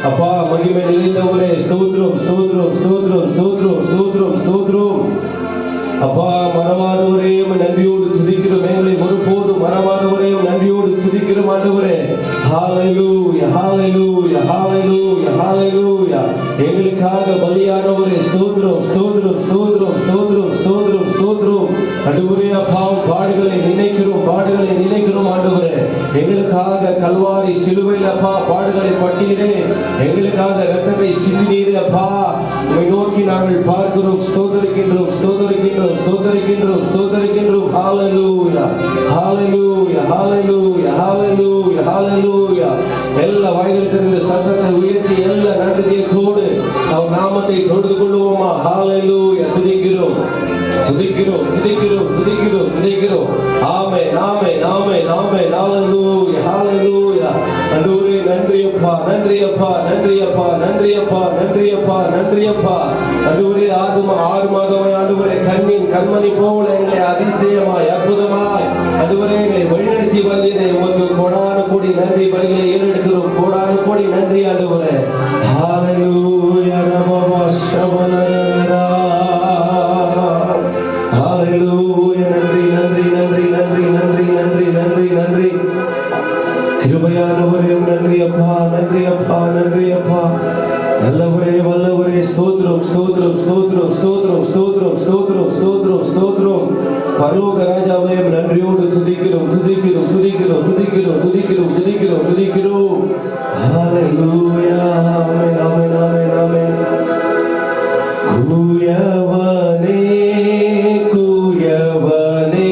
அப்பா மகிமை நிறைந்தவரே, ஸ்தோத்திரம் ஸ்தோத்திரம் ஸ்தோத்திரம் ஸ்தோத்திரம் ஸ்தோத்திரம் ஸ்தோத்திரம். அப்பா மனமானவரே, நன்றியோடு துதிக்கிறோம். எங்களை ஒருபோதும் மனமானவரே நன்றியோடு துதிக்கிறோம் ஆண்டவரே. ஹல்லேலூயா ஹல்லேலூயா ஹல்லேலூயா ஹல்லேலூயா. எங்களுக்காக பலியானவரே, ஸ்தோத்திரம் ஸ்தோத்திரம் ஸ்தோத்திரம் ஸ்தோத்திரம் ஸ்தோத்திரம் ஸ்தோத்திரம். ஆண்டவரே அப்பா பாடுகளை நினைக்கிறோம், பாடுகளை நினைக்கிறோம் ஆண்டவரே. எங்களுக்காக கல்வாரி சிலுவையில் அப்பா பாடுகளை பட்டீரே, எங்களுக்காக இரத்தத்தை சிந்தினீரே அப்பா. உம்மை நோக்கி நாங்கள் பார்க்கிறோம், ஸ்தோத்திரிக்கின்றோம் ஸ்தோத்திரிக்கின்றோம் ஸ்தோத்திரிக்கின்றோம் ஸ்தோத்திரிக்கின்றோம். ஹல்லேலூயா ஹல்லேலூயா ஹல்லேலூயா ஹல்லேலூயா ஹல்லேலூயா. எல்லா வாய்கள் திறந்த சத்தத்தை உயர்த்தி எல்லா நன்றியத்தோடு அவர் நாமத்தை தொழுது கொள்வோமா. ஹல்லேலூயா. துதிக்கிறோம் துதிக்கிறோம் துதிக்கிறோம் துதிக்கிறோம் துதிக்கிறோம். ஆமென் ஆமென் ஆமென் ஆமென். ஹல்லேலூயா ஹல்லேலூயா. ஆண்டவரே நன்றி அப்பா, நன்றி அப்பா, நன்றி அப்பா, நன்றி அப்பா, நன்றி அப்பா, நன்றி அப்பா. ஆண்டவரே 6 மாதமாய் ஆண்டவரே கண்மணி போல எங்களை அதிசயமாய் அற்புதமாய் ஆண்டவரே எங்களை வழிநடத்தி வந்தீரே. உமக்கு கோடான கோடி நன்றி பலிகளை ஏறெடுக்கிறோம். கோடான கோடி நன்றி ஆண்டவரே. ஹல்லேலூயா நமோ ஷபலரரா. ஹல்லேலூயா. நன்றி நன்றி நன்றி நன்றி நன்றி நன்றி நன்றி நன்றி. கிருபையானவரே நன்றி அப்பா, நன்றி அப்பா, நன்றி அப்பா. நல்லவரே வல்லவரே, ஸ்தோத்திரம் ஸ்தோத்திரம் ஸ்தோத்திரம் ஸ்தோத்திரம் ஸ்தோத்திரம் ஸ்தோத்திரம் ஸ்தோத்திரம் ஸ்தோத்திரம். பரலோக ராஜாவே நன்றியோடு துதிக்கிறோம் துதிக்கிறோம் துதிக்கிறோம் துதிக்கிறோம் துதிக்கிறோம் துதிக்கிறோம் துதிக்கிறோம். ஹல்லேலூயா. ஆமென் ஆமென் ஆமென் ஆமென். கூயவனே கூயவனே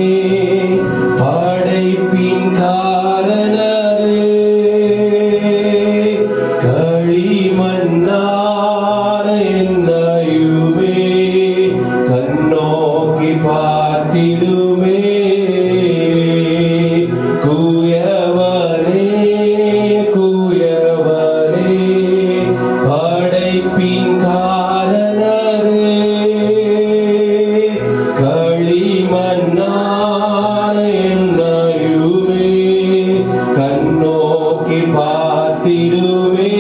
படைப்பின் காரணரே, களிமண்ணான என்னையுமே கண்ணோக்கி பார்த்திடுமே. கூயவனே கூயவனே படைப்பின் காரணரே, களிமண்ணான என்னையுமே கண்ணோக்கி பார்த்திடுமே.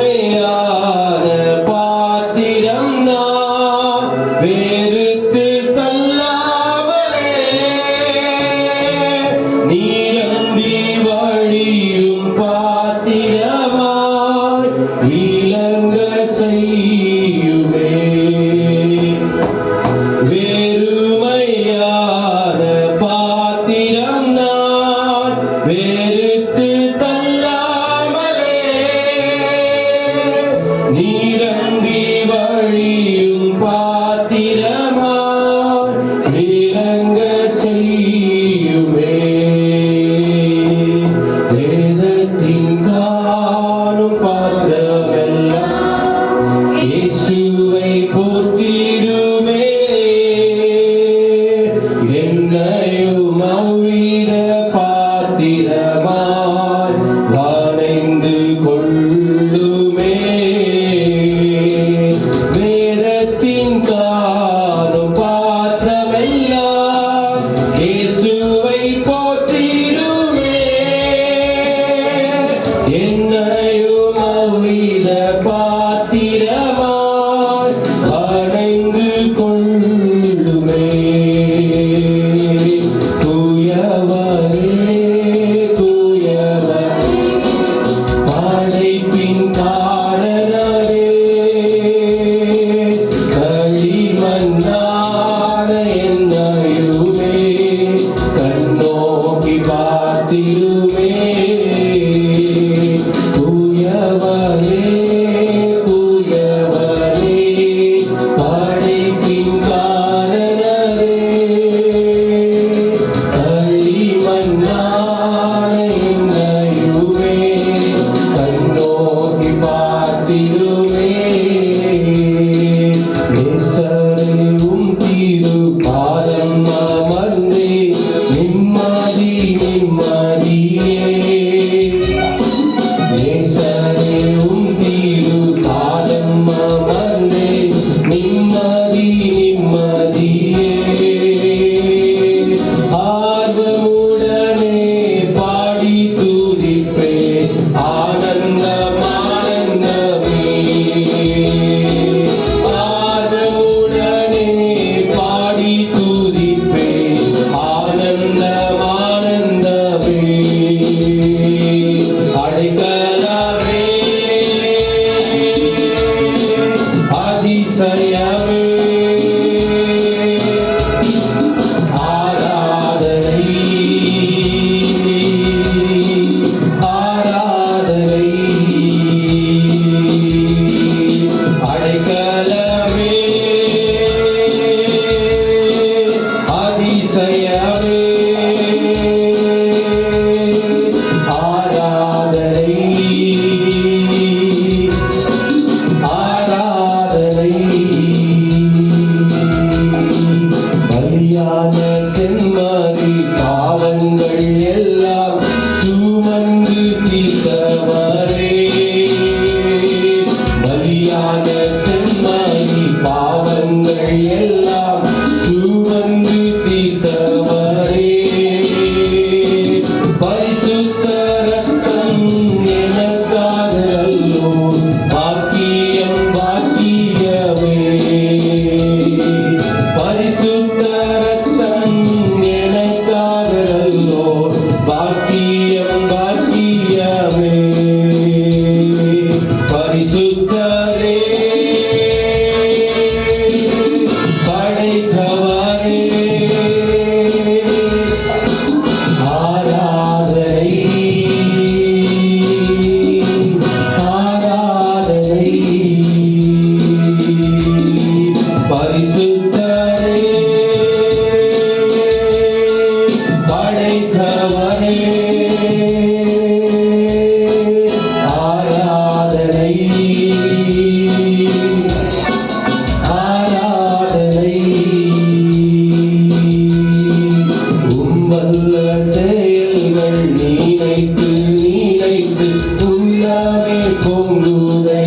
வெறுமையான பாத்திரம் நான் வெறுத்து தள்ளாமலே, நீரம்பி வழியும் பாத்திரமாய் விளங்க செய்யுமே. வெறுமையான பாத்திரம் நான் வெறுத்து தள்ளாமலே, நீரம்பி வழியும் பாத்திரமாய் விளங்க செய்யுமே. வேதத்தின் காணும் பாத்திரமெல்லாம் இயேசுவை போற்றிடுமே. என்னையும் அவ்வித பாத்திரமாய் வணைந்து கொள்ளுமே. வேதத்தின் காணும் பாத்திரமெல்லாம் இயேசுவை போற்றிடுமே. என்னையும் அவ்வித பாத்திரமாய் வணைந்து கொள்ளுமே. தூயவரே தூயவரே படைப்பின் காரணரே, களிமண்ணான என்னையுமே கண்ணோக்கி பார்த்திடுமே. தூயவரே தூயவரே படைப்பின் காரணரே, களிமண்ணான என்னையுமே கண்ணோக்கி பார்த்திடுமே. நேசரும் திரு பாதம் அமர்ந்தே நிம்மதி நிம்மதியே. நேசரும் திரு பாதம் அமர்ந்தே நிம்மதி நிம்மதியே. ஆர்வமுடனே பாடி துதிப்பே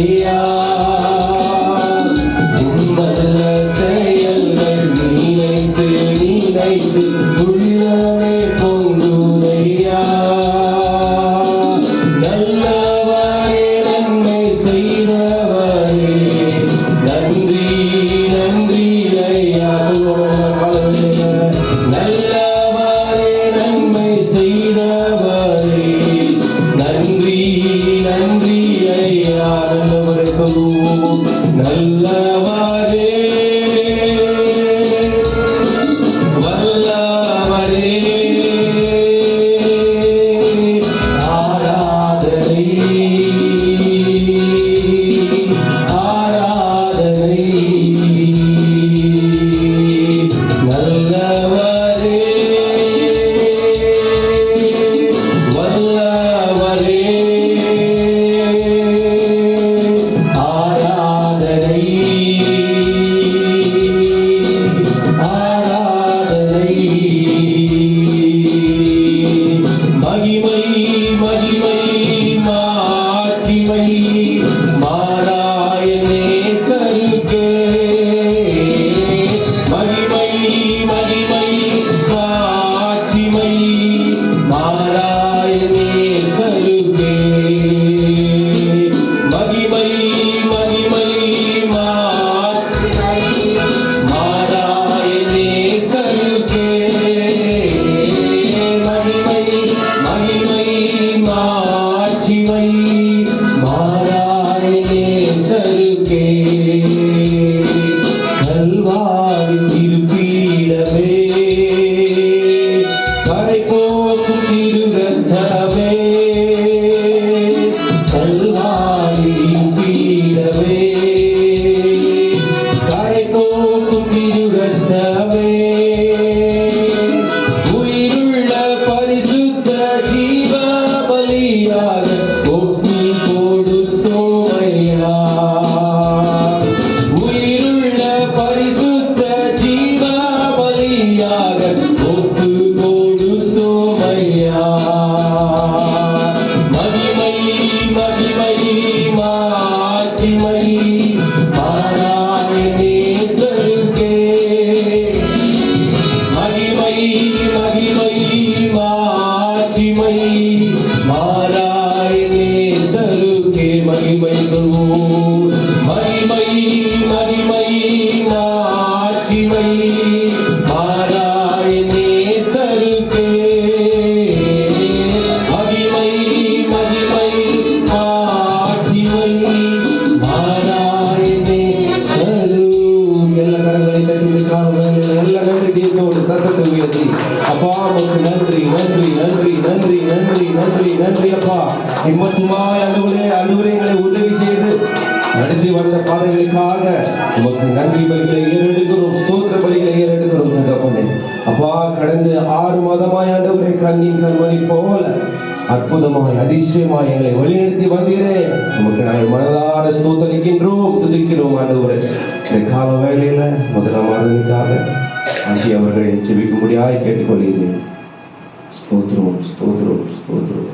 ஐயா. உம்மல்ல செயல்கள் நினைத்து நினைத்து உள்ளமே பொங்குதையா. நல்லவரே நன்மை செய்தவரே நன்றி நன்றி ஐயா. நல்லவரே நன்மை செய்தவரே நன்றி நன்றி ஐயா. நல்லவரே சொல்லுவோம். நல்லவரே வல்லவரே ஆராதனை ஆராதனை. நல்லவரே வல்லவரே ஆராதனை ஆராதனை. மகிமை மகிமை மாட்சிமை மாறாய நேசருக்கே. மகிமை மகிமை மாட்சிமை மாறாய நேசருக்கே. மகிமை மகிமை மாட்சிமை மாறாய நேசருக்கே. மகிமை மகிமை மாட்சிமை மாறாய நேசருக்கே. கல்வாரி திருப்பீடமே கரை போக்கும் திருரத்தமே. கல்வாரி பீடமே கரை போக்கும் திருரத்தமே. உயிருள்ள பரிசுத்த ஜீவ பலியாக ஒப்பு கொடுத்தோம் ஐயா. உயிருள்ள பரிசுத்த ஜீவ பலியாக ஒப்பு கொடுத்தோம் ஐயா. மகிமை மகிமை மாட்சிமை மாறாய நேசருக்கே. மகிமை மகிமை மாட்சிமை மாறாய நேசருக்கே. மகிமை சொல்வோம். மகிமை மகிமை மாட்சிமை மாறாய நேசருக்கே. மகிமை மகிமை மாட்சிமை மாறாய நேசரு. எல்லா கரங்களை தட்டிவிட்டால் நல்ல நன்றி தீர்த்தோடு சத்தத்தை உயர்த்தி அப்பா உமக்கு நன்றி நன்றி நன்றி நன்றி நன்றி நன்றி நன்றி அப்பா. இம்மட்டுமாய் அன்றுவரே எங்களை உதவி செய்து நடத்தி வந்த பாதைகளுக்காக உமக்கு நன்றி பலிகளை ஏறெடுக்கிறோம். ஸ்தோத்திர பலிகளை ஏறெடுக்கிறோம் தகப்பனே. அப்பா கடந்த 6 மாதமாய் ஆண்டவரே கண்ணின் கண்மணி போல அற்புதமாய் அதிசயமாய் எங்களை வழிநடத்தி வந்தீரே. உமக்கு நாங்கள் மனதார ஸ்தோத்தரிக்கின்றோம் துதிக்கிறோம் ஆண்டவரே. இந்த கால வேளையில முதலாம் ஆராதனைக்காக ஆகியவர்களை ஜெபிக்கும்படியாய் கேட்டுக்கொள்கிறேன். ஸ்தோத்திரம் ஸ்தோத்திரம் ஸ்தோத்திரம்.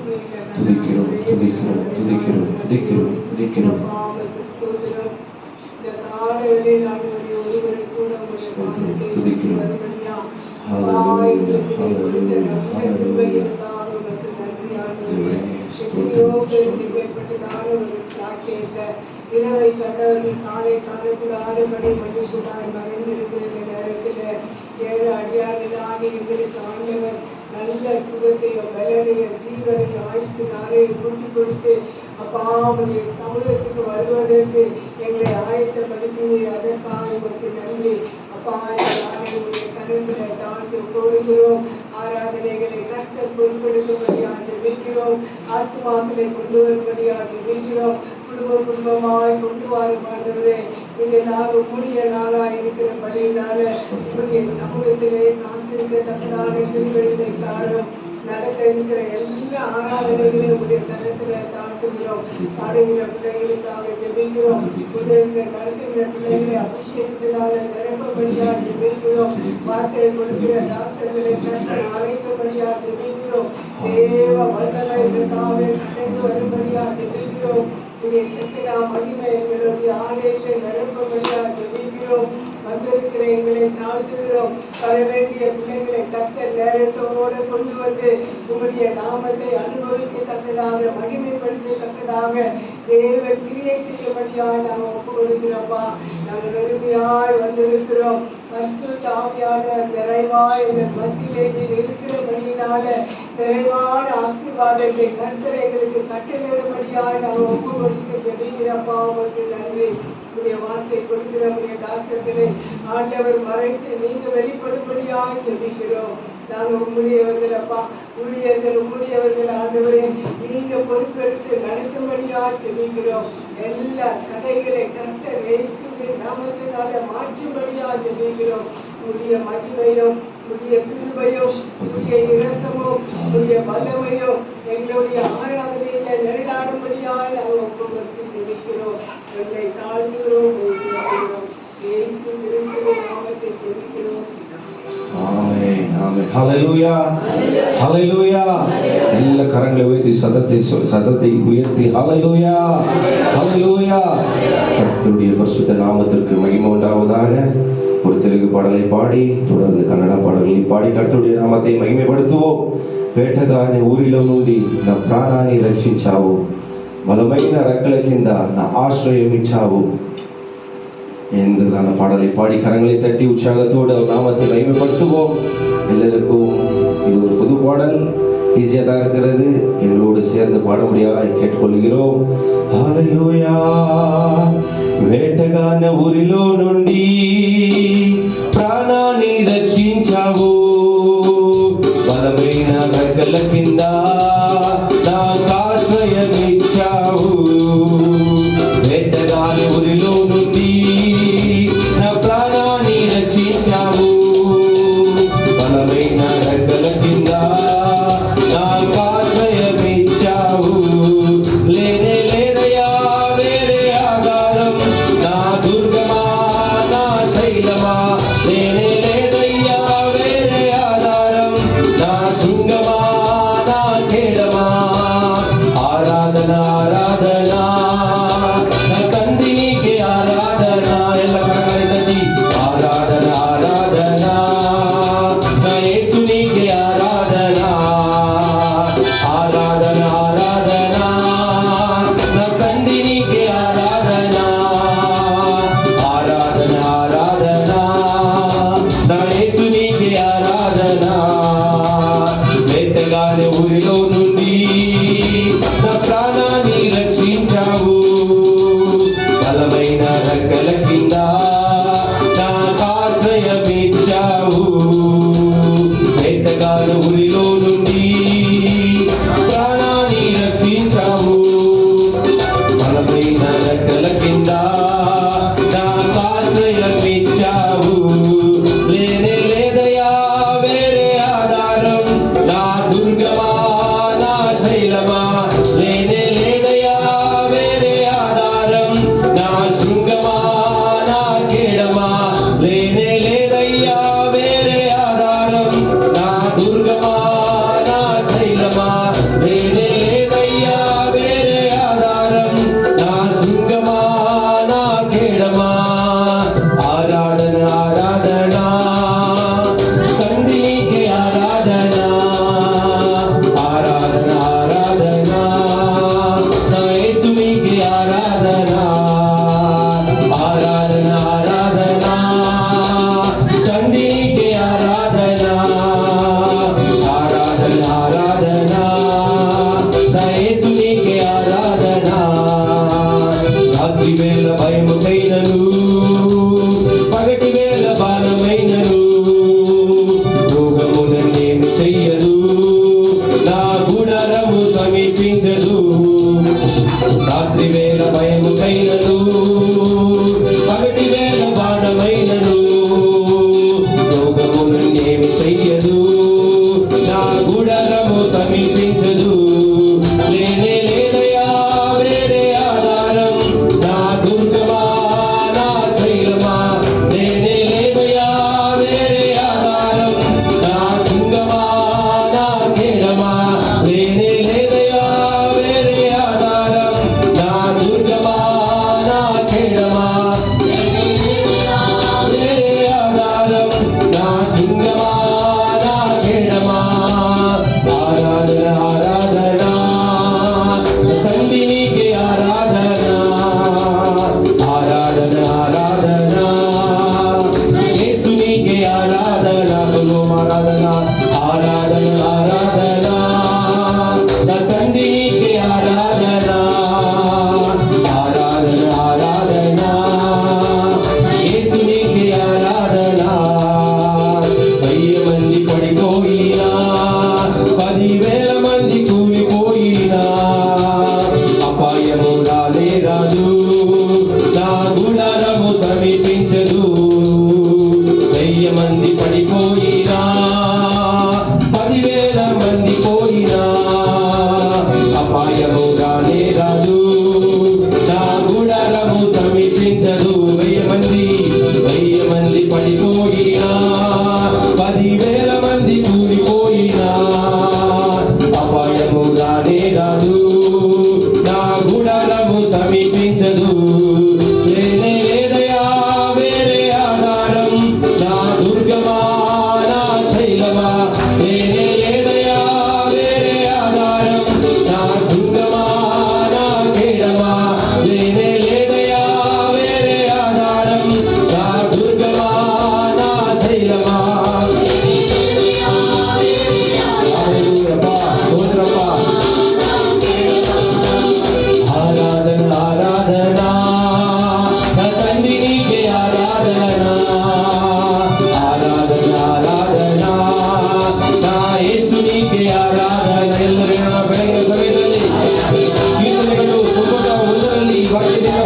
துதிக்கிறோம் துதிக்கிறோம் துதிக்கிறோம் துதிக்கிறோம் துதிக்கிறோம். துதிக்கிறோம். ஹல்லேலூயா ஹல்லேலூயா ஹல்லேலூயா. இரவை கண்டவர்கள் காலை காணக்கூடாத படி மகிழ்ச்சியாய் மறைந்திருக்கிற நேரத்தில் 7 அடியார்களாக எங்களுக்கு ஆண்டவர் நல்ல சுகத்தையும் பலனையும் ஜீவனையும் ஆயுசு நாளையும் கூட்டிக் கொடுத்து அப்பாவுடைய சமூகத்துக்கு வருவதற்கு எங்களை ஆயத்தப்படுத்தி அதற்காக உங்களுக்கு நன்றி அப்பா. உடைய கருங்களை தாழ்த்து கோருகிறோம். ஆராதனைகளை கஷ்டம் பொருட்படுத்தும்படியாக ஜெபிக்கிறோம். ஆத்மாக்களை கொண்டு வரும்படியாக ஜெபிக்கிறோம். குடும்பமாய் கொண்டு வரும் ஆண்டவரே, இந்த நாள் உம்முடைய நாளாய் இருக்கிறபடியினால உம்முடைய சமூகத்திலே காத்திருக்கத்தக்கதான கிருபைகளை தாரும். நடக்க இருக்கிற எல்லா ஆராதனைகளையும் உடைய கருத்துல தாழ்த்துகிறோம். பாடுகிற பிள்ளைகளுக்காக ஜெபிக்கிறோம். உதவிகள் நடத்துகிற பிள்ளைகளை அபிஷேகத்தினால நிரப்பபடியாக ஜெபிக்கிறோம். வார்த்தையை கொடுக்கிற தாசர்களை கஷ்டம் அழைக்கபடியாக ஜெபிக்கிறோம். தேவ வல்லமைக்காக கடைந்து வரும்படியாக ஜெபிக்கிறோம். உடைய சத்தியா மகிமை எங்களுடைய ஆலயத்தை நிரப்பபடியா ஜெபிக்கிறோம். வந்திருக்கிற எங்களை தாழ்த்துகிறோம். வர வேண்டிய பிள்ளைகளை கர்த்தர் நேரத்தோடு கொண்டு வந்து உங்களுடைய நாமத்தை அனுபவிக்கத்தக்கதாக மகிமைப்படுத்தத்தக்கதாக தேவ கிரியை செய்யும்படியாக நாங்கள் ஒப்பு கொடுக்கிறோம்ப்பா. நாங்கள் வெறுமையாய் வந்திருக்கிறோம். பரிசுத்த ஆவியானவர் நிறைவாய் எங்கள் மத்தியிலே நீர் இருக்கிறபடியினால நிறைவான ஆசீர்வாதத்தை கர்த்தர் எங்களுக்கு கட்டளையிடும்படியாக நாங்கள் ஒப்பு கொடுத்து ஜெபிக்கிறப்பா. உங்களுக்கு நன்றி. உடைய வார்த்தை கொடுக்கிற உடைய தாசர்களை ஆண்டவர் மறைத்து நீங்க வெளிப்படும்படியாக ஜெபிக்கிறோம். நாங்கள் உங்களுடையவர்கள் அப்பா, ஊழியர்கள் உங்களுடையவர்கள் ஆண்டவரே, நீங்க பொறுப்பெடுத்து நடத்தும்படியாக ஜெபிக்கிறோம். எல்லா தடைகளை கர்த்தர் இயேசுவின் நாமத்தினால மாற்றும்படியாக ஜெபிக்கிறோம். உடைய மகிமையும் உடைய கிருபையும் உடைய இரக்கமும் உடைய வல்லமையும் எங்களுடைய ஆராதனையில நிலைநாடும்படியாக நாங்கள் ஒப்புக்கொடுத்து ஜெபிக்கிறோம். எங்களை தாழ்கிறோம். இயேசு கிறிஸ்துவின் நாமத்தை ஜெபிக்கிறோம். ஆமென், ஆமென். ஹல்லேலூயா, ஹல்லேலூயா. எல்லா கரங்களை உயர்த்தி சத்தத்தை உயர்த்தி ஹல்லேலூயா, ஹல்லேலூயா. கர்த்தருடைய பரிசுத்த நாமத்திற்கு மகிமை உண்டாவதாக. ஒரு தெலுங்கு பாடலை பாடி தொடர்ந்து கன்னட பாடல்களை பாடி கர்த்தருடைய నామத்தை మహిమపడుతుவோம். వేటగాని ఊరిలో నుండి నా ప్రాణాన్ని రక్షించావు, బలమైన రెక్కల కింద నా ఆశ్రయం ఇచ్చావు என்கிறதான பாடலை பாடி கரங்களை தட்டி உற்சாகத்தோடு நாமத்தை மகிமைப்படுத்துவோம். எல்லாருக்கும் இது ஒரு புது பாடல், ஈஸியாக தான் இருக்கிறது. எங்களோடு சேர்ந்து பாட முடியாது கேட்டுக்கொள்கிறோம். ஹல்லேலூயா. వేటగాన ఊరిలో నుండి ప్రాణాన్ని రక్షించావు, బలమైన రెక్కల కింద నాకు ఆశ్రయమిచ్చావు. వేటగాని ఊరిలో నుండి నా ప్రాణాన్ని రక్షించావు, బలమైన రెక్కల కింద నాకు ఆశ్రయమిచ్చావు. లేనే లేదయ్యా వేరే ఆధారం, నా దుర్గమా నా శైలమా. లేనే లేదయ్యా వేరే ఆధారం, నా శృంగమా నా కేడమా. ఆరాధన ఆరాధన నా తండ్రి నీకే ఆరాధన. ಎಲ್ಲ ಕರங்களை ತಟ್ಟಿ ఆరాధన ఆరాధన నా యేసు నీకే ఆరాధన. ఆరాధన ఆరాధన నా తండ్రి నీకే ఆరాధన. ఆరాధన ఆరాధన నా యేసు నీకే ఆరాధన. వేటగాని ఊరిలో నుండి నా ప్రాణాన్ని రక్షించావు, బలమైన రెక్కల కింద నాకు ఆశ్రయమిచ్చావు. వేటగాని ఊరిలో నుండి ప్రాణాన్ని రక్షించావు, బలమైన రెక్కల కింద నాకు ఆశ్రయమిచ్చావు. లేనే లేదయా వేరే ఆధారం, నా దుర్గమా నా శైలమా. లేనే లేదయా వేరే ఆధారం, నా శృంగమా నా కేడమా. లేనే లేదయ్యా వేరే ఆధారం, నా దుర్గమా నా శైలమా. లేనే లేదయ్యా వేరే ఆధారం, నా శృంగమా నా కేడమా. ఆరాధన ఆరాధన తండ్రి నీకే ఆరాధన. ఆరాధన ఆరాధన నా యేసు నీకే ఆరాధన. ఆరాధన ఆరాధన తండ్రి నీకే ఆరాధన. ఆరాధన ఆరాధన నా యేసు నీకే ఆరాధన. రాత్రి వేళ భయముకైనను, పగటి వేళ బాణమైనను, రోగములనేమి చెయ్యదు, నా గుడారము సమీపించదు. రాత్రి వేళ భయముకైనను, పగటి వేళ బాణమైనను, రోగములనేమి చెయ్యదు, నా గుడారము సమీపించదు. లేనే లేదయా వేరే ఆధారం, నా దుర్గమా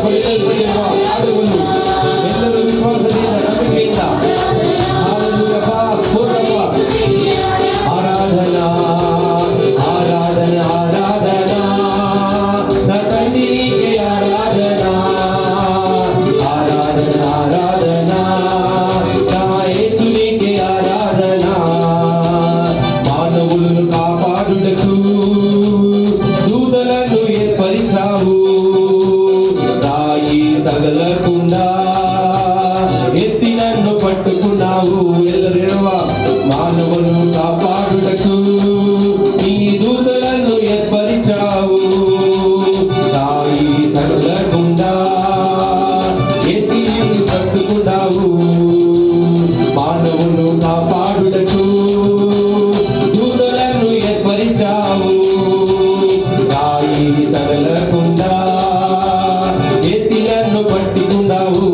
ಕೊಡಿಸಲ್ಪಟ್ಟಿರುವ ಹಾಡುಗಳು ಎಲ್ಲರೂ ವಿಶ್ವಾಸದಿಂದ ನಂಬಿಕೆಯಿಂದ ಹಾಲೆಲೂಯಪ್ಪ, ಸ್ತೋತ್ರಪ್ಪ. ಆರಾಧನಾ ಆರಾಧನಾ ಆರಾಧನಾ ನನ್ನ ತಂದೆಗೆ ಆರಾಧನಾ ಆರಾಧನಾ ಆರಾಧನಾ నా యేసునికే ఆరాధనా. మానవులను కాపాడుటకు దూతలను ఏర్పరిచావు, రాయి తగలకుండా ఎత్తి నన్ను పట్టుకున్నావు. ఎల్లరేవా మానవులను కాపాడుటకు నీ దూతలను ఏర్పరిచావు, రాయి తగలకుండా ఎత్తి నిన్ను పట్టుకున్నావు. మానవులను కాపాడుటకు దూతలను ఏర్పరిచావు, రాయి తగలకుండా ఎత్తి నన్ను పట్టుకున్నావు.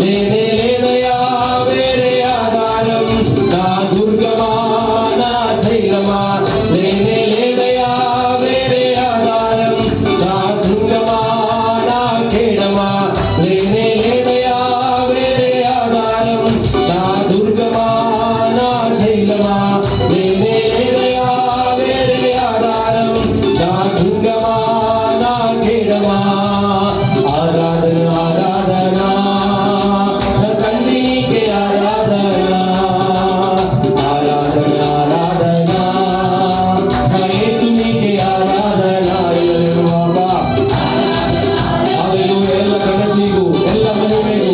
లేనే లేదయా వేరే ఆధారం, నా దుర్గమా నా శైలమా. లేనే లేదయా వేరే ఆధారం, నా శృంగమా నా కేడమా. లేనే లేదయా వేరే ఆధారం, నా దుర్గమా నా శైలమా. లేనే లేదయా వేరే ఆధారం, నా శృంగమా నా కేడమా. ఆరాధన ఆరాధనా నా తండ్రికి ఆరాధనా ఆరాధన ఆరాధనా నా యేసునికి ఆరాధనా. యెహోవా హల్లెలూయా. ಎಲ್ಲ ಗಣತಿಗೂ ಎಲ್ಲ ಮಹಿಮೆಗೂ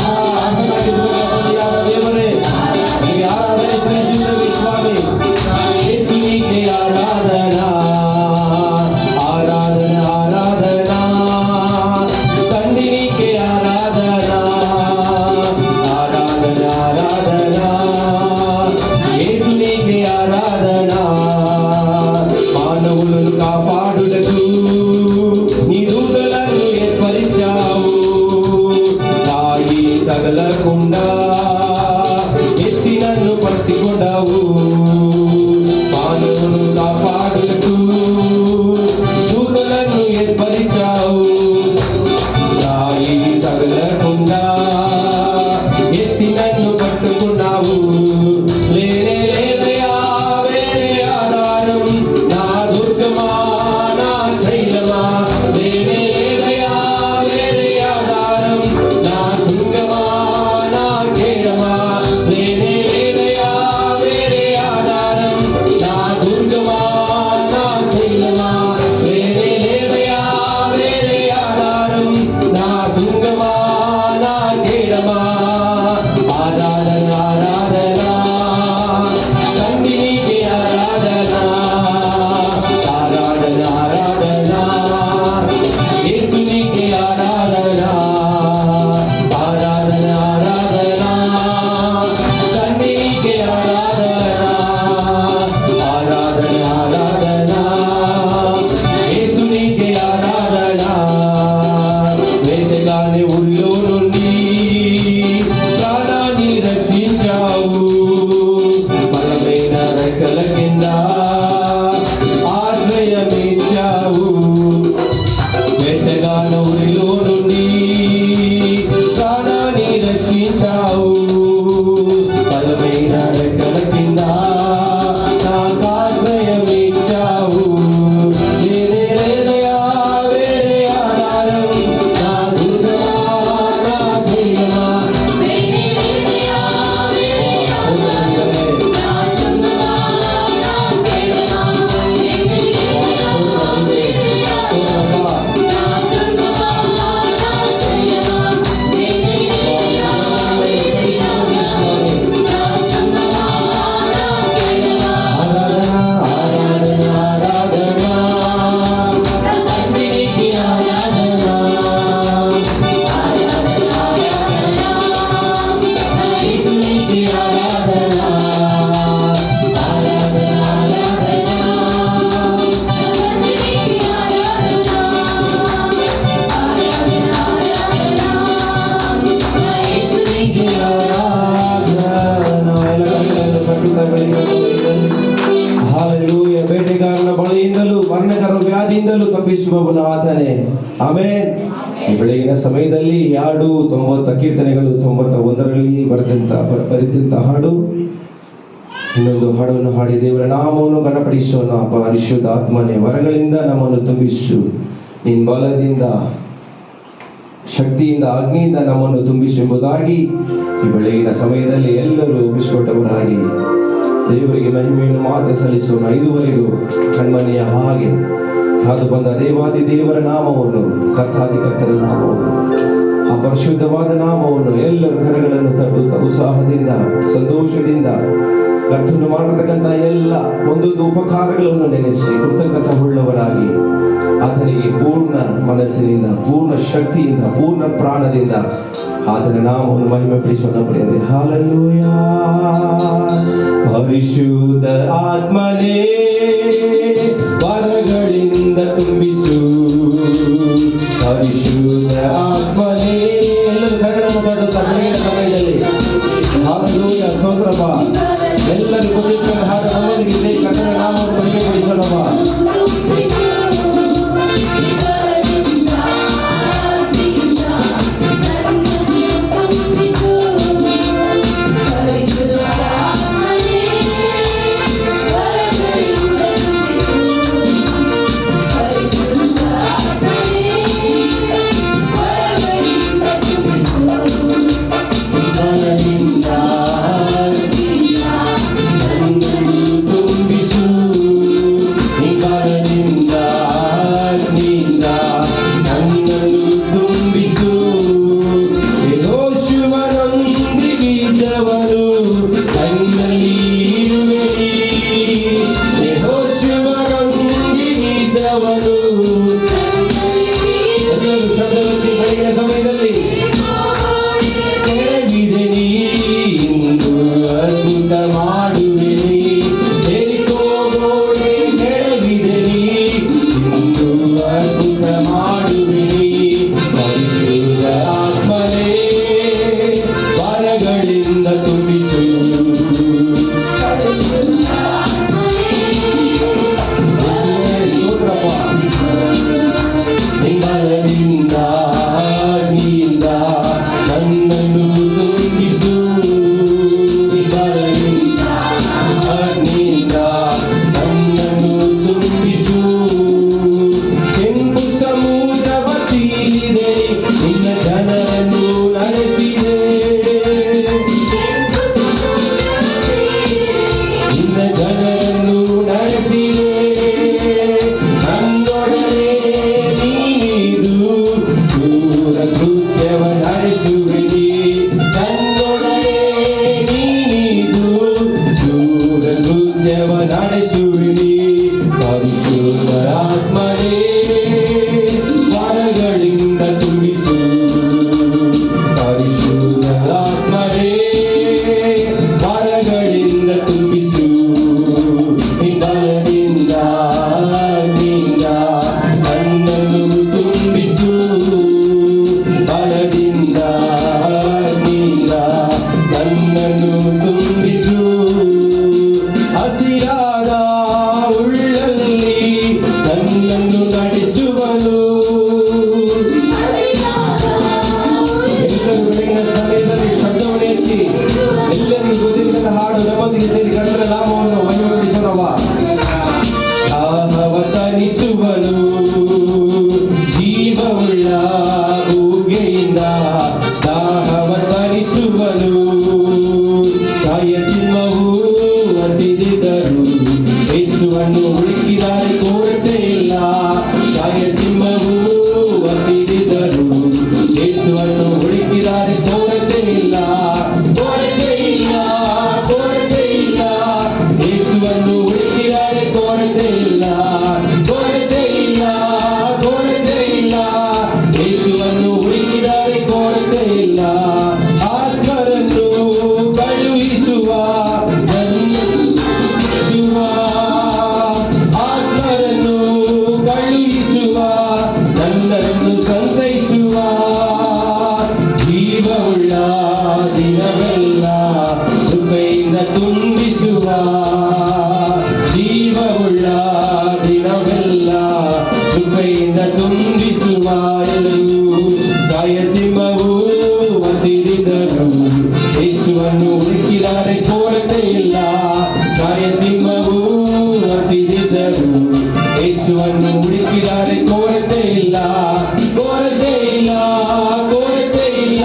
ಆರಾಧನಾ ದೇವರೇ ನಿಮಗೆ ಆರಾಧನೆ ಸಲ್ಲಿಸುತ್ತೇವೆ ಸ್ವಾಮಿ. యేసునికి ఆరాధనా ఆరాధన ఆరాధనా తండ్రికి ఆరాధనా ఆరాధన ఆరాధనా యేసునికి ఆరాధనా. మానవులను కాపాడుటకు నీ దూతలను ఏర్పరిచావు, రాయి తగలకుండా ఎత్తి నన్ను పట్టుకున్నావు. మానవులను కాపాడుటకు దూతలను ఏర్పరిచావు, రాయి తగలకుండా ఎత్తి నన్ను పట్టుకున్నావు. లేనే లేదయా వేరే ఆధారం, నా దుర్గమా నా శైలమా. లేనే లేదయా వేరే ఆధారం, నా శృంగమా నా కేడమా. లేనే లేదయా వేరే ఆధారం, నా దుర్గమా నా శైలమా. లేనే లేదయా వేరే ఆధారం, నా శృంగమా నా కేడమా. ఆరాధన ఆరాధనా తండ్రికి ఆరాధనా ఆరాధన ఆరాధనా యేసునికి ఆరాధనా ఆరాధన ఆరాధనా తండ్రికి ఆరాధనా ఆరాధన ఆరాధనా యేసునికి ఆరాధనా. వేదగాని ఊరిలో నుండి ప్రాణాన్ని రక్షించావు, బలమైన రెక్కల కింద ఆశ్రయమిచ్చావు. వేటగాన ఊరిలో నుండి ప్రాణాన్ని రక్షించావు, బలమైన రెక్కల కింద నాకు ఆశ్రయమిచ్చావు. లేనే లేదయా వేరే ఆధారం, నా దుర్గమా నా శైలమా. ಬೇಟೆಗಾರನ ಬಳಿಯಿಂದಲೂ ಮರಣಕರ ವ್ಯಾಧಿಯಿಂದಲೂ ತಪ್ಪಿಸುವವನು ಆತನೇ. ಆಮೆನ್. ಈ ಬೆಳಗಿನ ಸಮಯದಲ್ಲಿ ಈ ಹಾಡು 90 ಕೀರ್ತನೆಗಳು 91ರಲ್ಲಿ ಬರೆದಂತ ಹಾಡು. ಇನ್ನೊಂದು ಹಾಡನ್ನು ಹಾಡಿ ದೇವರ ನಾಮವನ್ನು ಘನಪಡಿಸೋಣ. ಪರಿಶುದ್ಧ ಆತ್ಮನೇ, ವರಗಳಿಂದ ನಮ್ಮನ್ನು ತುಂಬಿಸು, ನಿನ್ನ ಬಲದಿಂದ, ಶಕ್ತಿಯಿಂದ, ಅಗ್ನಿಯಿಂದ ನಮ್ಮನ್ನು ತುಂಬಿಸು ಎಂಬುದಾಗಿ ಈ ಬೆಳಗಿನ ಸಮಯದಲ್ಲಿ ಎಲ್ಲರೂ ಒಪ್ಪಿಸಿಕೊಟ್ಟವರಾಗಿ ದೇವರಿಗೆ ಮಹಿಮೆಯನ್ನು ಮಾತ್ರ ಸಲ್ಲಿಸೋಣ. ಇದುವರೆಗೂ ಕಣ್ಮನೆಯ ಹಾಗೆ ಕಾದು ಬಂದ ದೇವಾದಿ ದೇವರ ನಾಮವನ್ನು, ಕರ್ತಾದಿ ಕರ್ತರ ನಾಮವನ್ನು, ಆ ಪರಿಶುದ್ಧವಾದ ನಾಮವನ್ನು ಎಲ್ಲರೂ ಕರಗಳನ್ನು ತಟ್ಟುತ್ತಾ ಉತ್ಸಾಹದಿಂದ, ಸಂತೋಷದಿಂದ ಕರ್ತನು ಮಾಡತಕ್ಕಂಥ ಎಲ್ಲ ಒಂದೊಂದು ಉಪಕಾರಗಳನ್ನು ನೆನೆಸಿ ಕೃತಜ್ಞತೆ ಉಳ್ಳವರಾಗಿ ಆತನಿಗೆ ಪೂರ್ಣ ಮನಸ್ಸಿನಿಂದ, ಪೂರ್ಣ ಶಕ್ತಿಯಿಂದ, ಪೂರ್ಣ ಪ್ರಾಣದಿಂದ ಆತನ ನಾಮವನ್ನು ಮಹಿಮೆಪಡಿಸೋಣ ಪ್ರಿಯರೇ. ಹಲ್ಲೆಲೂಯಾ. ಪರಿಶುದ್ಧ ಆತ್ಮನೇ, ವರಗಳಿಂದ ತುಂಬಿಸು, ಪರಿಶುದ್ಧ ಆತ್ಮನೇ. ಎಲ್ಲರೂ ಕರಗಳನ್ನು ತಟ್ಟುತ್ತಾ ಬೆಳಗಿನ ಸಮಯದಲ್ಲಿ ಹಲ್ಲೆಲೂಯಾ, ಸ್ತೋತ್ರಪ್ಪ. ಎಲ್ಲರೂ ಗೊತ್ತಿದ್ದ ಹಾಡು ನಮ್ಮೊಂದಿಗೆ ಕರ್ತನ ನಾಮವನ್ನು ಮಹಿಮೆಪಡಿಸೋಣಪ್ಪ. ಜೀವವುಳ್ಳ ಊಗೆಯಿಂದ ರಾಯಸಿಂಹವು ಹಸಿರಿದರು ಯೇಸುವನ್ನು ಹುಡುಕಿದರೆ ಕೊರತೆ ಇಲ್ಲ. ರಾಯಸಿಂಹವು ಹಸಿರಿದರು ಯೇಸುವನ್ನು ಹುಡುಕಿದರೆ ಕೊರತೆ ಇಲ್ಲ. ಕೊರತೆ ಇಲ್ಲ, ಕೊರತೆ ಇಲ್ಲ,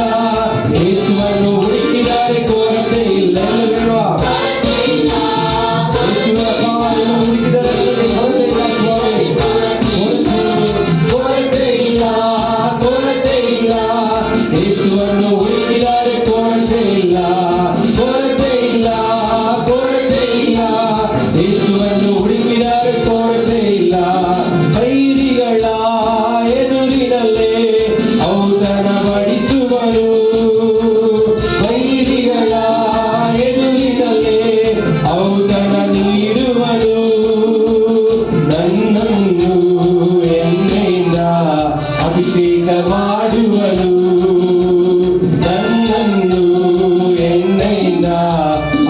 ಯೇಸುವನ್ನು ಹುಡುಕಿದರೆ ಕೊರತೆ ಇಲ್ಲ. ಯೇಸುವಿನ ಪಾದವನ್ನು ಹುಡುಕಿದರೆ ಕೊರತೆ ಇಲ್ಲ ಸ್ವಾಮಿ. ಕೊರತೆ ಇಲ್ಲ, ಕೊರತೆ ಇಲ್ಲ, ಯೇಸುವನ್ನು ಹುಡುಕಿದರೆ ಕೊರತೆ ಇಲ್ಲ. ಕೊರತೆ ಇಲ್ಲ, ಕೊರತೆ ಇಲ್ಲ, ಯೇಸುವನ್ನು ಹುಡುಕಿದರೆ ಕೊರತೆ ಇಲ್ಲ. ವೈರಿಗಳ ಎದುರಿನಲ್ಲೇ ಔತಣ ಬಡಿಸುವನು. ವೈರಿಗಳ ಎದುರಿನಲ್ಲೇ ಔತಣ ನೀಡುವನು. ನನ್ನನ್ನು ಎಣ್ಣೆಯಿಂದ ಅಭಿಷೇಕ ಮಾಡುವನು. ನನ್ನನ್ನು ಎಣ್ಣೆಯಿಂದ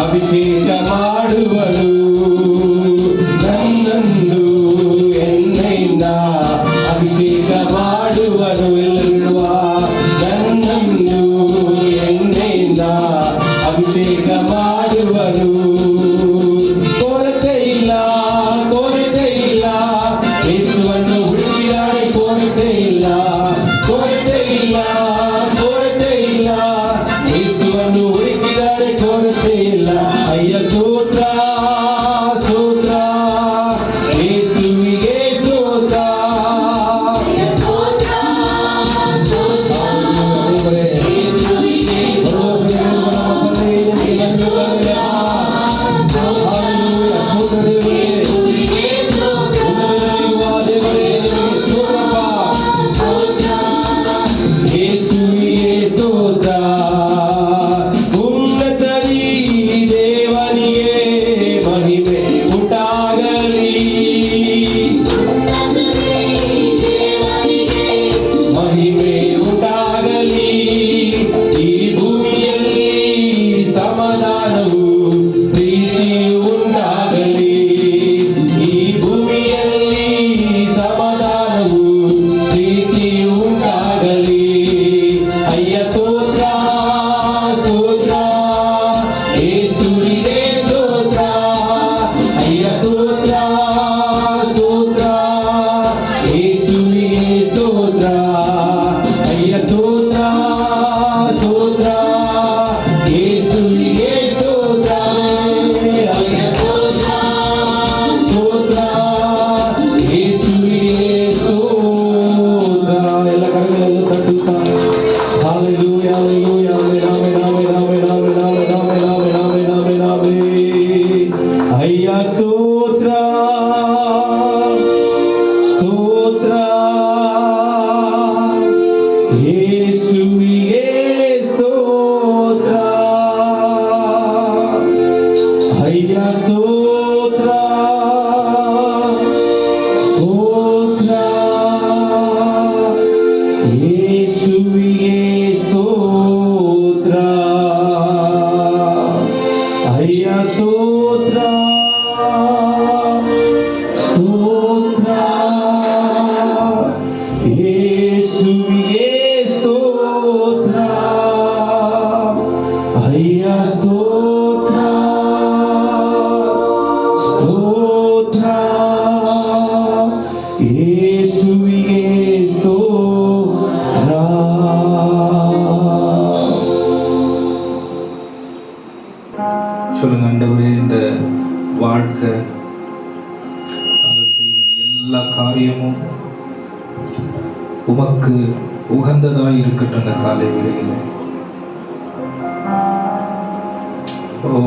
ಅಭಿಷೇಕ ಮಾಡುವನು. ನನ್ನನ್ನು ಎಣ್ಣೆಯಿಂದ ಅಭಿಷೇಕ ಮಾಡುವನು. ಎಲ್ಲರಿರುವ ನನ್ನನ್ನು ಎಣ್ಣೆಯಿಂದ ಅಭಿಷೇಕ ಮಾಡುವನು. ಕೊರತೆ ಇಲ್ಲ, ಕೊರತೆ ಇಲ್ಲ, ಯೇಸುವನ್ನು ಹುಡುಕಿದರೆ ಕೊರತೆ ಇಲ್ಲ. ಕೊರತೆ ಇಲ್ಲ, ಕೊರತೆ ಇಲ್ಲ, ಯೇಸುವನ್ನು ಹುಡುಕಿದರೆ ಕೊರತೆ ಇಲ್ಲ. ಅಯ್ಯ ಸ್ತೋತ್ರ, ಸ್ತೋತ್ರ, ಯೇಸುವಿಗೆ ಸ್ತೋತ್ರ. ಉನ್ನತರಿ ದೇವನಿಗೆ ಮಹಿಮೆ ಉಂಟಾಗಲಿ. ಮಹಿಮೆ ಉಂಟಾಗಲಿ. ಈ ಭೂಮಿಯಲ್ಲಿ ಸಮಾಧಾನವು ಪ್ರೀತಿಯು ಉಂಟಾಗಲಿ. ಈ ಭೂಮಿಯಲ್ಲಿ ಸಮಾಧಾನವು ಪ್ರೀತಿಯು ಉಂಟಾಗಲಿ. ಅಯ್ಯ ಸ್ತೋತ್ರ, ಸ್ತೋತ್ರ, ಯೇಸುವಿಗೆ ಸ್ತೋತ್ರ. ಅಯ್ಯ ಸ್ತೋತ್ರ, ಸ್ತೋತ್ರ, ಯೇಸುವಿಗೆ ಸ್ತೋತ್ರ. ಅಯ್ಯ ಸ್ತೋತ್ರ, ಸ್ತೋತ್ರ, ಯೇಸುವಿಗೆ ಸ್ತೋತ್ರ. ಅಯ್ಯ ಸ್ತೋತ್ರ, ಸ್ತೋತ್ರ, ಯೇಸುವಿಗೆ ಸ್ತೋತ್ರ. ಎಲ್ಲ ಕಡೆಗಳನ್ನು ತಟ್ಟುತ್ತಾ Hallelujah, hallelujah, amen, amen, amen, amen, amen, amen, amen, amen, amen, amen, amen. ಅಯ್ಯ ಸ್ತೋತ್ರ, ಸ್ತೋತ್ರ, ಯೇಸುವಿಗೆ ಸ್ತೋತ್ರ. ಅಯ್ಯ ಸ್ತೋತ್ರ, ಸ್ತೋತ್ರ, ಯೇಸುವಿಗೆ ಸ್ತೋತ್ರ. ಅಯ್ಯ ಸ್ತೋತ್ರ, ಸ್ತೋತ್ರ, ಯೇಸುವಿಗೆ ಸ್ತೋತ್ರ. ಅಯ್ಯ ಸ್ತೋತ್ರ, ಸ್ತೋತ್ರ, ಯೇಸುವಿಗೆ ಸ್ತೋತ್ರ. சொல்லுங்க ஆண்டவரே, இந்த வாழ்க்கை நாங்கள் செய்கிற எல்லா காரியமும் உமக்கு உகந்ததாய் இருக்கட்டும். இந்த காலை வேளையில்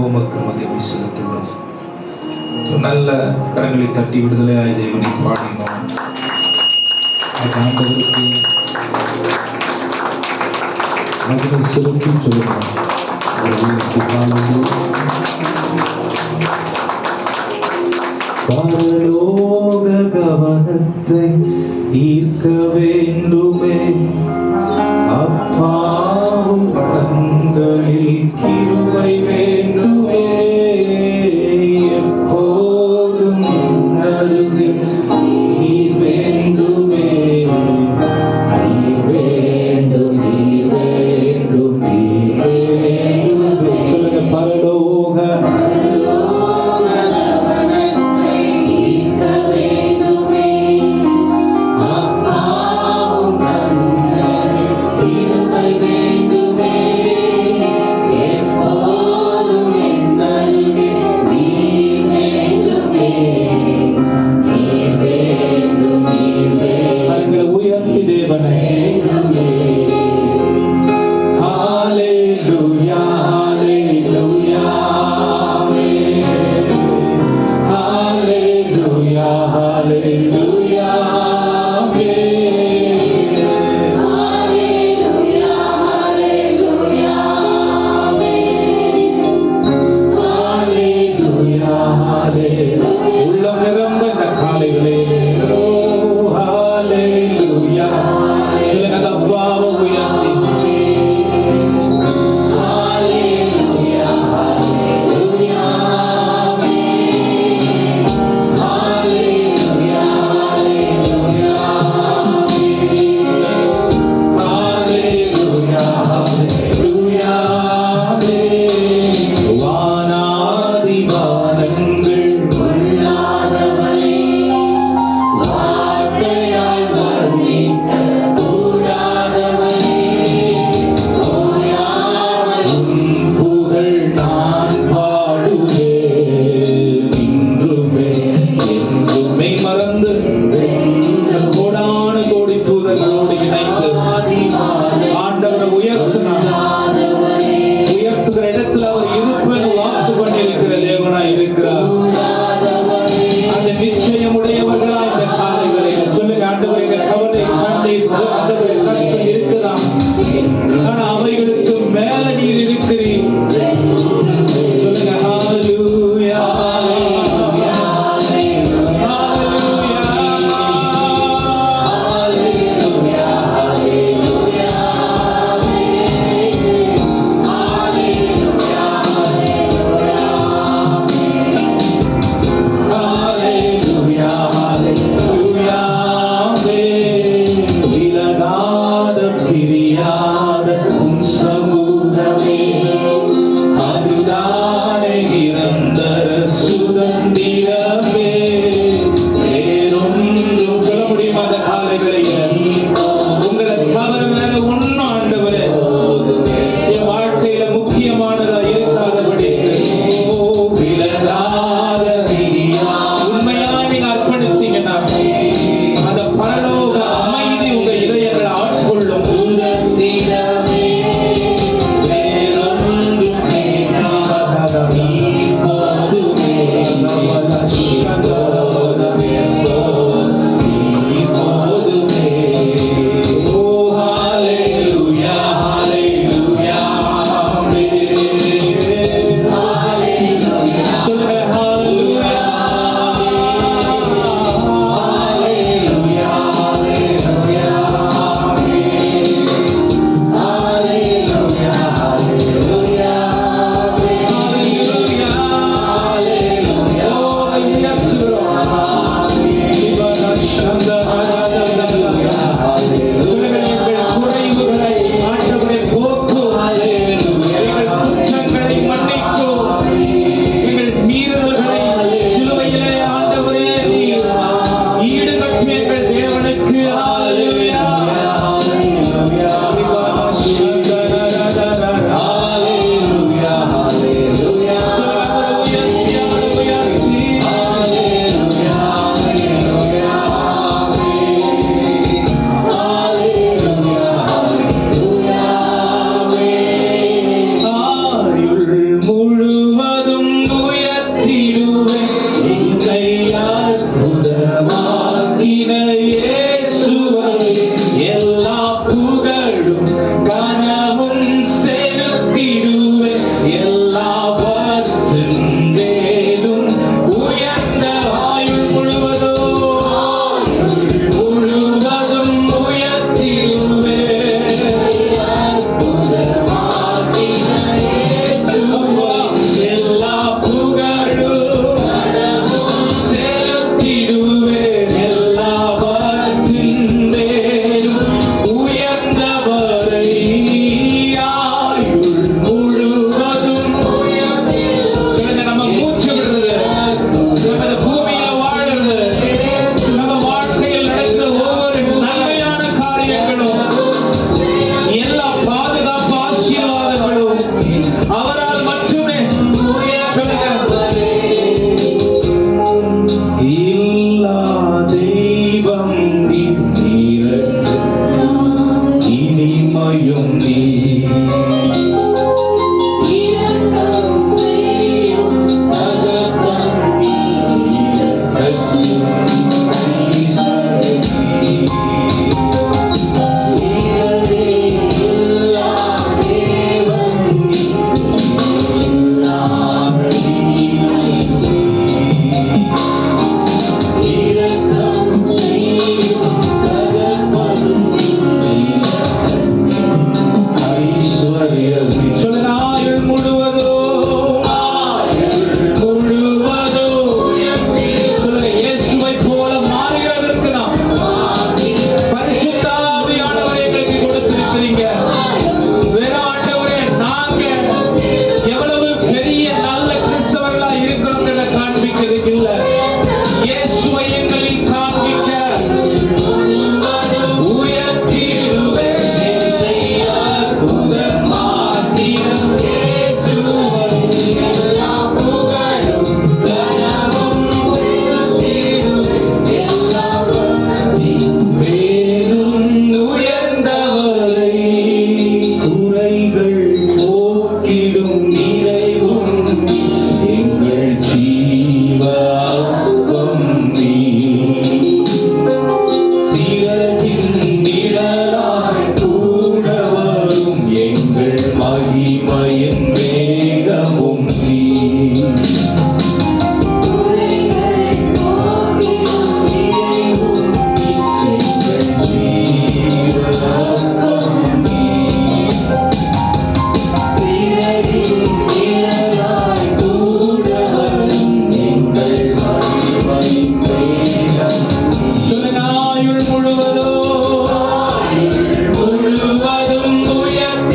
உமக்கு மகிமை செலுத்துகிறோம். நல்ல கரங்களை தட்டி விடுதலையாய் தேவனை பாடினோம். ஆண்டவருக்கு மகிமை செலுத்தி சொல்லுங்கள். பரலோக கவனத்தை ஈர்க்க வேண்டுமே, அப்பாவும் கண்களில் கிருபை வேண்டுமே. எப்போதும் அருகில் நீர் வேண்டுமே, நீர் வேண்டுமே. உன் சமூகமே அதுதானே நிரந்தர சுதந்திரமே. வேறொன்றும் சொல்ல முடியுமா? அந்த காலைகளில் உங்களை தவிர வேற ஒன்னும் ஆண்டவரே என் வாழ்க்கையில முக்கியமானதா இருக்காதபடி விலகாத உண்மையா நீங்க அர்ப்பணித்தீங்கன்னா அந்த பரலோக அமைதி உங்க இதயங்களை ஆட்கொள்ளும். முழுவதும் உயர்த்தி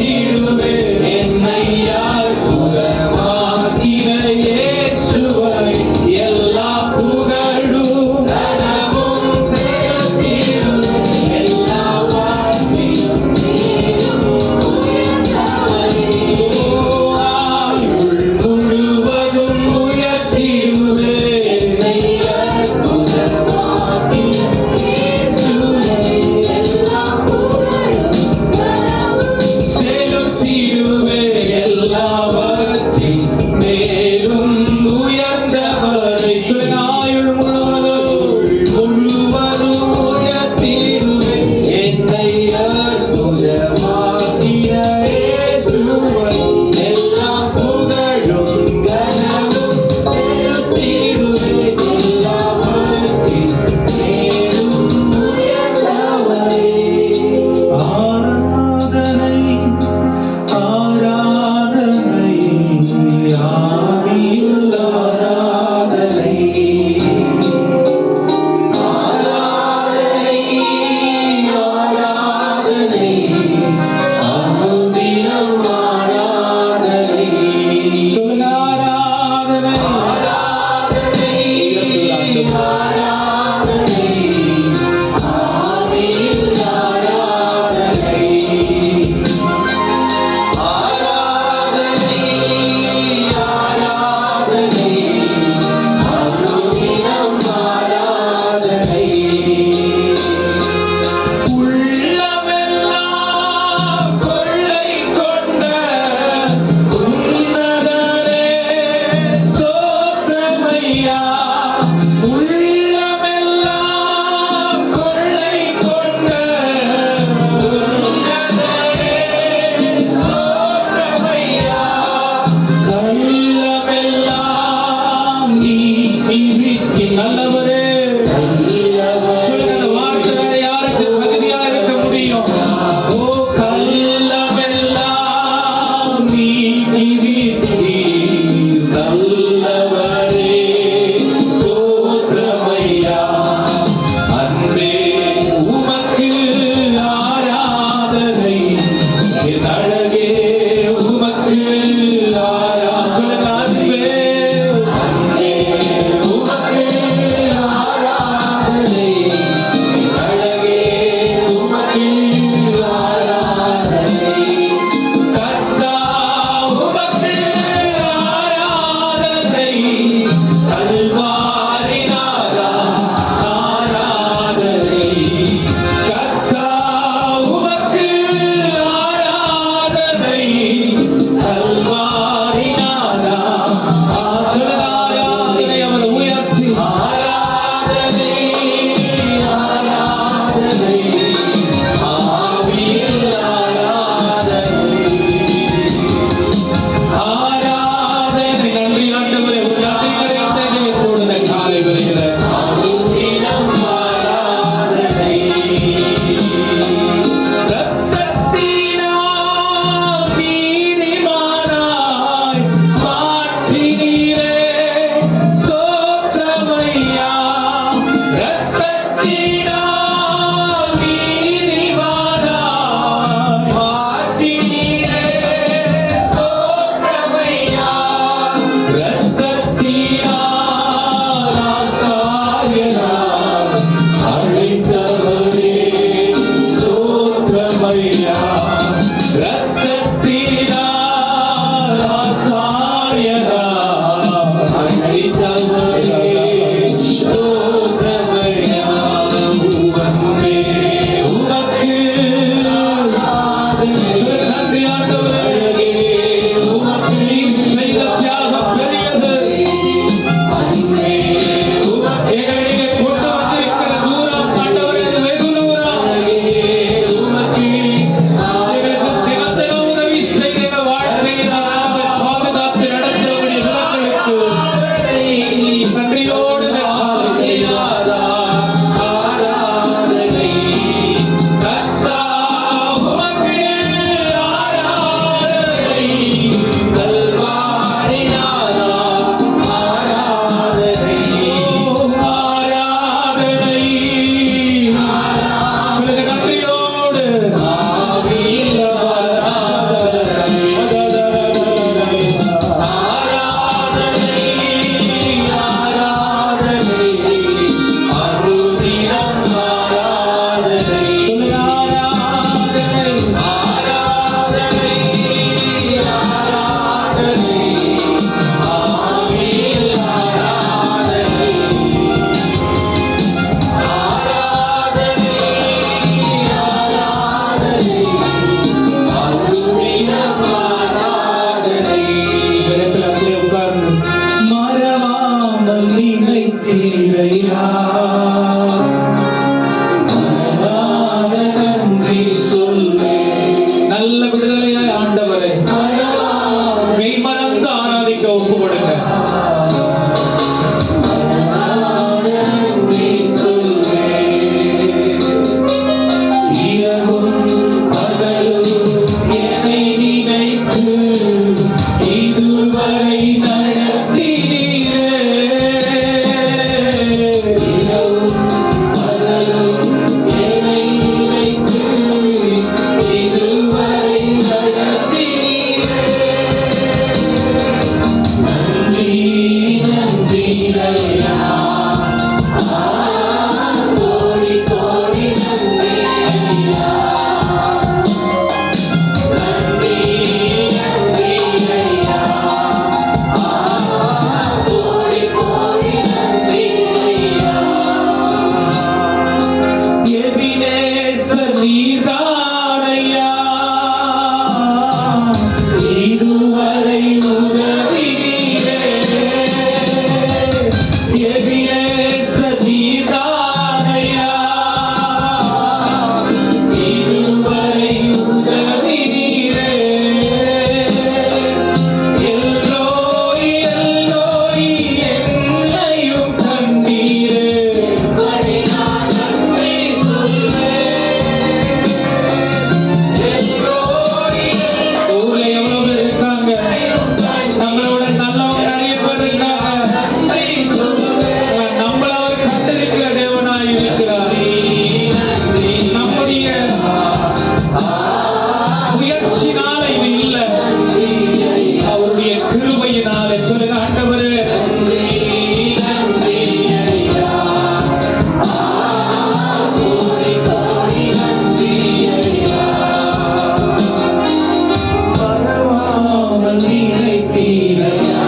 மறவாமல் நினைத்தீரையா.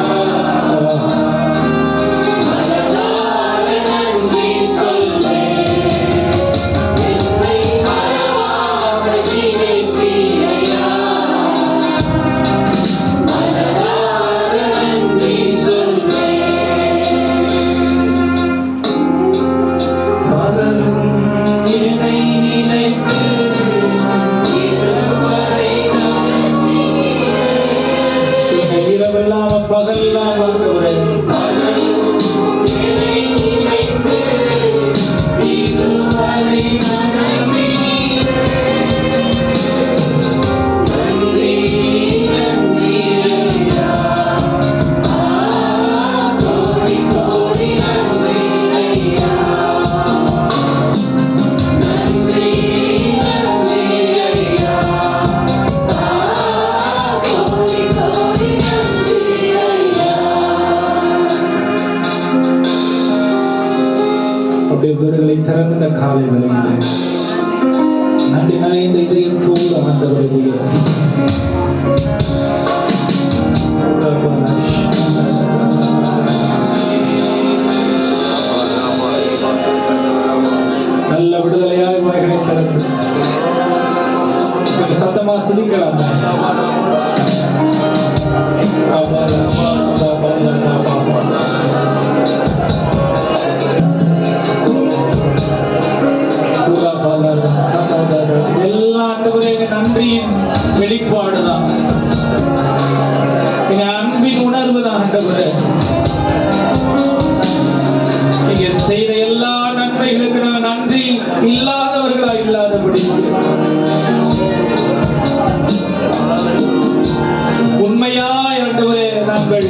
பகல்லாம் ஆண்டவரே, வீடுகளை திறந்த காலை வேளையிலே நன்றி நிறைந்த இதயத்தோடு ஆண்டவரை உயர்த்தி நல்ல விடுதலையாய் வாய்களை திறந்து கொஞ்சம் சத்தமா துதிக்கலாம். எல்லா ஆண்டவரே நன்றியின் வெளிப்பாடுதான், அன்பின் உணர்வு தான் ஆண்டவரே. நீங்க செய்த எல்லா நன்மைகளுக்கு நாங்கள் நன்றி இல்லாதவர்களா இல்லாதபடி உண்மையாய் ஆண்டவரே நாங்கள்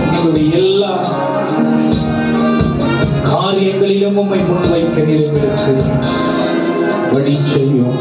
எங்களுடைய எல்லா காரியங்களிலும் உம்மை முன்வைக்க எங்களுக்கு வழி செய்யும்.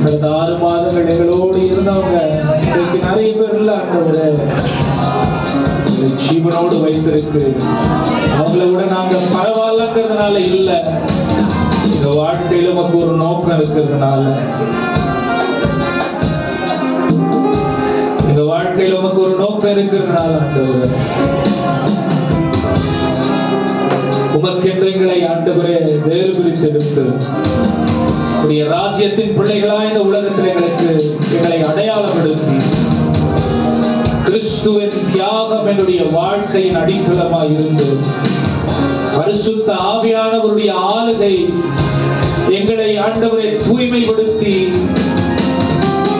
கடந்த 6 மாதங்கள் எங்களோடு இருந்தவங்க இன்றைக்கு நிறைய பேர் இல்ல ஆண்டவரே, ஜீவனோடு வைத்திருக்கு. அவங்கள விட நாங்க பரவாயில்லங்கிறதுனால இல்ல, இந்த வாழ்க்கையில நமக்கு ஒரு நோக்கம் இருக்கிறதுனால, இந்த வாழ்க்கையில நமக்கு ஒரு நோக்கம் இருக்கிறதுனால ஆண்டவரே உமக்கென்று எங்களை ஆண்டவரே வேறு பிரித்தெடுத்து உடைய ராஜ்யத்தின் பிள்ளைகளாய் இந்த உலகத்தில் எங்களை அடையாளம் எடுத்து கிறிஸ்துவின் தியாகம் என்னுடைய வாழ்க்கையின் அடித்தளமாய் இருந்து பரிசுத்த ஆவியானவருடைய ஆளுகை எங்களை ஆண்டவரை தூய்மைப்படுத்தி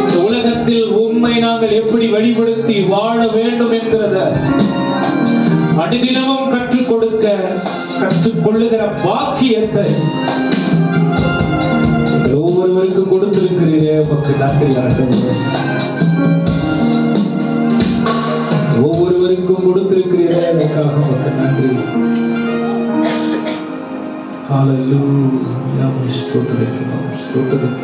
இந்த உலகத்தில் உண்மை நாங்கள் எப்படி வெளிப்படுத்தி வாழ வேண்டும் என்கிறத அடிதினமும் கற்றுக்கொள்ளுகிற பாக்கியத்தை ஒவ்வொருவருக்கும் கொடுத்திருக்கிறீரே, உமக்கு நன்றி ஆண்டவரே. ஒவ்வொருவருக்கும் கொடுத்திருக்கிறீரே, அதற்காக உமக்கு நன்றி. ஹல்லேலூயா, ஸ்தோத்திரம் ஸ்தோத்திரம்.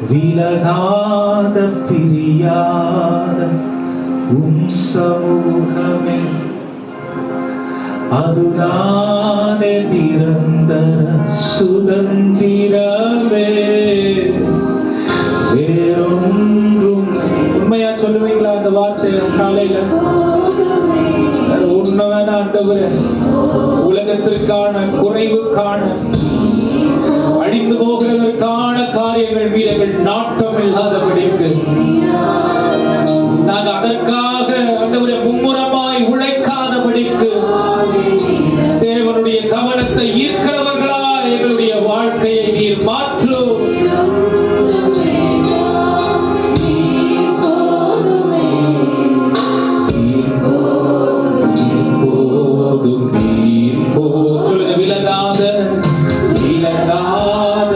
விலகாத பிரியாத உம் சமூகமே அதுதானே நிரந்தர சுதந்திரமே, வேறொன்றும். உண்மையா சொல்லுவீங்களா அந்த வார்த்தை காலையில? உண்மையான ஆண்டவரே, உலகத்திற்கான குறைவுக்கான அழிந்து போகிறதற்கான காரியங்கள் மீது எங்கள் நாட்டம் இல்லாதபடிக்கு நாங்கள் அதற்காக ஆண்டவரே மும்முரமாய் உழைக்காதபடிக்கு தேவனுடைய கவனத்தை ஈர்க்கிறவர்களா எங்களுடைய வாழ்க்கையை நீர் மாற்றும். சொல்லுங்க, விலகாத விலகாத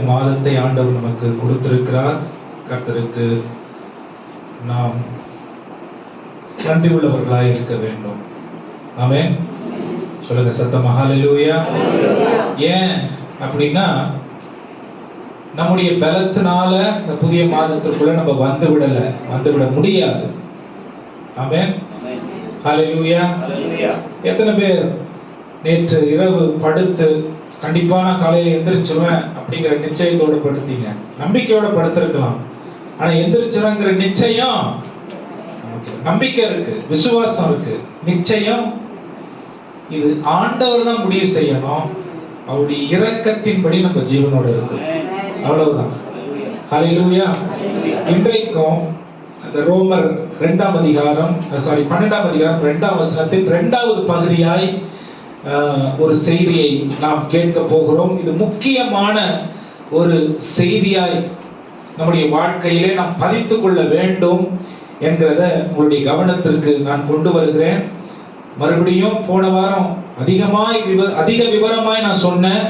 மாதத்தை ஆண்டவர் நமக்கு கொடுத்திருக்கிறார். கர்த்தருக்கு நாம் நன்றி உள்ளவர்களாய் இருக்க வேண்டும். ஆமென். சொல்லுங்க சத்தமா ஹல்லேலூயா. ஏன் அப்படின்னா, நம்முடைய பலத்தினால இந்த புதிய மாதத்திற்குள்ள நம்ம வந்துவிட முடியாது. ஆமென். ஹல்லேலூயா. எத்தனை பேர் நேற்று இரவு படுத்து கண்டிப்பா நான் காலையில எந்திரிச்சுவேன் அப்படிங்கிற நிச்சயத்தோட படுத்தீங்க? நம்பிக்கையோட படுத்திருக்கலாம், ஆனா எந்திரிச்சுவேங்கிற நிச்சயம், நம்பிக்கை இருக்கு, விசுவாசம் இருக்கு, நிச்சயம் இது ஆண்டவர் தான் முடிவு செய்யணும். அவருடைய இரக்கத்தின்படி நம்ம ஜீவனோட இருக்கு, அவ்வளவுதான். ஹல்லேலூயா. இன்றைக்கும் அந்த ரோமர் 2ஆம் அதிகாரம் 12ஆம் அதிகாரம் 2ஆம் வசனத்தின் 2வது பகுதியாய் ஒரு செய்தியை நாம் கேட்க போகிறோம். இது முக்கியமான ஒரு செய்தியாய் நம்முடைய வாழ்க்கையிலே நாம் பதித்துக் கொள்ள வேண்டும் என்கிறத உங்களுடைய கவனத்திற்கு நான் கொண்டு வருகிறேன். மறுபடியும் போன வாரம் அதிக விவரமாய் நான் சொன்னேன்.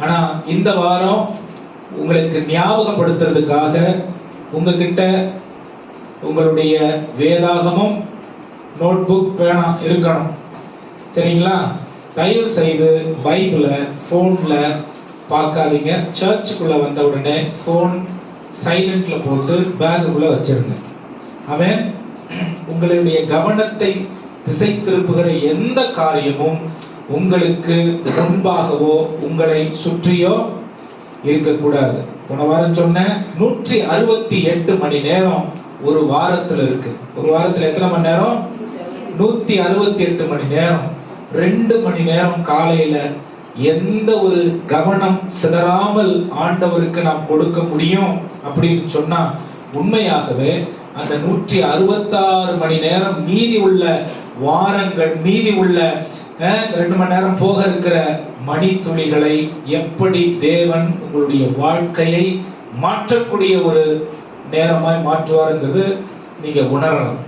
ஆனா இந்த வாரம் உங்களுக்கு ஞாபகப்படுத்துறதுக்காக உங்ககிட்ட உங்களுடைய வேதாகமும் நோட்புக் வேணாம் இருக்கணும், சரிங்களா? தயவு செய்து பைபிளை போன்ல பார்க்காதீங்க. சர்ச்சுக்குள்ள வந்த உடனே போன் சைலண்ட்ல போட்டு பேக்குக்குள்ள வச்சிருங்க. அவன் உங்களுடைய கவனத்தை திசை திருப்புகிற எந்த காரியமும் உங்களுக்கு முன்பாகவோ உங்களை சுற்றியோ இருக்கக்கூடாது. போன வாரம் சொன்ன 168 மணி நேரம் ஒரு வாரத்துல இருக்கு. ஒரு வாரத்துல எத்தனை மணி நேரம்? 168 மணி நேரம். 2 மணி நேரம் காலையில எந்த ஒரு கவனம் சிதறாமல் ஆண்டவருக்கு நாம் கொடுக்க முடியும் அப்படின்னு சொன்னா, உண்மையாகவே அந்த 166 மணி நேரம் மீதி உள்ள வாரங்கள், மீதி உள்ள 2 மணி நேரம் போக இருக்கிற மணித்துளிகளை எப்படி தேவன் உங்களுடைய வாழ்க்கையை மாற்றக்கூடிய ஒரு நேரமாய் மாற்றுவாருங்கிறது நீங்க உணரலாம்.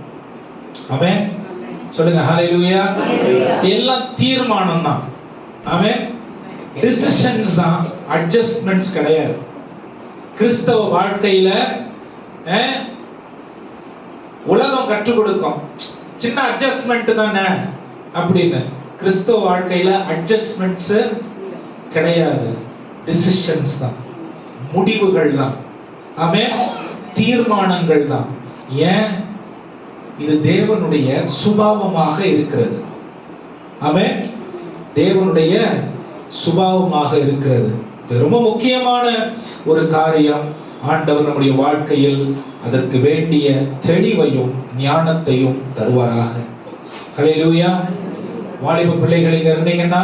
ஆமென். சொல்லுங்க ஹல்லேலூயா. எல்லாம் தீர்மானம் தான். ஆமென். டிசிஷன்ஸ் தான், அட்ஜஸ்ட்மெண்ட்ஸ் கிடையாது. கிறிஸ்தவ வாழ்க்கையில உலகம் கற்றுக் கொடுக்கும் சின்ன அட்ஜஸ்ட்மெண்ட் தானே அப்படின்னு. கிறிஸ்தவ வாழ்க்கையில அட்ஜஸ்ட்மெண்ட்ஸ் கிடையாது, டிசிஷன்ஸ் தான், முடிவுகள் தான். ஆமென். தீர்மானங்கள் தான். ஏன்? இது தேவனுடைய சுபாவமாக இருக்கிறது. ஆமென். தேவனுடைய சுபாவமாக இருக்கிறது. இது ரொம்ப முக்கியமான ஒரு காரியம். ஆண்டவர் நம்முடைய வாழ்க்கையில் அதற்கு வேண்டிய தெளிவையும் ஞானத்தையும் தருவாராக. ஹல்லேலூயா. வாலிப பிள்ளைகள் இங்க இருந்தீங்கன்னா,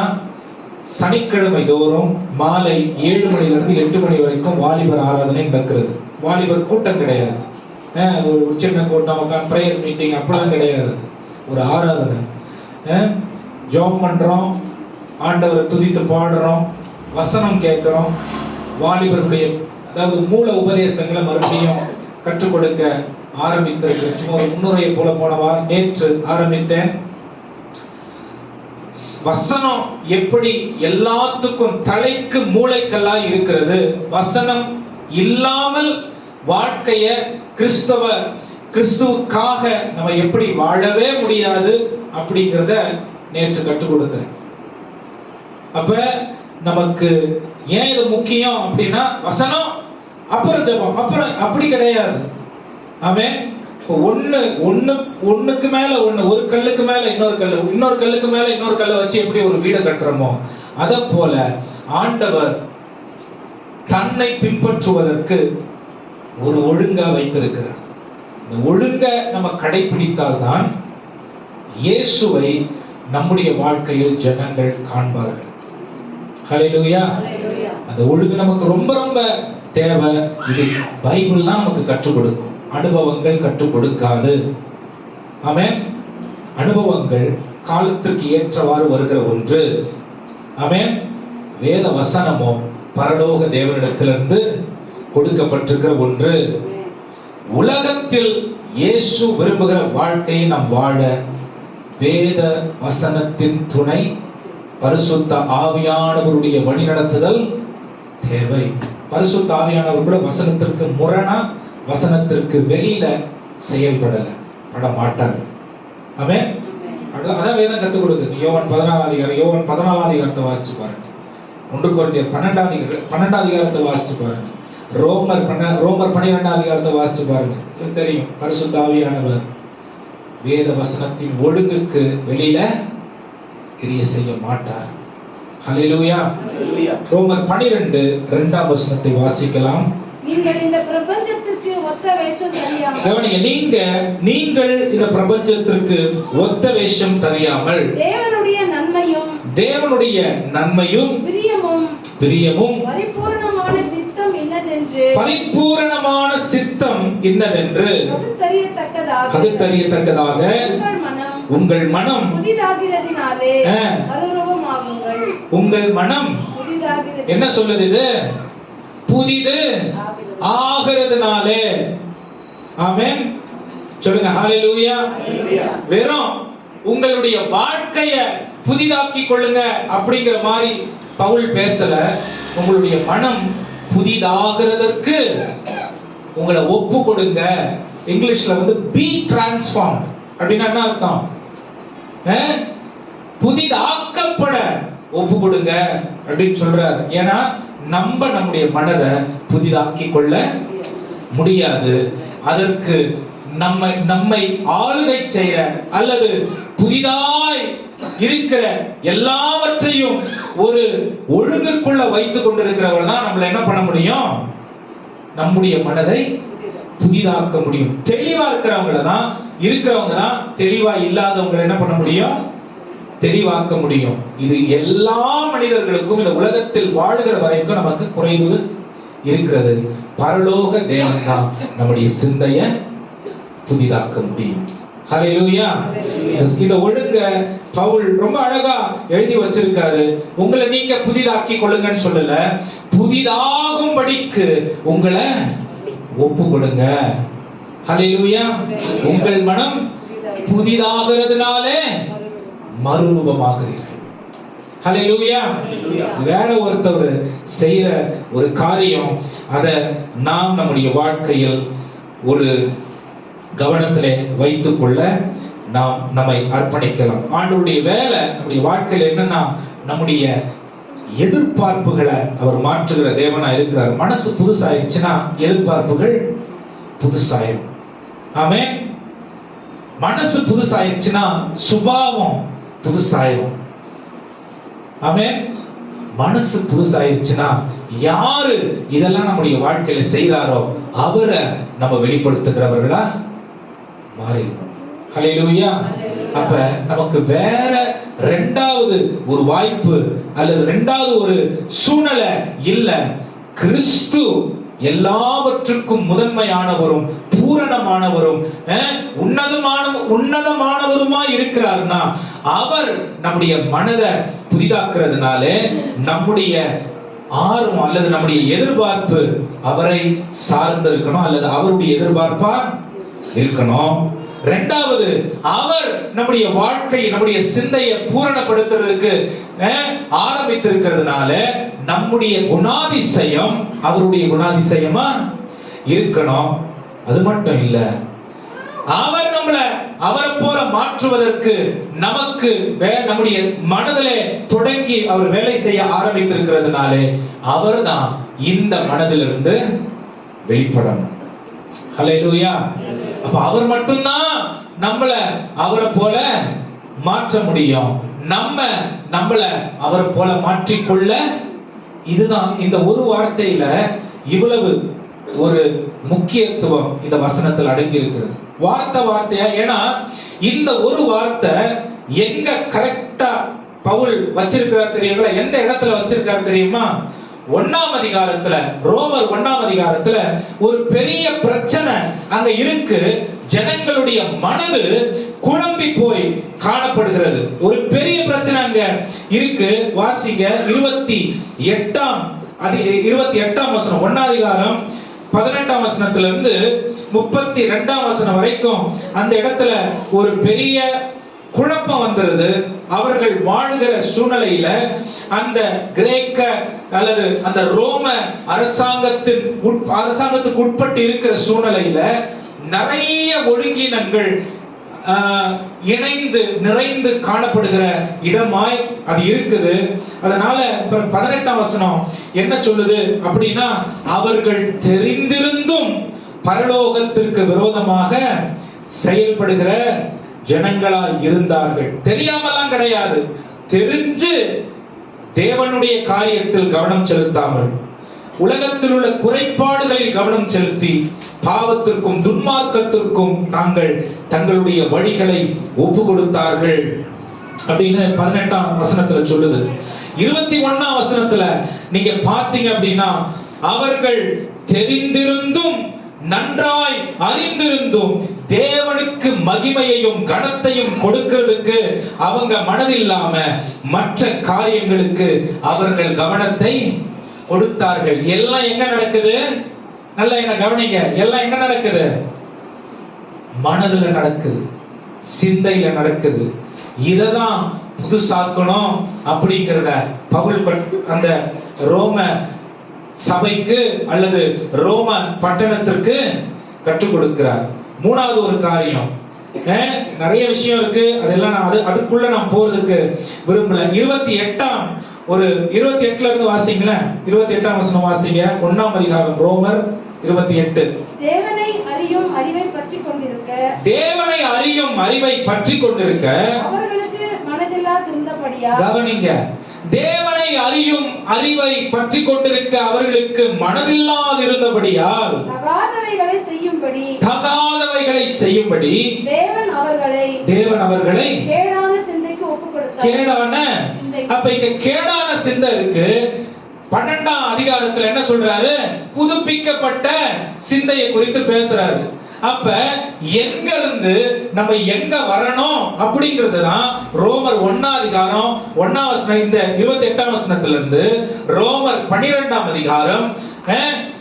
சனிக்கிழமை தோறும் மாலை 7 மணிலிருந்து 8 மணி வரைக்கும் வாலிபர் ஆராதனை நடக்கிறது. வாலிபர் கூட்டம் கிடையாது, ஒரு சின்ன கூட்டம், பிரேயர் மீட்டிங் அப்படிலாம் கிடையாது. ஒரு ஆராதனை. ஜெபம் பண்றோம், ஆண்டவரை துதித்து பாடுறோம், வசனம் கேட்கிறோம். வாலிபர்களுடைய அதாவது மூல உபதேசங்களை மறுபடியும் கற்றுக் கொடுக்க ஆரம்பித்திருக்கிறேன். சும்மா ஒரு முன்னுரையை போல போன வாரம் நேற்று ஆரம்பித்தேன். வசனம் எப்படி எல்லாத்துக்கும் தலைக்கு மூளைக்கல்லா இருக்கிறது, வசனம் இல்லாமல் வாழ்க்கைய கிறிஸ்துவுக்காக நம்ம எப்படி வாழவே முடியாது அப்படிங்கிறத நேற்று கற்றுக் கொடுத்தேன். அப்ப நமக்கு ஏன் இது முக்கியம் அப்படின்னா, வசனம் அப்புறம் ஜெபம் அப்புறம் அப்படி கிடையாது. ஆமென். ஒண்ணுக்கு மேல ஒண்ணு, ஒரு கல்லுக்கு மேல இன்னொரு கல்லு, இன்னொரு கல்லுக்கு மேல இன்னொரு கல்லை வச்சு எப்படி ஒரு வீடை கட்டுறோமோ அத போல ஆண்டவர் தன்னை பின்பற்றுவதற்கு ஒரு ஒழுங்கா வைத்திருக்கிறார். இந்த ஒழுங்க நம்ம கடைபிடித்தால்தான் இயேசுவை நம்முடைய வாழ்க்கையில் ஜனங்கள் காண்பார்கள். ஹல்லேலூயா. அந்த ஒழுங்கு நமக்கு ரொம்ப ரொம்ப தேவை. இது பைபிள் தான் நமக்கு கற்றுக் கொடுக்கும், அனுபவங்கள் கற்றுக் கொடுக்காது. ஆமென். அனுபவங்கள் காலத்திற்கு ஏற்றவாறு வருகிற ஒன்று. ஆமென். வேத வசனமோ பரலோக தேவனிடத்திலிருந்து கொடுக்கப்பட்டிருக்கிற ஒன்று. உலகத்தில் இயேசு விரும்புகிற வாழ்க்கையை நாம் வாழ வேத வசனத்தின் துணை, பரிசுத்த ஆவியானவருடைய வழிநடத்துதல் தேவை. பரிசுத்த ஆவியானவர் கூட வசனத்திற்கு முரணா, வசனத்திற்கு வெளியில செயல்பட மாட்டார். ஆமென். அதான் வேதம் கத்துக் கொடுக்குது. யோவான் 14 அதிகாரத்தை வாசிச்சு பாருங்க. 1 கொரிந்தியர் 12 அதிகாரத்தை வாசிச்சு பாருங்க. ரோமர் 12 அதிகாரத்தை வாசிச்சு பாருங்க. தெரியும், பரிசுத்த ஆவியானவர் வேத வசனத்தின் ஒழுங்குக்கு வெளியில கிரியை செய்ய மாட்டார். ஹல்லேலூயா. ரோமர் 12 2ஆம் வசனத்தை வாசிக்கலாம். நீங்கள் இந்த பிரபஞ்சத்திற்கு ஒத்த வேஷம் தெரியாமல் கவனிங்க, நீங்கள் இந்த பிரபஞ்சத்திற்கு ஒத்த வேஷம் தெரியாமல் தேவனுடைய நன்மையும் பிரியமும் பரிபூரணமான சித்தம் இன்னதென்று பகுத்தறியத்தக்கதாக உங்கள் மனம் புதிதாகிறதினாலே மறுரூபமாகுங்கள். உங்கள் மனம் என்ன சொல்லுது? இது புதிது ஆகிறதுனாலே. ஆமென். சொல்லுங்க ஹல்லேலூயா. வெறும் உங்களுடைய வாழ்க்கைய புதிதாக்கி கொள்ளுங்க அப்படிங்கிற மாதிரி பவுல் பேசல. உங்களுடைய மனம் புதிதாகிறதற்கு உங்களை ஒப்பு கொடுங்க. இங்கிலீஷ்ல பி டிரான்ஸ்ஃபார்ம்ட் அப்படின்னா என்ன அர்த்தம்? புதிதாக்கப்பட ஒப்பு கொடுங்க அப்படின்னு சொல்றாரு. ஏன்னா நம்முடைய மனதை புதிதாக்கி கொள்ள முடியாது. அதற்கு நம்மை ஆளுகை செய்ய அல்லது புதிதாய் இருக்கிற எல்லாவற்றையும் ஒரு ஒழுங்குக்குள்ள வைத்துக் கொண்டிருக்கிறவர் தான் நம்மள என்ன பண்ண முடியும்? நம்முடைய மனதை புதிதாக்க முடியும். தெளிவா இருக்கிறவங்க தான் தெளிவா இல்லாதவங்களை என்ன பண்ண முடியும்? தெளிவாக்க முடியும். இது எல்லா மனிதர்களுக்கும் இந்த உலகத்தில் வாழ்கிற வரைக்கும் நமக்கு குறைவு இருக்கிறது. பரலோக தேவன் தான் நம்முடைய சிந்தையை புதிதாக்க முடியும். ஹல்லேலூயா. இந்த ஒழுங்க பவுல் ரொம்ப அழகா எழுதி வச்சிருக்காரு. உங்களை நீங்க புதிதாக்கி கொள்ளுங்கன்னு சொல்லல, புதிதாகும்படிக்கு உங்களை ஒப்பு கொடுங்க. ஹல்லேலூயா. உங்கள் மனம் புதிதாகிறதுனாலே மறுரூபமாகிறீர்கள். ஹல்லேலூயா. வேற ஒருத்தவர் செய்யற ஒரு காரியம், அதை நாம் நம்முடைய வாழ்க்கையில் ஒரு கவனத்திலே வைத்துக் கொள்ள நாம் நம்மை அர்ப்பணிக்கலாம். ஆண்டவருடைய வேலை நம்முடைய வாழ்க்கையில் என்னன்னா, நம்முடைய எதிர்பார்ப்புகளை அவர் மாற்றுகிற தேவனா இருக்கிறார். மனசு புதுசாயிருச்சுன்னா எதிர்பார்ப்புகள் புதுசாயிரும். ஆமென். மனசு புதுசாயிருச்சுன்னா சுபாவம் புதுசாயிரும். ஆமென். மனசு புதுசாயிருச்சுன்னா யாரு இதெல்லாம் நம்முடைய வாழ்க்கையில செய்தாரோ அவரை நம்ம வெளிப்படுத்துகிறவர்களா மாறிடும். ஹல்லேலூயா. அப்ப நமக்கு வேற இரண்டாவது ஒரு வாய்ப்பு அல்லது இரண்டாவது ஒரு சூழ்நிலை இல்ல. கிறிஸ்து எல்லாவற்றுக்கும் முதன்மையானவரும் பூரணமானவரும் உன்னதமானவருமாய் இருக்கிறார்னா அவர் நம்முடைய மனதை புதிதாக்குறதுனால நம்முடைய ஆர்வம் அல்லது நம்முடைய எதிர்பார்ப்பு அவரை சார்ந்து இருக்கணும் அல்லது அவருடைய எதிர்பார்ப்பா இருக்கணும். இரண்டாவது, அவர் நம்முடைய வாழ்க்கை நம்முடைய சிந்தையை பூரணப்படுத்துறதுக்கு ஆரம்பித்திருக்கிறதுனால நம்முடைய குணாதிசயம் அவருடைய குணாதிசயமா இருக்கணும். அது மட்டும் இல்ல, அவர் நம்மளை அவரை போல மாற்றுவதற்கு நமக்கு நம்முடைய மனதிலே தொடங்கி அவர் வேலை செய்ய ஆரம்பித்திருக்கிறதுனாலே அவர் தான் இந்த மனதிலிருந்து வெளிப்படணும். ஹல்லேலூயா. அப்ப அவர் மட்டும்தான் நம்மள அவரை போல மாற்ற முடியும். நம்மள அவரை போல மாற்றிக்கொள்ள இதுதான் இந்த ஒரு வார்த்தையில இவ்வளவு ஒரு முக்கியத்துவம் இந்த வசனத்தில் அடங்கி இருக்கிறது. வார்த்தையா, ஏன்னா இந்த ஒரு வார்த்தை எங்க கரெக்டா பவுல் வச்சிருக்கிறார் தெரியுங்களா? எந்த இடத்துல வச்சிருக்காரு தெரியுமா? 1ஆம் அதிகாரத்துல, ரோமர் 1ஆம் அதிகாரத்துல ஒரு பெரிய பிரச்சனை அங்க இருக்கு. ஜனங்களுடைய மனது குழம்பி போய் காணப்படுகிறது. ஒரு பெரிய பிரச்சனை அங்க இருக்கு. வாசிங்க 28ஆம் வசனம், 1ஆம் அதிகாரம் 18ஆம் வசனத்துல இருந்து 32ஆம் வசனம் வரைக்கும் அந்த இடத்துல ஒரு பெரிய குழப்பம் வந்துருது. அவர்கள் வாழ்கிற சூழ்நிலையில அந்த கிரேக்க அல்லது அந்த ரோம அரசாங்கத்துக்கு உட்பட்டு இருக்கிற சூழ்நிலையில நிறைய ஒழுங்கினங்கள் இணைந்து நிறைந்து காணப்படுகிற இடமாய் அது இருக்குது. அதனால 18ஆம் வசனம் என்ன சொல்லுது அப்படின்னா, அவர்கள் தெரிந்திருந்தும் பரலோகத்திற்கு விரோதமாக செயல்படுகிற ஜனங்களா இருந்தார்கள். தெரியாமலாம் கிடையாது, தெரிஞ்சு தேவனுடைய காரியத்தில் கவனம் செலுத்தாமல் உலகத்தில் உள்ள குறைபாடுகளில் கவனம் செலுத்தி பாவத்திற்கும் துன்மார்க்கத்திற்கும் தங்களுடைய வழிகளை ஒப்பு கொடுத்தார்கள் அப்படின்னு 18ஆம் வசனத்துல சொல்லுது. 21ஆம் வசனத்துல நீங்க பார்த்தீங்க அப்படின்னா, அவர்கள் தெரிந்திருந்தும் நன்றாய் அறிந்திருந்தும் தேவனுக்கு மகிமையையும் கனத்தையும் கொடுக்கிறதுக்கு அவங்க மனதில்லாம மற்ற காரியங்களுக்கு அவர்கள் கவனத்தை கொடுத்தார்கள். எல்லாம் எங்க நடக்குது? நல்லா என்ன கவனிங்க. எல்லாம் எங்க நடக்குது? மனதுல நடக்குது, சிந்தையில நடக்குது. இததான் புதுசாக்கணும் அப்படிங்கிறத பவுல் அந்த ரோம சபைக்கு அல்லது ரோம பட்டணத்திற்கு கற்றுக் கொடுக்கிறார். மூணாவது ஒரு காரியம், நிறைய விஷயம் இருக்கு, அதெல்லாம் அதுக்குள்ள நான் போறதுக்கு விரும்பல. 28ல இருந்து வாசிங்களேன். 28ஆம் வசனம் வாசிங்க. 1ஆம் அதிகாரம் ரோமர் 28. தேவனை அறியும் அறிவை பற்றிக் கொண்டிருக்க அவர்களுக்கு மனதில்லாதிருந்தபடியா. கவனிங்க, தேவனை அறியும் அறிவை பற்றிக் கொண்டிருக்க அவர்களுக்கு மனதில்லாதிருந்தபடியால் தகாதவைகளை செய்யும்படி தேவன் அவர்களை கேடான சிந்தைக்கு ஒப்புக் கொடுத்தார். அப்ப இங்க கேடான சிந்தை இருக்கு. 12ஆம் அதிகாரத்துல என்ன சொல்றாரு? புதுப்பிக்கப்பட்ட சிந்தையை குறித்து பேசுறாரு. அப்ப எங்க இருந்து நம்ம எங்க வரணும் அப்படிங்கிறதுதான் ரோமர் 1ஆம் அதிகாரம் 1ஆம் வசனம், இந்த 28ஆம் வசனத்துல இருந்து ரோமர் 12ஆம் அதிகாரம்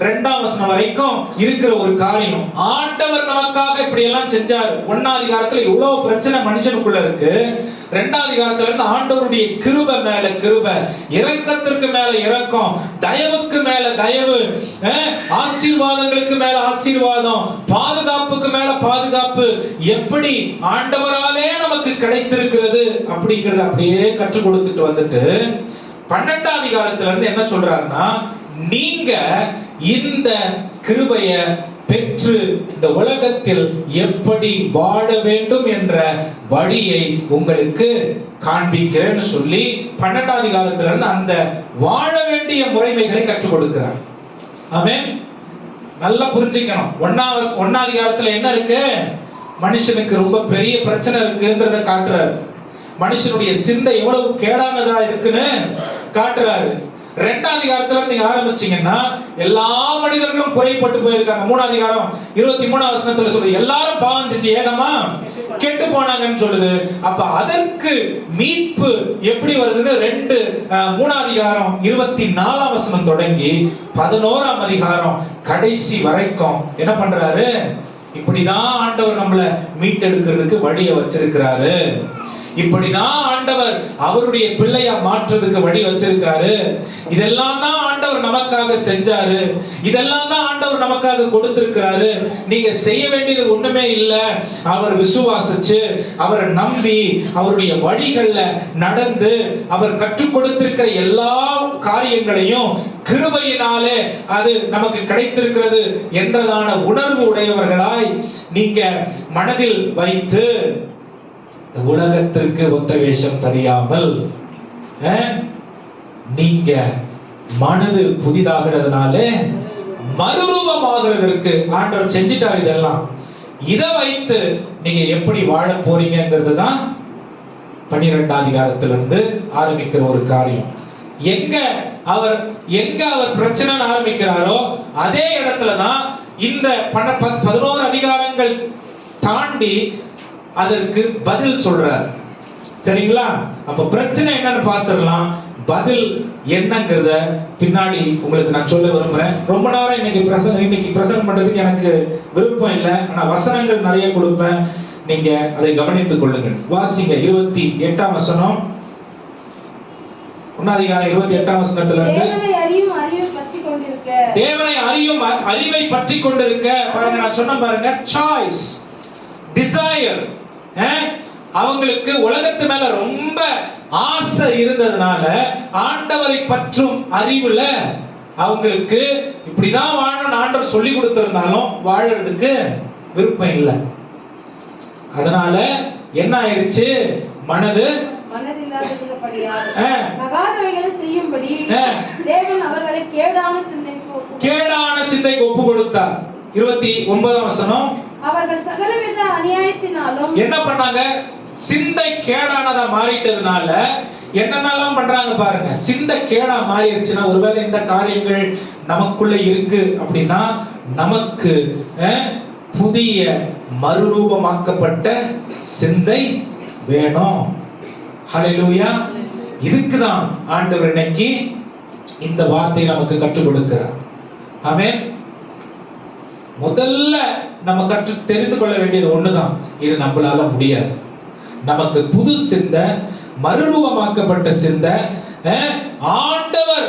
2ஆம் வசனம் வரைக்கும் இருக்கிற ஒரு காரியம். ஆண்டவர் நமக்காக இப்படி எல்லாம் செஞ்சார். 1ஆம் அதிகாரத்துல இவ்வளவு பிரச்சனை மனுஷனுக்குள்ள இருக்கு. 2ஆம் அதிகாரத்துல இருந்து ஆண்டவருடைய கிருபை மேல கிருபை, இரக்கத்திற்கு மேல இரக்கம், தயவுக்கு மேல தயவு, ஆசீர்வாதங்களுக்கு மேல ஆசீர்வாதம், பாதுகாப்புக்கு மேல பாதுகாப்பு, எப்படி ஆண்டவராலே நமக்கு கிடைத்திருக்கிறது அப்படிங்கறத அப்படியே கற்றுக் கொடுத்துட்டு வந்துட்டு 12ஆம் அதிகாரத்துல இருந்து என்ன சொல்றாருன்னா, நீங்க இந்த கிருபைய பெற்று இந்த உலகத்தில் எப்படி வாழ வேண்டும் என்ற வழியை உங்களுக்கு காண்பிக்கிறேன்னு சொல்லி 12ஆம் அதிகாரத்துல இருந்து அந்த வாழ வேண்டிய முறைமைகளை கற்றுக் கொடுக்கிறார். ஆமென். நல்லா புரிஞ்சுக்கணும். 1ஆம் அதிகாரத்துல என்ன இருக்கு? மனுஷனுக்கு ரொம்ப பெரிய பிரச்சனை இருக்குன்றத காட்டுறாரு. மனுஷனுடைய சிந்தை எவ்வளவு கேடானதா இருக்குன்னு காட்டுறாரு. 2ஆம் அதிகாரத்துல நீங்க ஆரம்பிச்சீங்கன்னா எல்லா மனிதர்களும் குறைப்பட்டு போயிருக்காங்க. 3ஆம் அதிகாரம் 23ஆம் வசனத்துல சொல்லுது, எல்லாரும் பாவம் செஞ்சு ஏகமா கெட்டு போனாங்கன்னு சொல்லுது. அப்ப அதற்கு மீட்பு எப்படி வருதுன்னு 3ஆம் அதிகாரம் 24ஆம் வசனம் தொடங்கி 11ஆம் அதிகாரம் கடைசி வரைக்கும் என்ன பண்றாரு? இப்படிதான் ஆண்டவர் நம்மளை மீட்டெடுக்கிறதுக்கு வழியை வச்சிருக்கிறாரு. இப்படிதான் ஆண்டவர் அவருடைய பிள்ளையா மாற்றுறதுக்கு வழி வச்சிருக்காரு. இதெல்லாம் தான் ஆண்டவர் நமக்காக செஞ்சாரு. இதெல்லாம் தான் ஆண்டவர் நமக்காக கொடுத்திருக்கிறாரு. நீங்க செய்ய வேண்டியது ஒண்ணுமே இல்ல. அவர் விசுவாசிச்சு, அவரை நம்பி, அவருடைய வழிகள்ல நடந்து, அவர் கற்றுக் கொடுத்திருக்கிற எல்லா காரியங்களையும் கிருபையினாலே அது நமக்கு கிடைத்திருக்கிறது என்றதான உணர்வு உடையவர்களாய் நீங்க மனதில் வைத்து உலகத்திற்கு ஒத்த வேஷம் தெரியாமல் நீங்க மனது புதிதாகிறதுனால மறுரூபமாகிறதற்கு ஆண்டவர் செஞ்சிட்டார். இதெல்லாம் இதை வைத்து நீங்க எப்படி வாழ போறீங்கிறது தான் 12ஆம் அதிகாரத்திலிருந்து ஆரம்பிக்கிற ஒரு காரியம். எங்க அவர் பிரச்சனை ஆரம்பிக்கிறாரோ அதே இடத்துலதான் இந்த 11 அதிகாரங்கள் தாண்டி அதற்கு பதில் சொல்றார். சரிங்களா? அப்ப பிரச்சனை என்னன்னு பார்த்துடலாம். பதில் என்னங்கிறத பின்னாடி உங்களுக்கு நான் சொல்ல விரும்புறேன். ரொம்ப நேரம் இன்னைக்கு பிரசங்கம் பண்றதுக்கு எனக்கு விருப்பம் இல்லை. ஆனா வசனங்கள் நிறைய கொடுப்பேன். நீங்க அதை கவனித்துக் கொள்ளுங்கள். வாசிங்க 28ஆம் வசனம். 1 வசனத்துல இருந்து தேவனை அறியும் அறிவை பற்றிக் கொண்டிருக்க. தேவனை அறியும் அறிவை பற்றி கொண்டிருக்க. பாருங்க, நான் சொன்ன பாருங்க, சாய்ஸ், டிசையர். அவங்களுக்கு உலகத்து மேல ரொம்ப ஆசை இருந்ததுனால ஆண்டவரை பற்றும் அறிவுல அவங்களுக்கு இப்படிதான் வாழணும் ஆண்டவர் சொல்லி கொடுத்திருந்தாலும் வாழறதுக்கு விருப்பம் இல்லை. அதனால என்ன ஆயிருச்சு, மனதில்லாதபடியால் தகாதவைகளை செய்யும்படி தேவன் அவர்களை கேடான சிந்தைக்கு ஒப்பு கொடுத்தார். 29ஆம் வசனம். அவர்கள் சகலவித அநியாயத்தினாலும் என்ன பண்ணாங்க, சிந்தை கேடானதா மாறிட்டதுனால என்னென்னலாம் பண்றாங்க பாருங்க. சிந்தை கேடா மாறிடுச்சுன்னா, ஒருவேளை இந்த காரியங்கள் நமக்குள்ள இருக்கு அப்படின்னா நமக்கு புதிய மறுரூபமாக்கப்பட்ட சிந்தை வேணும். ஹல்லேலூயா. இதுக்குதான் ஆண்டவர் இன்னைக்கு இந்த வார்த்தையை நமக்கு கற்றுக் கொடுக்கிறார். ஆமென். முதல்ல நம்ம கற்று தெரிந்து கொள்ள வேண்டியது ஒண்ணுதான், இது நம்மளால முடியாது. நமக்கு புது சிந்தை, மறுரூபமாக்கப்பட்ட சிந்தை, ஆண்டவர்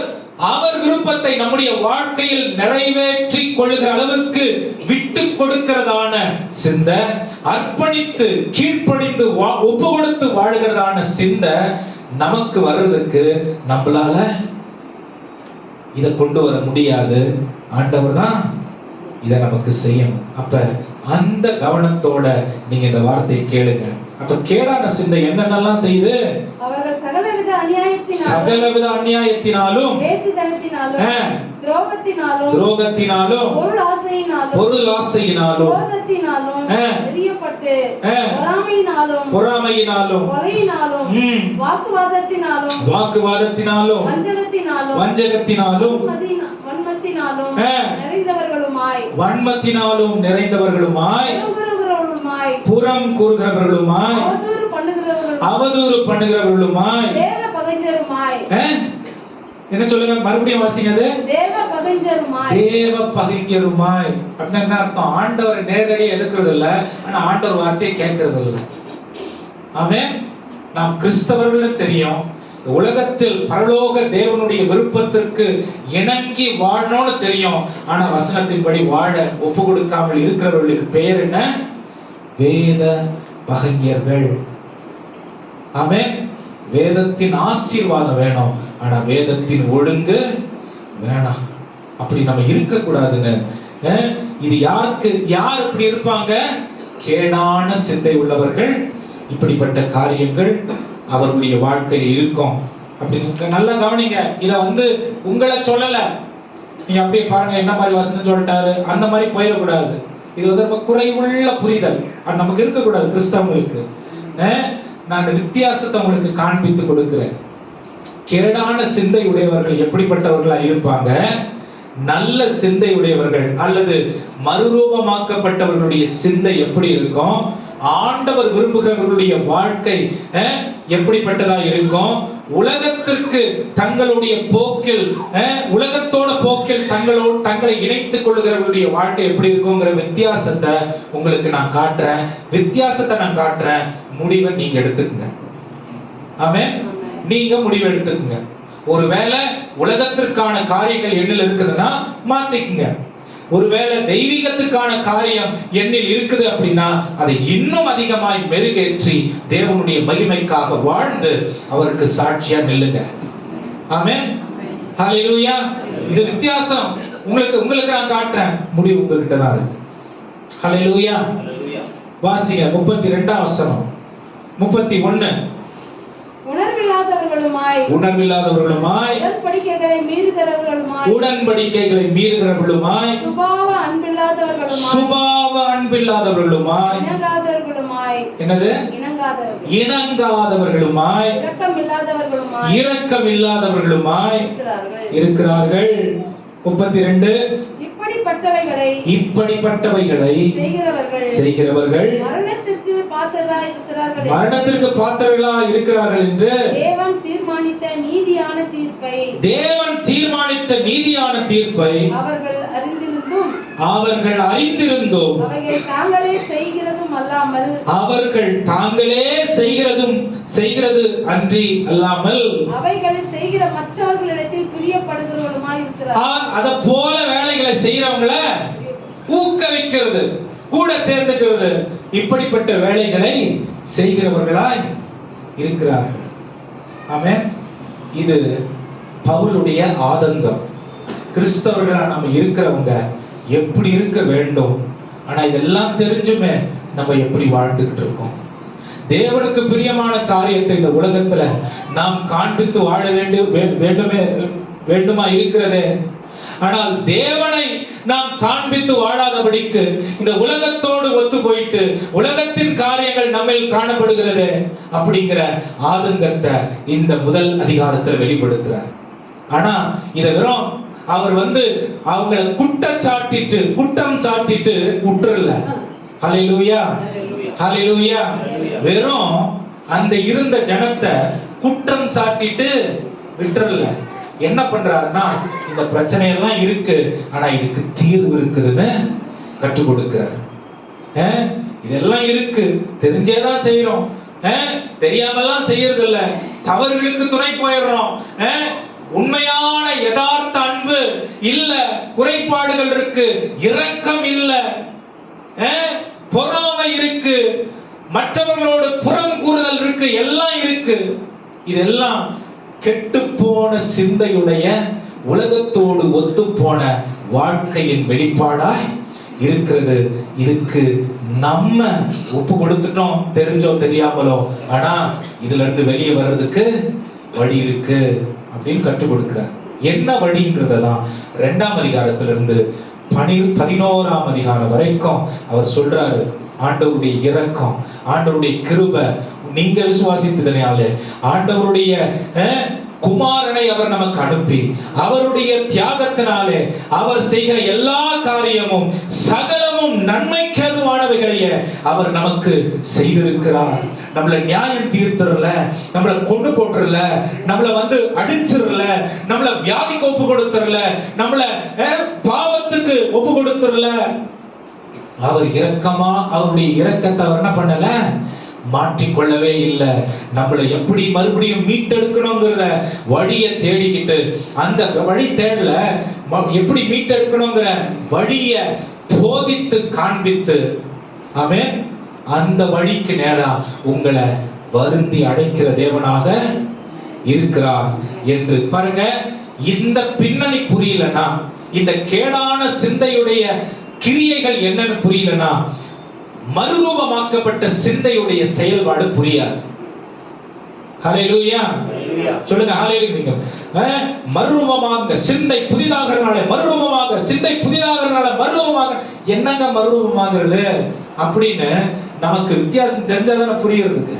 அவர் விருப்பத்தை நம்முடைய வாழ்க்கையில் நிறைவேற்றி கொள்ளுகிற அளவுக்கு விட்டு கொடுக்கிறதான சிந்தை, அர்ப்பணித்து கீழ்ப்படிந்து ஒப்பு கொடுத்து வாழுகிறதான சிந்தை நமக்கு வர்றதுக்கு நம்மளால இதை கொண்டு வர முடியாது. ஆண்டவர் தான் இதை நமக்கு செய்யணும். அப்ப அந்த கவனத்தோட நீங்க இந்த வார்த்தையை கேளுங்க. அப்ப கேடான சிந்தை என்னென்னலாம் செய்யுது, அவர்கள் சகலவித அநியாயத்தினாலும் துரோகத்தினாலும் பொருள் ஆசையினாலும் பொறாமையினாலும் வாக்குவாதத்தினாலும் வஞ்சகத்தினாலும் வன்மத்தினாலும் நிறைந்தவர்களுமாய் புறம் கூறுகிறவர்களுமாய் அவதூறு பண்ணுகிறவர்களுமாய் என்ன சொல்லுங்க, மறுபடியும் வாசிங்க. தேவ பகைஞருமாய் அப்படின்னா என்ன அர்த்தம்? ஆண்டவரை நேரடியாக எடுக்கிறது இல்ல, ஆனா ஆண்டவர் வார்த்தையை கேட்கறது இல்ல. ஆமென். நாம் கிறிஸ்தவர்கள் தெரியும், உலகத்தில் பரலோக தேவனுடைய விருப்பத்திற்கு இணங்கி வாழணும்னு தெரியும், ஆனா வசனத்தின்படி வாழ ஒப்பு கொடுக்காமல் இருக்கிறவர்களுக்கு பெயர் என்ன? வேத பகைஞர்கள். ஆமென். வேதத்தின் ஆசீர்வாதம் வேணும், ஆனா வேதத்தின் ஒழுங்கு வேணாம். அப்படி நம்ம இருக்க கூடாதுங்க. இது யாருக்கு, யார் இப்படி இருப்பாங்க? கேடான சிந்தை உள்ளவர்கள். இப்படிப்பட்ட காரியங்கள் அவருடைய வாழ்க்கையில் இருக்கும். அப்படி நல்லா கவனிங்க. இத உங்களை சொல்லல, நீங்க அப்படியே பாருங்க என்ன மாதிரி வசனம் சொல்லிட்டாரு அந்த மாதிரி போயிடக்கூடாது. இது ரொம்ப குறைவுள்ள புரிதல் அது நமக்கு இருக்கக்கூடாது. கிறிஸ்தவங்களுக்கு நான் வித்தியாசத்தை உங்களுக்கு காண்பித்து கொடுக்கிறேன். கேடான சிந்தை உடையவர்கள் எப்படிப்பட்டவர்களா இருப்பாங்க, நல்ல சிந்தை உடையவர்கள் அல்லது மறுரூபமாக்கப்பட்டவர்களுடைய சிந்தை எப்படி இருக்கும், ஆண்டவர் விரும்புகிறவர்களுடைய வாழ்க்கை எப்படிப்பட்டதா இருக்கும், உலகத்திற்கு தங்களுடைய போக்கில் உலகத்தோட போக்கில் தங்களை இணைத்துக் கொள்ளுகிறவர்களுடைய வாழ்க்கை எப்படி இருக்குங்கிற வித்தியாசத்தை உங்களுக்கு நான் காட்டுறேன். வித்தியாசத்தை நான் காட்டுறேன், முடிவை நீங்க எடுத்துக்கங்க. ஆமென். நீங்க முடிவு எடுத்துக்கங்க. ஒருவேளை உலகத்திற்கான காரியங்கள் எண்ணில் இருக்குதுன்னா மாத்திக்குங்க. ஒருவேளை தெய்வீகத்துக்கான காரியம் எண்ணில் இருக்குது அப்படின்னா அதை இன்னும் அதிகமாய் மெருகேற்றி தேவனுடைய மகிமைக்காக வாழ்ந்து அவருக்கு சாட்சியா நில்லுங்க. ஆமென். ஹல்லேலூயா. இது வித்தியாசம். உங்களுக்கு நான் காட்டுறேன், முடிவு உங்ககிட்ட தான் இருக்கு. ஹல்லேலூயா. வாசிங்க 32ஆம் வசனம். 31. உணர்வில்லாதவர்களுமாய் உடன்படிக்கைகளை மீறுகிறவர்களுமாய் சுபாவ அன்பில்லாதவர்களுமாய் என்னது இணங்காதவர்களுமாய் இரக்கமில்லாதவர்களுமாய் இருக்கிறார்கள். 32. இப்படிப்பட்டவைகளை செய்கிறவர்கள் மரணத்திற்கு பாத்திரர்களாய் இருக்கிறார்கள் என்று தேவன் தீர்மானித்த நீதியான தீர்ப்பை அவர்கள் அவர்கள் அறிந்திருந்தோம் அவைகள் தாங்களே செய்கிறதும் அல்லாமல் அவர்கள் தாங்களே செய்கிறது அன்றி அல்லாமல் அவைகளை செய்கிற மற்றவர்களிடத்தில் பிரியப்படுகிறவர்களுமாய் இருக்கிறார். அத போல வேலைகளை செய்யறவங்கள ஊக்குவிக்கிறது, கூட சேர்ந்துக்கிறது, இப்படிப்பட்ட வேலைகளை செய்கிறவர்களாய் இருக்கிறார்கள். ஆமென். இது பவுலுடைய ஆதங்கம். கிறிஸ்தவர்களா நம்ம இருக்கிறவங்க எப்படி இருக்க வேண்டும், ஆனா இதெல்லாம் தெரிஞ்சுமே நம்ம எப்படி வாழ்ந்துகிட்டு இருக்கோம். தேவனுக்கு பிரியமான காரியத்தை இந்த உலகத்துல நாம் காண்பித்து வாழ வேண்டுமா இருக்கிறதே. ஆனால் தேவனை நாம் காண்பித்து வாழாதபடிக்கு இந்த உலகத்தோடு ஒத்து போயிட்டு உலகத்தின் காரியங்கள் நம்ம காணப்படுகிறது அப்படிங்கிற ஆதங்கத்தை இந்த முதல் அதிகாரத்துல வெளிப்படுத்துறார். ஆனா இத வெறும் அவர் அவங்களை குற்றம் சாட்டிட்டு விட்டுறல. ஹல்லேலூயா, ஹல்லேலூயா. வெறும் அந்த இருந்த ஜனத்தை குற்றம் சாட்டிட்டு விட்டுறல. என்ன பண்றாருன்னா, இந்த பிரச்சனை எல்லாம் இருக்கு, ஆனா இதுக்கு தீர்வு இருக்குதுன்னு கற்றுக் கொடுக்கிறார். இதெல்லாம் இருக்கு, தெரிஞ்சேதான் செய்யறோம், தெரியாமலாம் செய்யறது இல்ல, தவறுகளுக்கு துணை போயிடுறோம், உண்மையான யதார்த்த அன்பு இல்ல, குறைபாடுகள் இருக்கு, இரக்கம் இல்ல, பொறாமை இருக்கு, மற்றவர்களோடு புறம் கூறுதல் இருக்கு, எல்லாம் இருக்கு. இதெல்லாம் கெட்டுப்போன சிந்தையுடைய உலகத்தோடு ஒத்து போன வாழ்க்கையின் வெளிப்பாடாய் இருக்கிறது. இதுக்கு நம்ம ஒப்பு கொடுத்துட்டோம், தெரிஞ்சோ தெரியாமலோ, ஆனா இதுல இருந்து வெளியே வர்றதுக்கு வழி இருக்கு அப்படின்னு கற்றுக் கொடுக்கிறார். என்ன வழின்றதான் 2ஆம் அதிகாரத்திலிருந்து 11ஆம் அதிகாரம் வரைக்கும் அவர் சொல்றாரு. ஆண்டவருடைய இரக்கம், ஆண்டவருடைய கிருபை, நீங்க விசுவாசித்ததனாலே ஆண்டவருடைய குமாரனை அவர் நமக்கு அனுப்பி அவருடைய தியாகத்தினாலே அவர் செய்கிற எல்லா காரியமும் சகலமும் நன்மைக்கேதுவானவைகளையே அவர் நமக்கு செய்திருக்கிறார். நம்மள நியாயம் தீர்த்துறல, நம்மள கொண்டு போட்டுறல, நம்மள அடிச்சிடல, நம்மள வியாதிக்கு ஒப்பு கொடுத்துறல, நம்மள பாவத்துக்கு ஒப்பு கொடுத்துறல. அவர் இரக்கமா அவருடைய இரக்கத்தை அவர் என்ன பண்ணல, மாற்றிக்கொள்ளவே இல்லை. நம்மளை எப்படி மறுபடியும் மீட்டெடுக்கணுங்கிற வழியை தேடிக்கிட்டு அந்த வழி தேடல, எப்படி மீட்டெடுக்கணுங்கிற வழியை போதித்து காண்பித்து, ஆமென், அந்த வழிக்கு நேரா உங்களை வருந்தி அடைக்கிற தேவனாக இருக்கிறார் என்று பாருங்க. இந்த பின்னணி புரியலனா, இந்த கேடான சிந்தையுடைய கிரியைகள் என்னன்னு புரியலனா, மறுரூபமாக்கப்பட்ட சிந்தையுடைய செயல்பாடு புரியாது. ஹல்லேலூயா சொல்லுங்க, ஹல்லேலூயா. மறுரூபமாக சிந்தை புதிதாகிறனால, மறுரூபமாக சிந்தை புதிதாகிறனால, மறுரூபமாக என்னங்க மறுரூபமாகிறது அப்படின்னு நமக்கு வித்தியாசம் தெரிஞ்சாதானே புரியுறதுக்கு.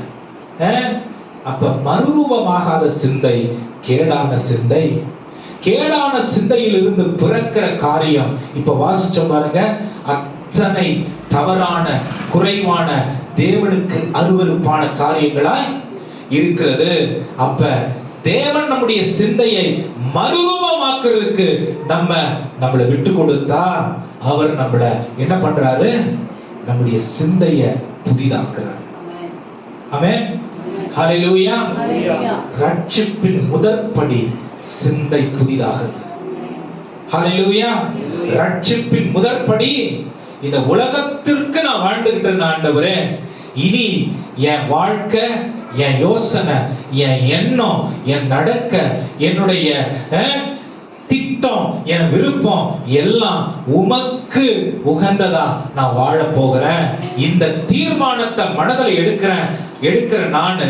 அப்ப மறுரூபமாகாத சிந்தை கேடான சிந்தை. கேடான சிந்தையில் இருந்து பிறக்கிற காரியம் இப்ப வாசிச்சோம் பாருங்க, அத்தனை தவறான, குறைவான, தேவனுக்கு அருவருப்பான காரியங்களாய் இருக்கிறது. அப்ப தேவன் நம்முடைய சிந்தையை மறுரூபமாக்குறதுக்கு நம்மளை விட்டு கொடுத்தா அவர் நம்மள என்ன பண்றாரு, நம்முடைய சிந்தையை புதிதாக்குறார். ஆமென், ஹல்லேலூயா. ரட்சிப்பின் முதற்படி சிந்தை புதிதாகுது. ஹல்லேலூயா. ரட்சிப்பின் முதற்படி இந்த உலகத்திற்கு நான் வாழ்ந்துகிட்டு இருந்த ஆண்டவரே, இனி என் வாழ்க்கை, என் யோசனை, என் எண்ணம், என் நடக்க, என்னுடைய திட்டம், என் விருப்பம் எல்லாம் உமக்கு உகந்ததா நான் வாழ போகிறேன். இந்த தீர்மானத்தை மனதில் எடுக்கிற நானு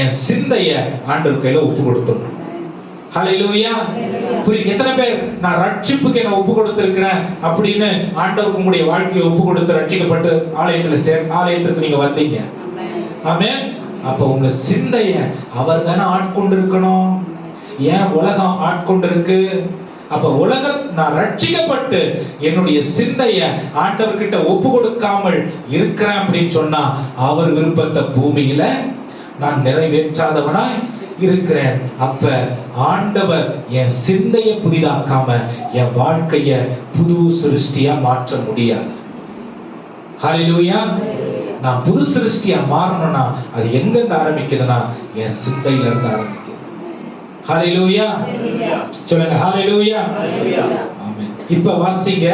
என் சிந்தைய ஆண்டவர் கையில ஒப்பு கொடுத்துடணும். ஹல்லேலூயா. புரியுது? எத்தனை பேர் நான் ரட்சிப்புக்கு என்ன ஒப்பு கொடுத்திருக்கிறேன் அப்படின்னு ஆண்டவருக்கு உங்களுடைய வாழ்க்கையை ஒப்பு கொடுத்து ரட்சிக்கப்பட்டு ஆலயத்திற்கு நீங்க வந்தீங்க. ஆமென். அப்ப உங்க சிந்தைய அவர் தானே ஆட்கொண்டிருக்கணும். ஏன் உலகம் ஆட்கொண்டிருக்கு? அப்ப நான் ரட்சிக்கப்பட்டு என்னுடைய சிந்தைய ஆண்டவர்கிட்ட ஒப்பு கொடுக்காமல் இருக்கிறேன் அப்படின்னு சொன்னா அவர் விருப்பத்தை பூமியில நான் நிறைவேற்றாதவனாய் இருக்கிறேன். அப்ப ஆண்டவர் என் சிந்தையை புதிதாக்காம என் வாழ்க்கைய புது சிருஷ்டியா மாற்ற முடியாது. ஹல்லேலூயா. நான் புது சிருஷ்டியா மாறணும்னா அது எங்க இருந்து ஆரம்பிக்குதுன்னா என் சிந்தையில இருந்து ஆரம்பிக்குது. ஹல்லேலூயா. சொல்லுங்க ஹல்லேலூயா. ஆமென். இப்ப வாசிங்க.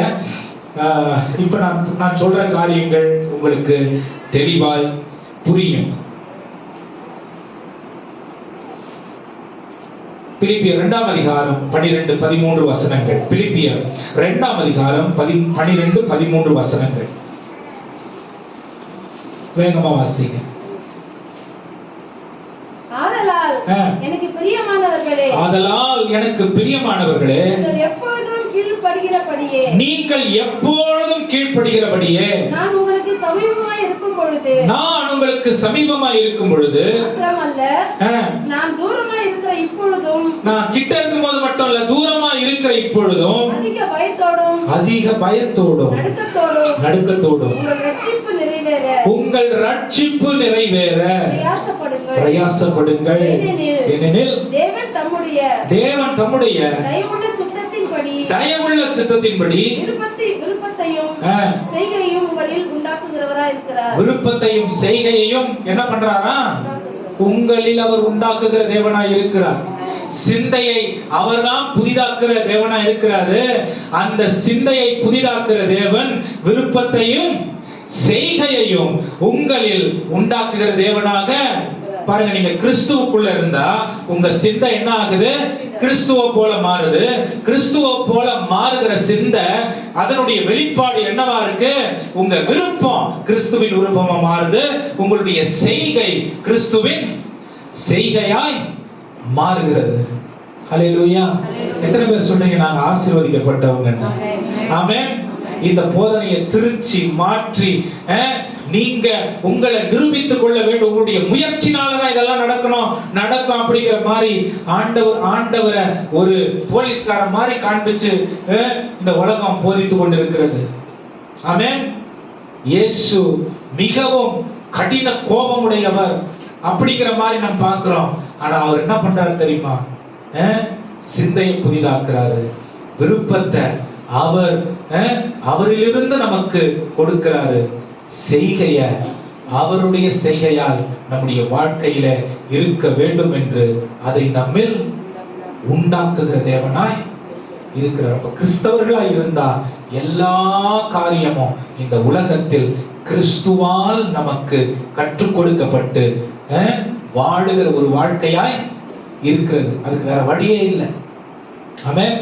இப்ப நான் சொல்ற காரியங்கள் உங்களுக்கு தெளிவாய் புரியும். பிலிப்பியர் 2ஆம் அதிகாரம் 12-13 வசனங்கள். பிலிப்பியர் 2ஆம் அதிகாரம் 12-13 வசனங்கள். வேகமா வாசிங்க. ஆதலால் எனக்கு பிரியமானவர்களே, நீங்கள் எப்பொழுதும் கீழ்ப்படுகிறபடியே நான் உங்களுக்கு சமீபமாய் இருக்கும் பொழுது நான் தூரமாய் இருக்கிற இப்பொழுதும், நான் கிட்ட இருக்கும்போது மட்டும் இல்ல, தூரமா இருக்கிற இப்பொழுதும் அதிக பயத்தோடும் நடுக்கத்தோடும் உங்கள் ரட்சிப்பு நிறைவேற பிரயாசப்படுங்கள். ஏனெனில் தேவன் தம்முடைய தயவுள்ள சித்தத்தின்படி விருப்பத்தையும் செய்கையையும் என்ன பண்றாரா? உங்களில் அவர் உண்டாக்குகிற தேவனாய் இருக்கிறார். சிந்தையை அவர்தான் புதிதாக்குற தேவனாய் இருக்கிறாரு. அந்த சிந்தையை புதிதாக்குற தேவன் விருப்பத்தையும் செய்கையையும் உங்களில் உண்டாக்குகிற தேவனாக பாருங்க. நீங்க கிறிஸ்துவுக்குள்ள இருந்தா உங்க சிந்தை என்ன ஆகுது? கிறிஸ்துவ போல மாறுது. கிறிஸ்துவ போல மாறுகிற சிந்தை அதனுடைய வெளிப்பாடு என்னவா இருக்கு? உங்க விருப்பம் கிறிஸ்துவின் விருப்பமா மாறுது. உங்களுடைய செய்கை கிறிஸ்துவின் செய்கையாய் மாறுகிறது. ஹல்லேலூயா. எத்தனை பேர் சொல்றீங்க நாங்க ஆசீர்வதிக்கப்பட்டவங்க? ஆமென். இந்த போதனையை திருச்சி மாற்றி நீங்க உங்களை நிரூபித்துக் கொள்ள வேண்டும். உங்களுடைய முயற்சினாலதான் இதெல்லாம் நடக்கும் அப்படிங்கிற மாதிரி ஆண்டவரை ஒரு போலீஸ்கார மாதிரி காண்பிச்சு இந்த உலகம் போதித்துக் கொண்டிருக்கிறது. ஆமென். இயேசு மிகவும் கடின கோபமுடையவர் அப்படிங்கிற மாதிரி நாம் பார்க்கிறோம். ஆனா அவர் என்ன பண்றாரு தெரியுமா? சிந்தையை புதிதாக்குறாரு. விருப்பத்தை அவரிலிருந்து நமக்கு கொடுக்கிறாரு. செய்கைய அவருடைய செய்கையால் நம்முடைய வாழ்க்கையில இருக்க வேண்டும் என்று அதை நம்மில் உண்டாக்குகிற தேவனாய் இருக்கிறார். அப்ப கிறிஸ்தவர்களாய் இருந்தா எல்லா காரியமும் இந்த உலகத்தில் கிறிஸ்துவால் நமக்கு கற்றுக் கொடுக்கப்பட்டு வாழுகிற ஒரு வாழ்க்கையாய் இருக்கிறது. அதுக்கு வேற வழியே இல்லை. ஆமென்.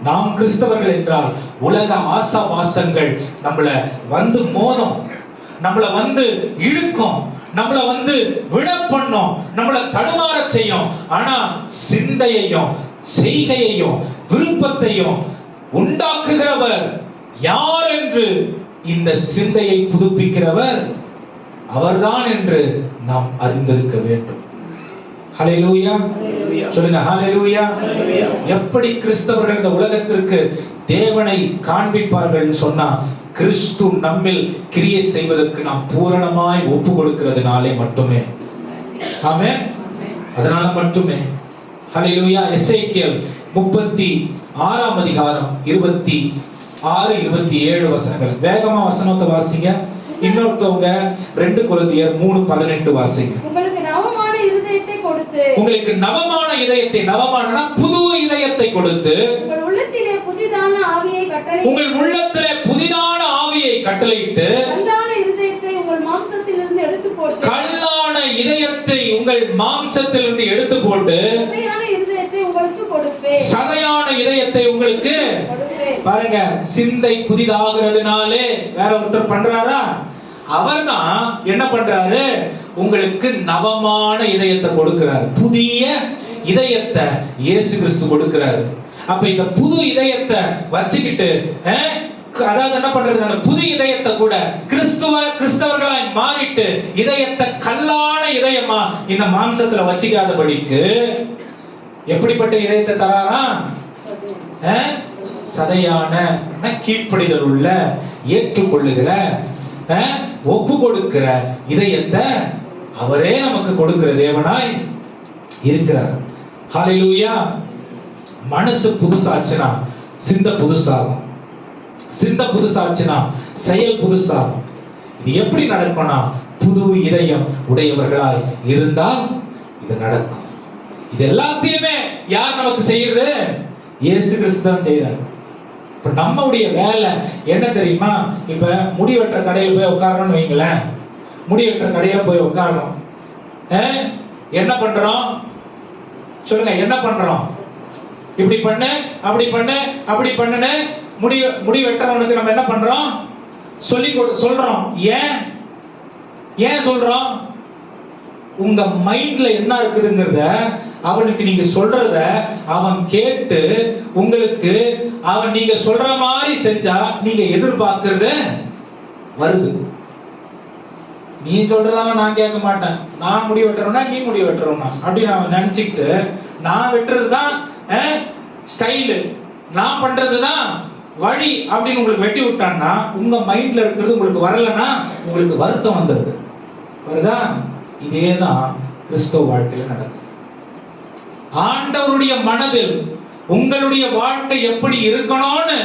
நாம் கிறிஸ்தவர்கள் என்றால் உலக ஆசாவாசங்கள் நம்மள வந்து மோதும், நம்மள வந்து இழுக்கும், நம்மள வந்து விட பண்ணும், நம்மள தடுமாற செய்யும். ஆனா சிந்தையையும் செய்கையையும் விருப்பத்தையும் உண்டாக்குகிறவர் யார் என்று, இந்த சிந்தையை புதுப்பிக்கிறவர் அவர்தான் என்று நாம் அறிந்திருக்க வேண்டும். ஹல்லேலூயா. சொல்லுங்க ஹல்லேலூயா. எப்படி கிறிஸ்தவர்கள் இந்த உலகத்திற்கு தேவனை காண்பிப்பார்கள் சொன்னா, கிறிஸ்து நம்மில் கிரியை செய்வதற்கு நாம் பூரணமாய் ஒப்பு கொடுக்கிறதுனாலே மட்டுமே. ஆமென். அதனால மட்டுமே. ஹல்லேலூயா. எசேக்கியேல் 36ஆம் அதிகாரம் 26-27 வசனங்கள். வேகமா வசனத்தை வாசிங்க. இன்னொருத்தவங்க 2 கொரிந்தியர் 3:18 வாசிங்க. உங்களுக்கு நவமான இதயத்தை, நவமானனா புது இதயத்தை கொடுத்து உங்கள் உள்ளத்திலே புதிதான ஆவியை கட்டளையிட்டு கல்லான இதயத்தை உங்கள் மாம்சத்திலிருந்து எடுத்து போட்டு சதையான இதயத்தை உங்களுக்கு பாருங்க. சிந்தை புதிதாகிறதுனாலே வேற ஒருத்தர் பண்றாரா? அவர்தான் என்ன பண்றாரு? உங்களுக்கு நவமான இதயத்தை கொடுக்கிறார். புதிய இதயத்தை இயேசு கிறிஸ்து கொடுக்கிறாரு. அப்ப இந்த புது இதயத்தை வச்சுக்கிட்டு அதாவது என்ன பண்றது? அந்த புது இதயத்தை கூட கிறிஸ்தவர்களாய் மாறிட்டு இதயத்தை கல்லான இதயமா இந்த மாம்சத்துல வச்சுக்காதபடிக்கு எப்படிப்பட்ட இதயத்தை தராரா? சதையான கீழ்ப்படிதல் உள்ள ஏற்றுக்கொள்ளுகிற ஒப்பு கொடுக்கிற இதயத்தை அவரே நமக்கு கொடுக்கிற தேவனாய் இருக்கிறார். ஹalleluya. மனசு புதுசாச்சுனா சிந்தை புதுசாகும், சிந்தை புதுசாச்சுனா செயல் புதுசாகும். இது எப்படி நடக்கும்னா புது இதயம் உடையவர்களாய் இருந்தால் இது நடக்கும். இது எல்லாத்தையுமே யார் நமக்கு செய்யறது? இயேசு கிறிஸ்து தான் செய்யறாரு. இப்ப நம்முடைய வேலை என்ன தெரியுமா? இப்ப முடி வெட்டுற கடையில் போய் உட்காரணும்னு வைங்களேன், முடி வெட்டுற கடையில போய் உட்காரணும். என்ன பண்றோம் சொல்லுங்க? என்ன பண்றோம்? இப்படி பண்ணு, அப்படி பண்ணு, அப்படி பண்ணுன்னு முடி வெட்டுறவனுக்கு நம்ம என்ன பண்றோம்? சொல்றோம். ஏன் சொல்றோம்? உங்க மைண்ட்ல என்ன இருக்குதுங்கிறத அவனுக்கு நீங்க சொல்றத அவன் கேட்டு உங்களுக்கு அவன் நீங்க சொல்ற மாதிரி செஞ்சா நீங்க எதிர்பார்க்கறது வருது. நீ சொல்றதால நான் கேட்க மாட்டேன், நான் முடி வெட்டுறோம்னா நீ முடி வெட்டுறோம்னா அப்படின்னு அவன் நினைச்சுக்கிட்டு நான் வெட்டுறதுதான் ஸ்டைலு, நான் பண்றதுதான் வழி அப்படின்னு உங்களுக்கு வெட்டி விட்டான்னா உங்க மைண்ட்ல இருக்கிறது உங்களுக்கு வரலன்னா உங்களுக்கு வருத்தம் வந்துருது. வருதா? இதேதான் கிறிஸ்தவ வாழ்க்கையில நடக்கும். ஆண்டவருடைய மனதில் உங்களுடைய வாழ்க்கை எப்படி இருக்கணும்னு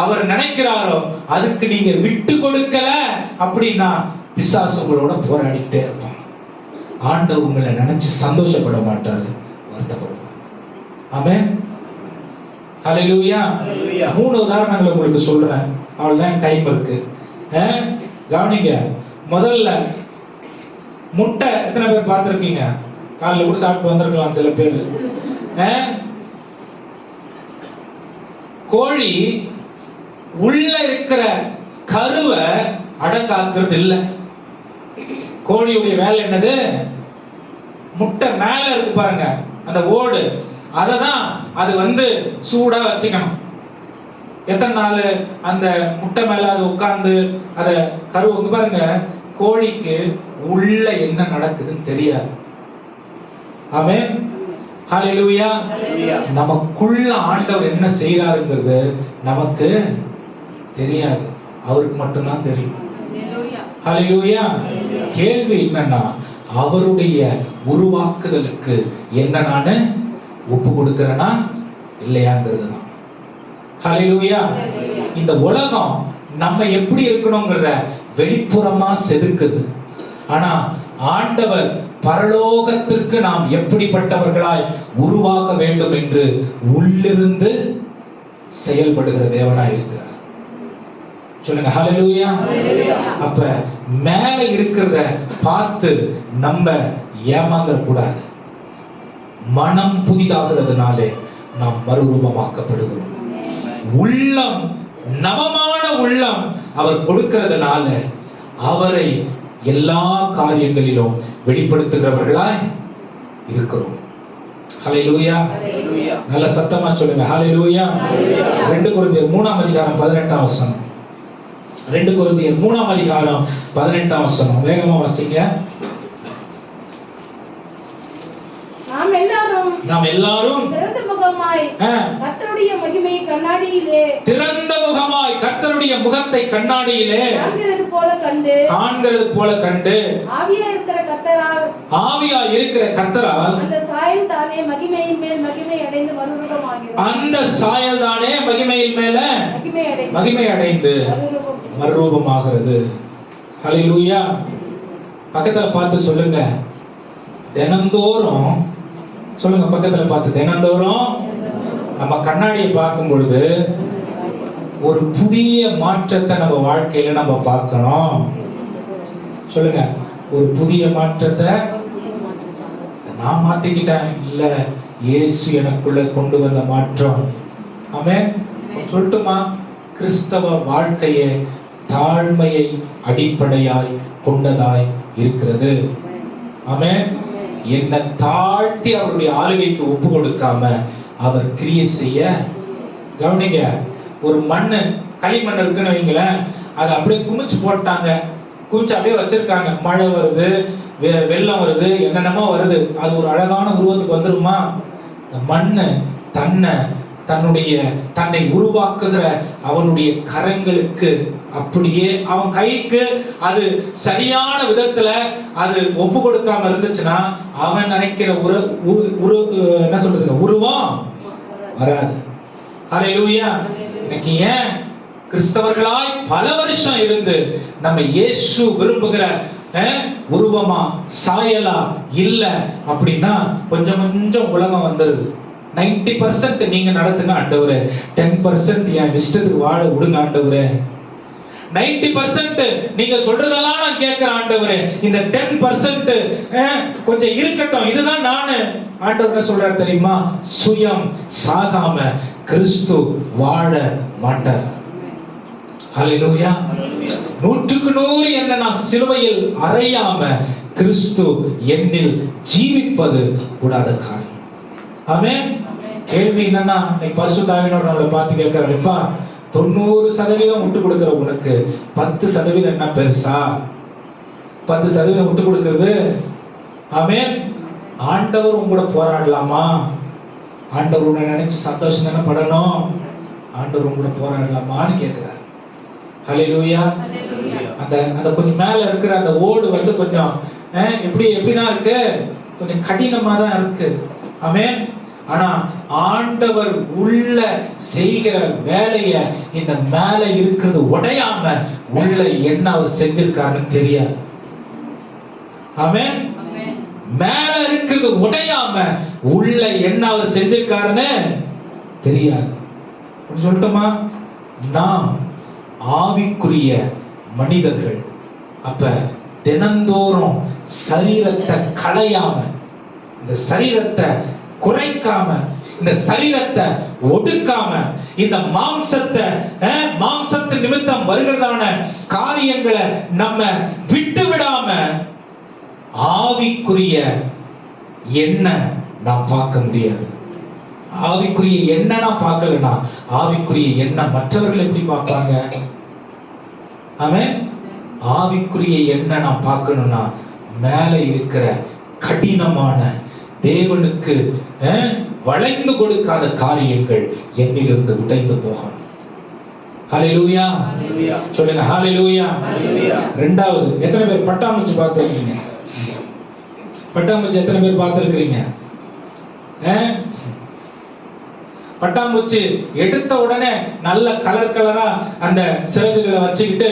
அவர் நினைக்கிறாரோ அதுக்கு நீங்க விட்டு கொடுக்கல அப்படின்னா பிசாசு உங்களோட போராடிட்டே இருப்பான். ஆண்டவர் உங்களை நினைச்சு சந்தோஷப்பட மாட்டாரு, வருத்தப்படுவார். ஆமென். ஹalleluya. 3 உதாரணங்களை உங்களுக்கு சொல்றேன், அவ்வளவுதான், டைம் இருக்கு. கவனிங்க. முதல்ல முட்டை எத்தனை பேர் பார்த்திருக்கீங்க? காலைல கூட சாப்பிட்டு வந்திருக்கலாம் சில பேர். கோழி உள்ள இருக்கிற கருவை அடக்காக்குறது இல்லை. கோழியுடைய வேலை என்னது? முட்டை மேல இருக்கு பாருங்க, அந்த ஓடு, அததான் அது சூடா வச்சுக்கணும். எத்தனை நாள் அந்த முட்டை மேல அது உட்கார்ந்து அத கருவுக்கு பாருங்க. கோழிக்கு உள்ள என்ன நடக்குதுன்னு தெரியாது. ஆமென். ஹalleluya. நமக்குள்ள ஆண்டவர் என்ன செய்யறாருங்கிறது நமக்கு தெரியாது, அவருக்கு மட்டும்தான் தெரியும். ஹalleluya. கேள்வி என்னன்னா அவருடைய உருவாக்குதலுக்கு என்ன நானு ஒப்பு கொடுக்கிறேனா இல்லையாங்கிறது தான். ஹalleluya. இந்த உலகம் நம்ம எப்படி இருக்கணும்ங்கறத வெளிப்புறமா செதுக்குது. ஆனா ஆண்டவர் பரலோகத்திற்கு நாம் எப்படிப்பட்டவர்களாய் உருவாக வேண்டும் என்று உள்ளிருந்து செயல்படுகிற தேவனாய் இருக்கிறார். சொல்லுங்க ஹalleluya. அப்ப மேல இருக்கிறத பார்த்து நம்ம ஏமாந்துட கூடாது. மனம் புதிதாகிறதுனாலே நாம் மறுரூபமாக்கப்படுகிறோம். உள்ளம், நவமான உள்ளம் அவர் கொடுக்கிறதுனால அவரை எல்லா காரியங்களிலும் வெளிப்படுத்துகிறவர்களாய் இருக்கிறோம். ஹalleluya. நல்ல சத்தமா சொல்லுங்க ஹalleluya. 2 கொரிந்தியர் 3ஆம் அதிகாரம் 18ஆம் வசனம். 2 கொரிந்தியர் 3ஆம் அதிகாரம் 18ஆம் வசனம். வேகமா வாசிங்க. நாம் எல்லாரும் திறந்த முகமாய் கர்த்தருடைய முகத்தை கண்ணாடியிலே காண்கிறது போல கண்டு ஆவியா இருக்கிற கர்த்தரால் அந்த சாயல் தானே மகிமையின் மேல் மகிமை அடைந்து மறுரூபமாகிறது. ஹalleluya. பக்கத்துல பார்த்து சொல்லுங்க, தினந்தோறும் சொல்லுங்க, பக்கத்துல பார்த்து தினந்தோறும் நம்ம கண்ணாடியை பார்க்கும் பொழுது ஒரு புதிய மாற்றத்தை நம்ம வாழ்க்கையில நம்ம பார்க்கணும். சொல்லுங்க, ஒரு புதிய மாற்றத்தை நான் மாத்திக்கிட்டேன் இல்ல, இயேசு எனக்குள்ள கொண்டு வந்த மாற்றம். ஆமென். சொல்லட்டுமா? கிறிஸ்தவ வாழ்க்கையே தாழ்மையை அடிப்படையாய் கொண்டதாய் இருக்கிறது. ஆமென். என்னை தாழ்த்தி அவருடைய ஆளுகைக்கு ஒப்பு கொடுக்காம அவர் கிரியை செய்ய. கவனிங்க, ஒரு மண்ணு களிமண் இருக்குன்னு வைங்களேன், அதை அப்படியே குமிச்சு போட்டாங்க, குமிச்சு அப்படியே வச்சிருக்காங்க. மழை வருது, வெள்ளம் வருது, என்னென்னமோ வருது, அது ஒரு அழகான உருவத்துக்கு வந்துருமா? மண்ணு தன்னை உருவாக்குகிற அவனுடைய கரங்களுக்கு அப்படியே அவன் கைக்கு அது சரியான விதத்துல அது ஒப்பு கொடுக்காம இருந்துச்சுன்னா அவன் நினைக்கிற என்ன சொல்றது உருவம் வராது. ஹல்லேலூயா. இன்னைக்கு ஏன் கிறிஸ்தவர்களாய் பல வருஷம் இருந்து நம்ம இயேசு விரும்புகிற உருவமா சாயலா இல்ல அப்படின்னா கொஞ்சம் கொஞ்சம் உலகம் வந்துருது. 90% நீங்க நடத்துங்க ஆண்டவரே, 10% என் இஷ்டத்துக்கு வாழ விடுங்க ஆண்டவரே. 90% நீங்க சொல்றதெல்லாம் நான் கேட்கிறேன் ஆண்டவரே, இந்த 10% கொஞ்சம் இருக்கட்டும், இதுதான் நானு. ஆண்டவர் சொல்றாரு தெரியுமா? சுயம் சாகாம கிறிஸ்து வாழ மாட்டார். ஹல்லேலூயா. 100% என்ன நான் சிலுவையில் அறையாம கிறிஸ்து என்னில் ஜீவிப்பது கூடாத காரியம். ஆமென். கேள்வி என்னன்னா, இன்னைக்கு பரிசுத்த ஆவியானவர் நம்மளை பார்த்து கேட்கிறாருப்பா, 90% விட்டு கொடுக்கிற உனக்கு 10% என்ன பெருசா? 10% விட்டு கொடுக்கிறது. ஆமென். ஆண்டவர் உங்களோட போராடலாமா? ஆண்டவர் உன்னை நினைச்சு சந்தோஷம் தானே படணும். ஆண்டவர் உங்களோட போராடலாமான்னு கேட்கிறார். ஹல்லேலூயா. அந்த அந்த கொஞ்சம் மேல இருக்கிற அந்த ஓடு வந்து கொஞ்சம் எப்படிதான் இருக்கு, கொஞ்சம் கடினமா தான் இருக்கு. ஆமென். ஆனா ஆண்டவர் உள்ள செய்கிற வேலைய இந்த மேல இருக்கிறது உடையாம உள்ள என்ன அவர் செஞ்சிருக்காருன்னு தெரியாது. ஆமென். மேல இருக்கிறது உடையாம உள்ள என்ன அவர் செஞ்சிருக்காருன்னு தெரியாது. சொல்லட்டுமா? நாம் ஆவிக்குரிய மனிதர்கள். அப்ப தினந்தோறும் சரீரத்தை களையாம, இந்த சரீரத்தை குறைக்காம, இந்த சரீரத்தை ஒடுக்காம, இந்த மாம்சத்தின் நிமித்தம் வருகிறதான காரியங்களை நம்ம விட்டு விடாம ஆவிக்குரிய என்ன நாம் பார்க்க முடியாது. ஆவிக்குரிய என்ன நான் பார்க்கலனா ஆவிக்குரிய என்ன மற்றவர்கள் எப்படி பார்ப்பாங்க? ஆமென். ஆவிக்குரிய என்ன நான் பார்க்கணும்னா மேல இருக்கிற கடினமான தேவனுக்கு வளைந்து கொடுக்காத காரியங்கள் என்னிலிருந்து உடைந்து போகணும். ஹல்லேலூயா. சொல்லுங்க ஹல்லேலூயா. இரண்டாவது, எத்தனை பேர் பட்டாம்பூச்சி பார்த்திருக்கீங்க? பட்டாம்பூச்சி எத்தனை பேர் பார்த்திருக்கீங்க? பட்டாம்பூச்சி எடுத்த உடனே நல்ல கலர் கலரா அந்த சிறகுகளை வச்சுக்கிட்டு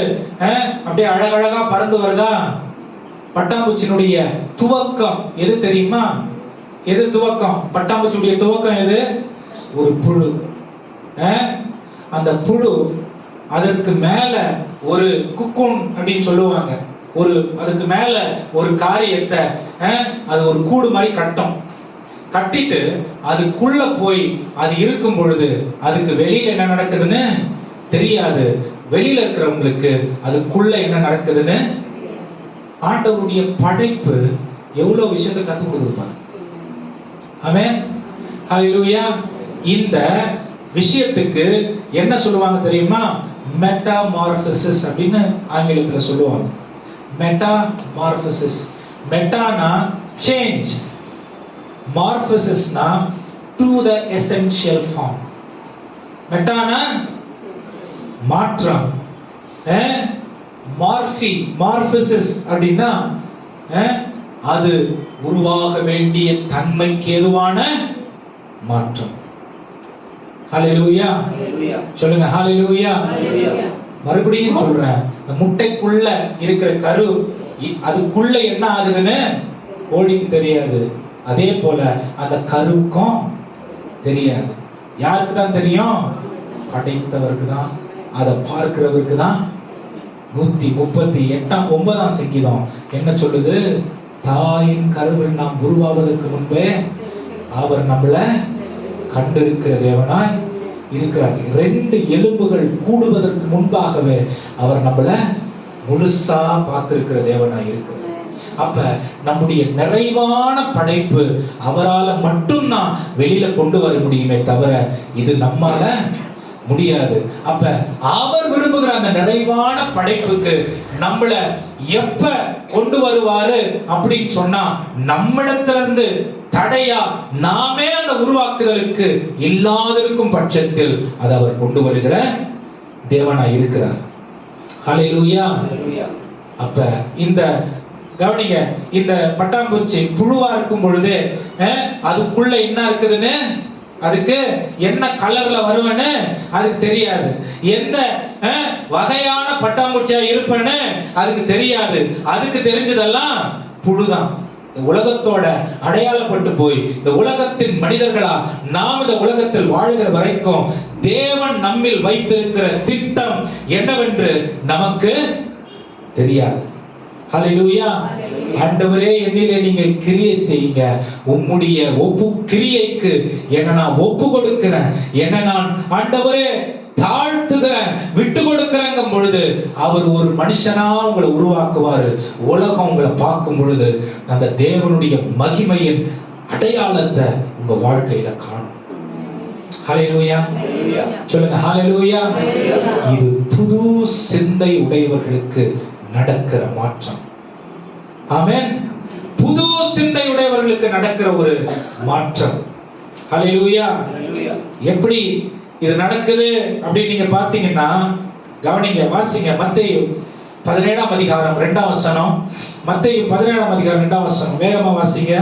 அப்படியே அழகழகா பறந்து வருதா? பட்டாம்பூச்சியினுடைய துவக்கம் எது தெரியுமா? எது துவக்கம்? பட்டாம்பூச்சியுடைய துவக்கம் எது? ஒரு புழு. அந்த புழு, அதற்கு மேல ஒரு குக்கூன் அப்படின்னு சொல்லுவாங்க, ஒரு அதுக்கு மேல ஒரு காரியத்தை அது ஒரு கூடு மாதிரி கட்டும். கட்டிட்டு அதுக்குள்ள போய் அது இருக்கும் பொழுது அதுக்கு வெளியில என்ன நடக்குதுன்னு தெரியாது. வெளியில இருக்கிறவங்களுக்கு அதுக்குள்ள என்ன நடக்குதுன்னு. ஆண்டவருடைய படைப்பு எவ்வளவு விஷயத்தை கற்றுக் கொடுப்பாங்க. ஆமென். ஹல்லேலூயா. இந்த விஷயத்துக்கு என்ன சொல்லுவாங்க தெரியுமா? மெட்டாமார்பசிஸ் அப்படின்னு ஆங்கிலத்துல சொல்லுவாங்க. மெட்டாமார்பசிஸ். மெட்டானா சேஞ்ச், மார்பசிஸ்னா டு த எசென்ஷியல் ஃபார்ம். மெட்டானா மாற்றம். மார்பசிஸ் அப்படின்னா அது உருவாக வேண்டிய தன்மைக்கு ஏதுவான மாற்றம். ஹல்லேலூயா. சொல்லுங்க ஹல்லேலூயா. மறுபடியும் சொல்றேன், இந்த முட்டைக்குள்ள இருக்கிற கரு அதுக்குள்ள என்ன ஆகுதுன்னு கோழிக்கு தெரியாது. அதே போல அந்த கருக்கும் தெரியாது. யாருக்கு தான் தெரியும்? படைத்தவருக்கு தான். அதை பார்க்கிறவருக்கு தான். 138 சங்கீதம் என்ன சொல்லுது? தாயின் கருவில் நாம் உருவாவதற்கு முன்பே அவர் நம்மளை கண்டிருக்கிற தேவனாய் இருக்கிறார். 2 எலும்புகள் கூடுவதற்கு முன்பாகவே அவர் நம்மளை முழுசா பார்த்திருக்கிற தேவனாய் இருக்கிறார். அப்ப நம்முடைய நிறைவான படைப்பு அவரால் மட்டும்தான் வெளியில கொண்டு வர முடியுமே தவிர இது நம்மால முடியாது. அப்ப அவர் விரும்புகிற அந்த நிறைவான படைப்புக்கு நம்மள எப்ப கொண்டு வருவாரு அப்படின்னு சொன்னா, நம்மிடத்திலிருந்து தடையா நாமே அந்த உருவாக்குதலுக்கு இல்லாதிருக்கும் பட்சத்தில் அதை அவர் கொண்டு வருகிற தேவனாய் இருக்கிறார். ஹல்லேலூயா. அப்ப இந்த கவனிங்க, இந்த பட்டாம்பூச்சி புழுவா இருக்கும் பொழுது அதுக்குள்ள என்ன இருக்குதுன்னு, அதுக்கு என்ன கலர்ல வருவேன்னு அதுக்கு தெரியாது. எந்த வகையான பட்டாம்பூச்சியா இருப்பேன்னு அதுக்கு தெரியாது. அதுக்கு தெரிஞ்சதெல்லாம் புழுதான். உலகத்தோட அடையாளப்பட்டு போய் இந்த உலகத்தின் மனிதர்களா நாம் இந்த உலகத்தில் வாழ்கிற வரைக்கும் தேவன் நம்மில் வைத்திருக்கிற திட்டம் என்னவென்று நமக்கு தெரியாது. ஹல்லேலூயா. ஆண்டவரே, என்னிலே நீங்க கிரியை செய்யுங்க, உம்முடைய கிரியைக்கு என்ன நான் ஒப்பு கொடுக்கிறேன், என்ன நான் ஆண்டவரே தாழ்த்துகிறேன், விட்டு கொடுக்கிறேங்க பொழுது அவர் ஒரு மனுஷனா உங்களை உருவாக்குவாரு. உலகம் உங்களை பார்க்கும் பொழுது அந்த தேவனுடைய மகிமையின் அடையாளத்தை உங்க வாழ்க்கையில காணும். ஹல்லேலூயா. சொல்லுங்க ஹல்லேலூயா. இது புது சிந்தை உடையவர்களுக்கு நடக்கிற மாற்றம். ஆமென். புது சிந்தை உடையவர்களுக்கு நடக்கிற ஒரு மாற்றம். ஹல்லேலூயா. எப்படி இது நடக்குது அப்படின்னு நீங்க பாத்தீங்கன்னா கவனிங்க, வாசிங்க. மத்தேயு 17ஆம் அதிகாரம் 2ஆம் வசனம். மத்தேயு 17ஆம் அதிகாரம் 2ஆம் வசனம் வேகமா வாசிங்க.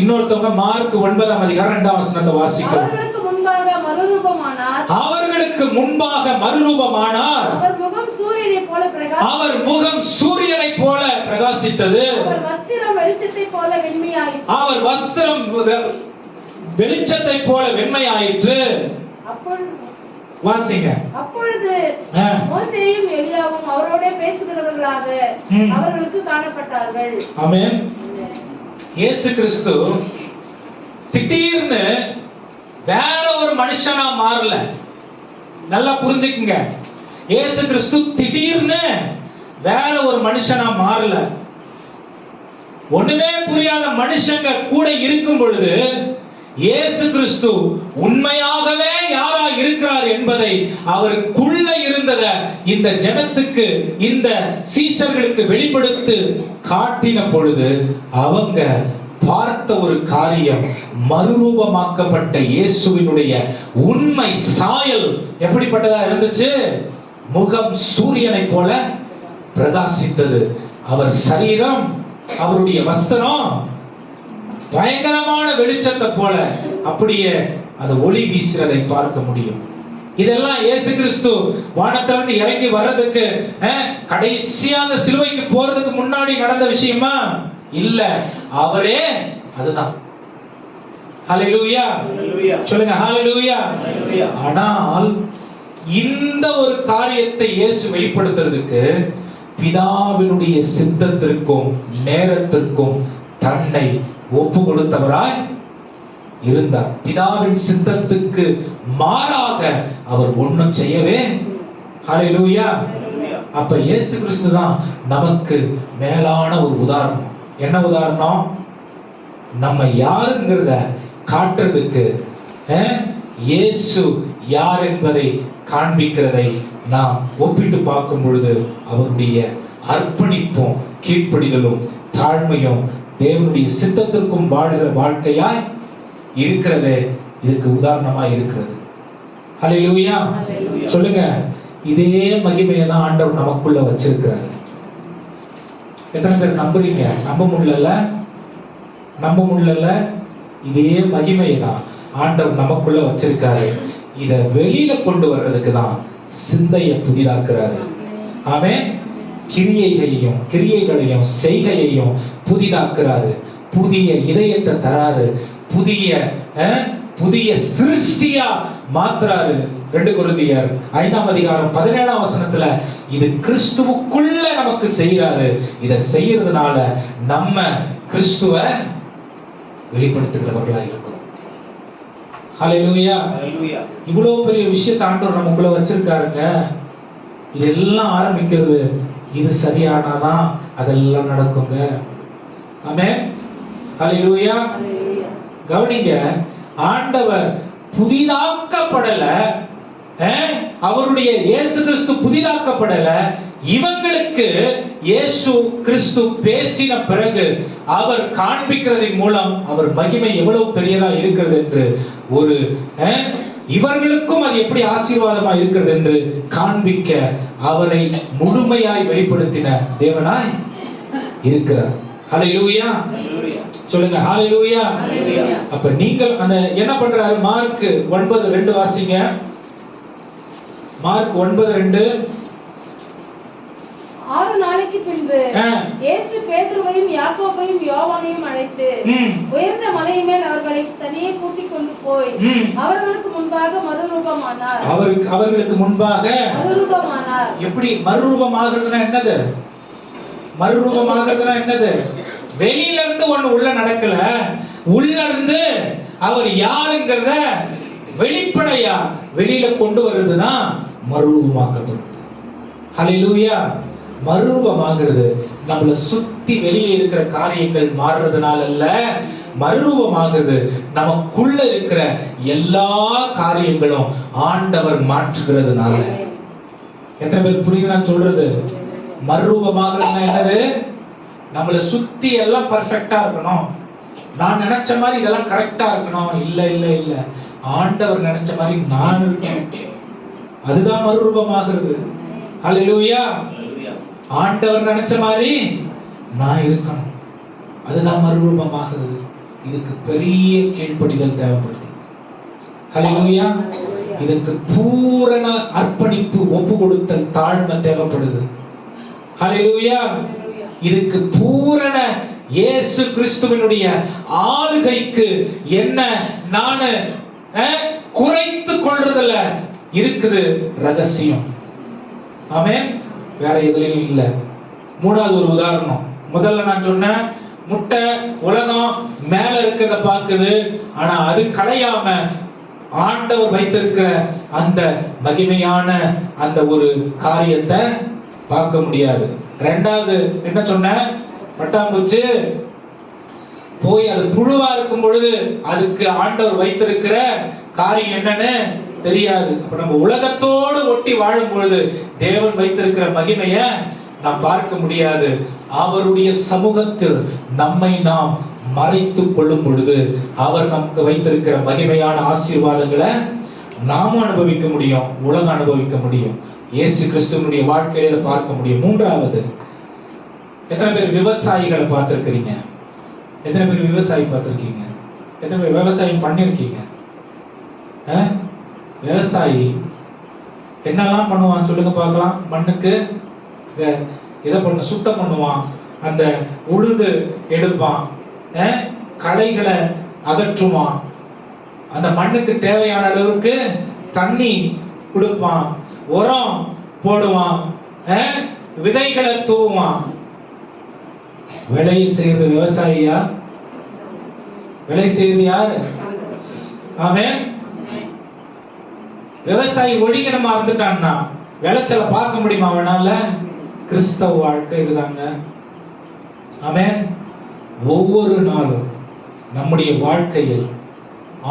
இன்னொருத்தவங்க மார்க் 9ஆம் அதிகாரம் 2ஆம் வசனத்தை வாசிக்கலாம். அவர்களுக்கு முன்பாக மறுரூபமானார். அவர்களுக்கு முன்பாக மறுரூபமானார். அவர் முகம் சூரியனைப் போல பிரகாசித்தது. அவர் முகம் சூரியனைப் போல பிரகாசித்தது. அவர் வஸ்திரம் வெளிச்சத்தைப் போல வெண்மையாயிற்று. அவர் வஸ்திரம் வெளிச்சத்தைப் போல வெண்மையாயிற்று. வாசிங்க. அப்பொழுது மோசேயும் எலியாவும் அவரோட பேசுகிறவர்களாக அவர்களுக்கு காணப்பட்டார்கள். ஆமென். இயேசு கிறிஸ்து திடீர்னு வேற ஒரு மனுஷனா மாறல. நல்லா புரிஞ்சுக்குங்க. இயேசு கிறிஸ்து திடீர்னு வேற ஒரு மனுஷனா மாறல. ஒண்ணுமே புரியாத மனுஷங்க கூட இருக்கும் பொழுது இயேசு கிறிஸ்து உண்மையாகவே யாரா இருக்கிறார் என்பதை அவருக்குள்ள இருந்தத இந்த ஜனத்துக்கு, இந்த சீஷர்களுக்கு வெளிப்படுத்தி காட்டின பொழுது அவங்க பார்த்த ஒரு காரியம், மறுரூபமாக்கப்பட்ட இயேசுவினுடைய உண்மை சாயல் எப்படிப்பட்டதா இருந்துச்சு? முகம் சூரியனை போல பிரகாசித்தது. அவர் சரீரம், அவருடைய வஸ்திரம் பயங்கரமான வெளிச்சத்தை போல அப்படியே அது ஒளி வீசுறதை பார்க்க முடியும். இதெல்லாம் இயேசு கிறிஸ்து வானத்திலிருந்து இறங்கி வர்றதுக்கு கடைசியா அந்த சிலுவைக்கு போறதுக்கு முன்னாடி நடந்த விஷயமா இல்ல, அவரே அதுதான். ஹல்லேலூயா. சொல்லுங்க ஹல்லேலூயா. ஆனால் இந்த ஒரு காரியத்தை இயேசு வெளிப்படுத்துறதுக்கு பிதாவினுடைய சித்தத்திற்கும் நேரத்திற்கும் தன்னை ஒப்பு கொடுத்தவராய் இருந்தார். பிதாவின் சித்தத்துக்கு மாறாக அவர் ஒண்ணும் செய்யவே. ஹல்லேலூயா. அப்ப இயேசு கிறிஸ்து தான் நமக்கு மேலான ஒரு உதாரணம். என்ன உதாரணம்? நம்ம யாருங்கிறத காட்டுறதுக்கு இயேசு யார் என்பதை காண்பிக்கிறதை நாம் ஒப்பிட்டு பார்க்கும் பொழுது அவருடைய அர்ப்பணிப்பும் கீழ்ப்படிதலும் தாழ்மையும் தேவனுடைய சித்தத்திற்கும் வாழ்கிற வாழ்க்கையாய் இருக்கிறது இதுக்கு உதாரணமா இருக்கிறது. ஹல்லேலூயா. சொல்லுங்க, இதே மகிமையை தான் ஆண்டவர் நமக்குள்ள வச்சிருக்கிறார். எத்தனை பேர் நம்புறீங்க? நம்ப முடியல. இதே மகிமையை தான் ஆண்டவர் நமக்குள்ள வச்சிருக்காரு. இத வெளியில கொண்டு வர்றதுக்கு தான் சிந்தையை புதிதாக்குறாரு. ஆமென். கிரியைகளையும் செய்கையையும் புதிதாக்குறாரு. புதிய இதயத்தை தராரு. புதிய சிருஷ்டியா மாத்துறாரு. 2 கொரிந்தியர் 5ஆம் அதிகாரம் 17ஆம் வசனத்துல இது கிறிஸ்துவுக்குள்ள நமக்கு செய்யறாரு. இத செய்யறதுனால நம்ம கிறிஸ்துவ வெளிப்படுத்துகிறவர்களா இருக்கும். ஹல்லேலூயா. இவ்வளவு பெரிய விஷயத்தை ஆண்டவர் நமக்குள்ள வச்சிருக்காருங்க. இதெல்லாம் ஆரம்பிக்கிறது இது சரியானாதான் அதெல்லாம் நடக்குங்க. ஆமென். ஹல்லேலூயா. கவனிங்க, ஆண்டவர் புதிதாக்கப்படல, அவருடைய இயேசு கிறிஸ்து புதிதாக்கப்படல. இவங்களுக்கு இயேசு கிறிஸ்து பேசின பிறகு அவர் காண்பிக்கிறதின் மூலம் அவர் மகிமை எவ்வளவு பெரியதா இருக்கிறது என்று ஒரு இவர்களுக்கும் அது எப்படி ஆசீர்வாதமா இருக்கிறது என்று காண்பிக்க அவரை முழுமையாய் வெளிப்படுத்தின தேவனாய் இருக்கிறார். ஹல்லேலூயா சொல்லுங்க, ஹல்லேலூயா. அப்ப நீங்கள் அந்த என்ன பண்றாரு? மார்க் 9:2 வாசிங்க. மார்க் 9:2. 6 நாளைக்கு பின்பு இயேசு பேதுருவையும் யாக்கோபையும் யோவானையும் அழைத்து உயர்ந்த மலையின் மேல் அவர்களை தனியே கூட்டிக் கொண்டு போய் அவர்களுக்கு முன்பாக மறுரூபமானார். அவர்களுக்கு முன்பாக மறுரூபமானார். எப்படி மறுரூபமாகிறதுனா என்னது? மறுரூபமாகிறதுனா என்னது? வெளியில இருந்து ஒண்ணு உள்ள நடக்கல, உள்ள இருந்து அவர் யாருங்கிறத வெளிப்படையா வெளியில கொண்டு வருதுதான் மறுரூபமாக்கப்படும். ஹல்லேலூயா. மறுரூபமாகிறது நம்மள சுத்தி வெளியே இருக்கிற காரியங்கள் மாறுறதுனால அல்ல, மறுரூபமாகிறது நமக்குள்ள இருக்கிற எல்லா காரியங்களும் ஆண்டவர் மாற்றுகிறதுனால. எத்தனை பேர் புரியுது நான் சொல்றது? மறுரூபமாகிறதுனா என்னது? நம்மள சுத்தி எல்லாம் பர்ஃபெக்ட்டா இருக்கணும், நான் நினைச்ச மாதிரி இதெல்லாம் கரெக்டா இருக்கணும். இல்ல இல்ல இல்ல, ஆண்டவர் நினைச்ச மாதிரி நான் இருக்கணும். அதுதான் மறுரூபமாகிறது. ஹல்லேலூயா. ஆண்டவர் நினைச்ச மாதிரி நான் இருக்கணும், அதுதான் மறுரூபமாகிறது. இதுக்கு பெரிய கீழ்ப்படிதல் தேவைப்படுது. ஹல்லேலூயா. இதுக்கு பூரண அர்ப்பணிப்பு, ஒப்பு கொடுத்தல், தாழ்மை தேவைப்படுது. ஹல்லேலூயா. இதுக்கு பூரண இயேசு கிறிஸ்துவினுடைய ஆளுகைக்கு என்ன நானு குறைத்து கொள்றதுல இருக்குது ரகசியம். ஆமென். வேற எதுலயும் இல்ல. மூணாவது ஒரு உதாரணம். முதல்ல நான் சொன்னேன், முட்டை உலகம் மேல இருக்கிறத பார்க்குது, ஆனா அது களையாம ஆண்டவர் வைத்திருக்கிற அந்த மகிமையான அந்த ஒரு காரியத்தை பார்க்க முடியாது. ரெண்டாவது என்ன சொன்ன? பட்டாம்பூச்சி போய் அது புழுவா இருக்கும் பொழுது அதுக்கு ஆண்டவர் வைத்திருக்கிற காரியம் என்னன்னு தெரியாது. அப்ப நம்ம உலகத்தோடு ஒட்டி வாழும் பொழுது தேவன் வைத்திருக்கிற மகிமைய நாம் பார்க்க முடியாது. அவருடைய சமூகத்தில் நம்மை நாம் மறைத்துக் கொள்ளும் பொழுது அவர் நமக்கு வைத்திருக்கிற மகிமையான ஆசீர்வாதங்களை நாமும் அனுபவிக்க முடியும், உலகம் அனுபவிக்க முடியும். இயேசு கிறிஸ்துவனுடைய வாழ்க்கையில இதை பார்க்க முடியும். மூன்றாவது, எத்தனை பேர் விவசாயிகளை பார்த்திருக்கிறீங்க? எத்தனை பேர் விவசாயி பார்த்திருக்கீங்க? எத்தனை பேர் விவசாயம் பண்ணிருக்கீங்க? விவசாயி என்னெல்லாம் பண்ணுவான் சொல்லுங்க பார்க்கலாம். மண்ணுக்கு இதை பண்ண சுத்தம் பண்ணுவான், அந்த உழுது எடுப்பான், களைகளை அகற்றுவான், அந்த மண்ணுக்கு தேவையான அளவுக்கு தண்ணி கொடுப்பான், உரம் போடுவான், விதைகளை தூவான். விளை செய்யறது விவசாயியா? விளை செய்யறது யாரு? ஆமென். விவசாயி ஒழுங்கினமா இருந்துட்டான்னா விளைச்சலை பார்க்க முடியுமா அவனால? கிறிஸ்தவ வாழ்க்கை இதுதாங்க. ஆமென். ஒவ்வொரு நாளும் நம்முடைய வாழ்க்கையில்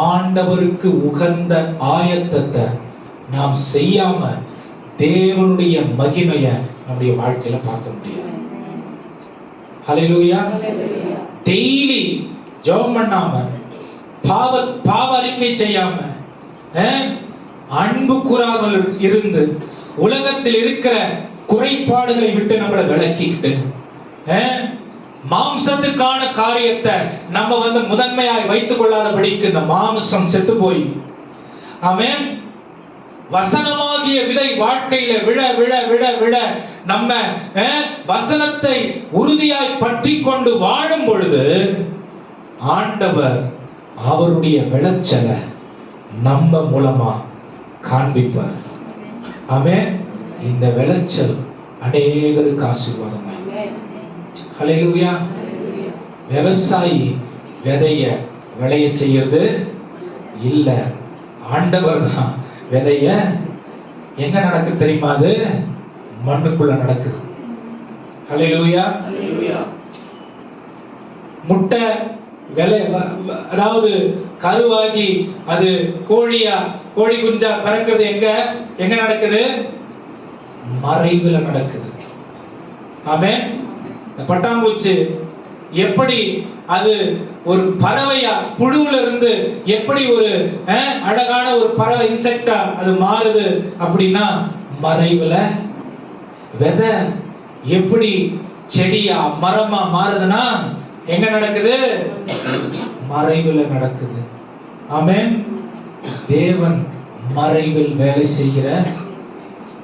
ஆண்டவருக்கு உகந்த ஆயத்தத்தை நாம் செய்யாம தேவனுடைய மகிமையை நம்முடைய வாழ்க்கையில பார்க்க முடியாது. ஹல்லேலூயா. டெய்லி ஜெபம் பண்ணாம, பாவ அறிக்கை செய்யாம, அன்பு கூறாமல் இருந்து, உலகத்தில் இருக்கிற குறைபாடுகளை விட்டு நம்மளை விலக்கிட்டு, மாம்சத்துக்கான காரியத்தை நம்ம முதன்மையாய் வைத்துக் கொள்ளாதபடிக்கு இந்த மாம்சம் செத்து போய், ஆமென், வசனமாகிய விதை வாழ்க்கையில விழ விழ விழ விழ நம்ம வசனத்தை உறுதியாய் பற்றி கொண்டு வாழும் பொழுது ஆண்டவர் அவருடைய விளைச்சலை நம்ம மூலமா காண்பிப்பார். ஆமென். இந்த விளைச்சல் அநேகருக்கு ஆசீர்வாதமாய். ஹல்லேலூயா. விவசாயி விதைய விளைய செய்யறது இல்ல, ஆண்டவர் தான் விதைய எங்க நடக்குது தெரியுமா? அது மண்ணுக்குள்ள நடக்குது. ஹல்லேலூயா. முட்டை விலை, அதாவது கருவாகி அது கோழி குஞ்சா பிறக்கிறது எங்க நடக்குது? மறைவுல நடக்குது. ஆமென். பட்டாம்பூச்சி எப்படி அது ஒரு பறவையா புழுவுல இருந்து எப்படி ஒரு அழகான ஒரு பறவை இன்செக்டா அது மாறுது அப்படின்னா மறைவுல விதை எப்படி செடியா மரமா மாறுதுன்னா எங்க நடக்குது? மறைவுல நடக்குது. ஆமென். தேவன் மறைவில் வேலை செய்கிற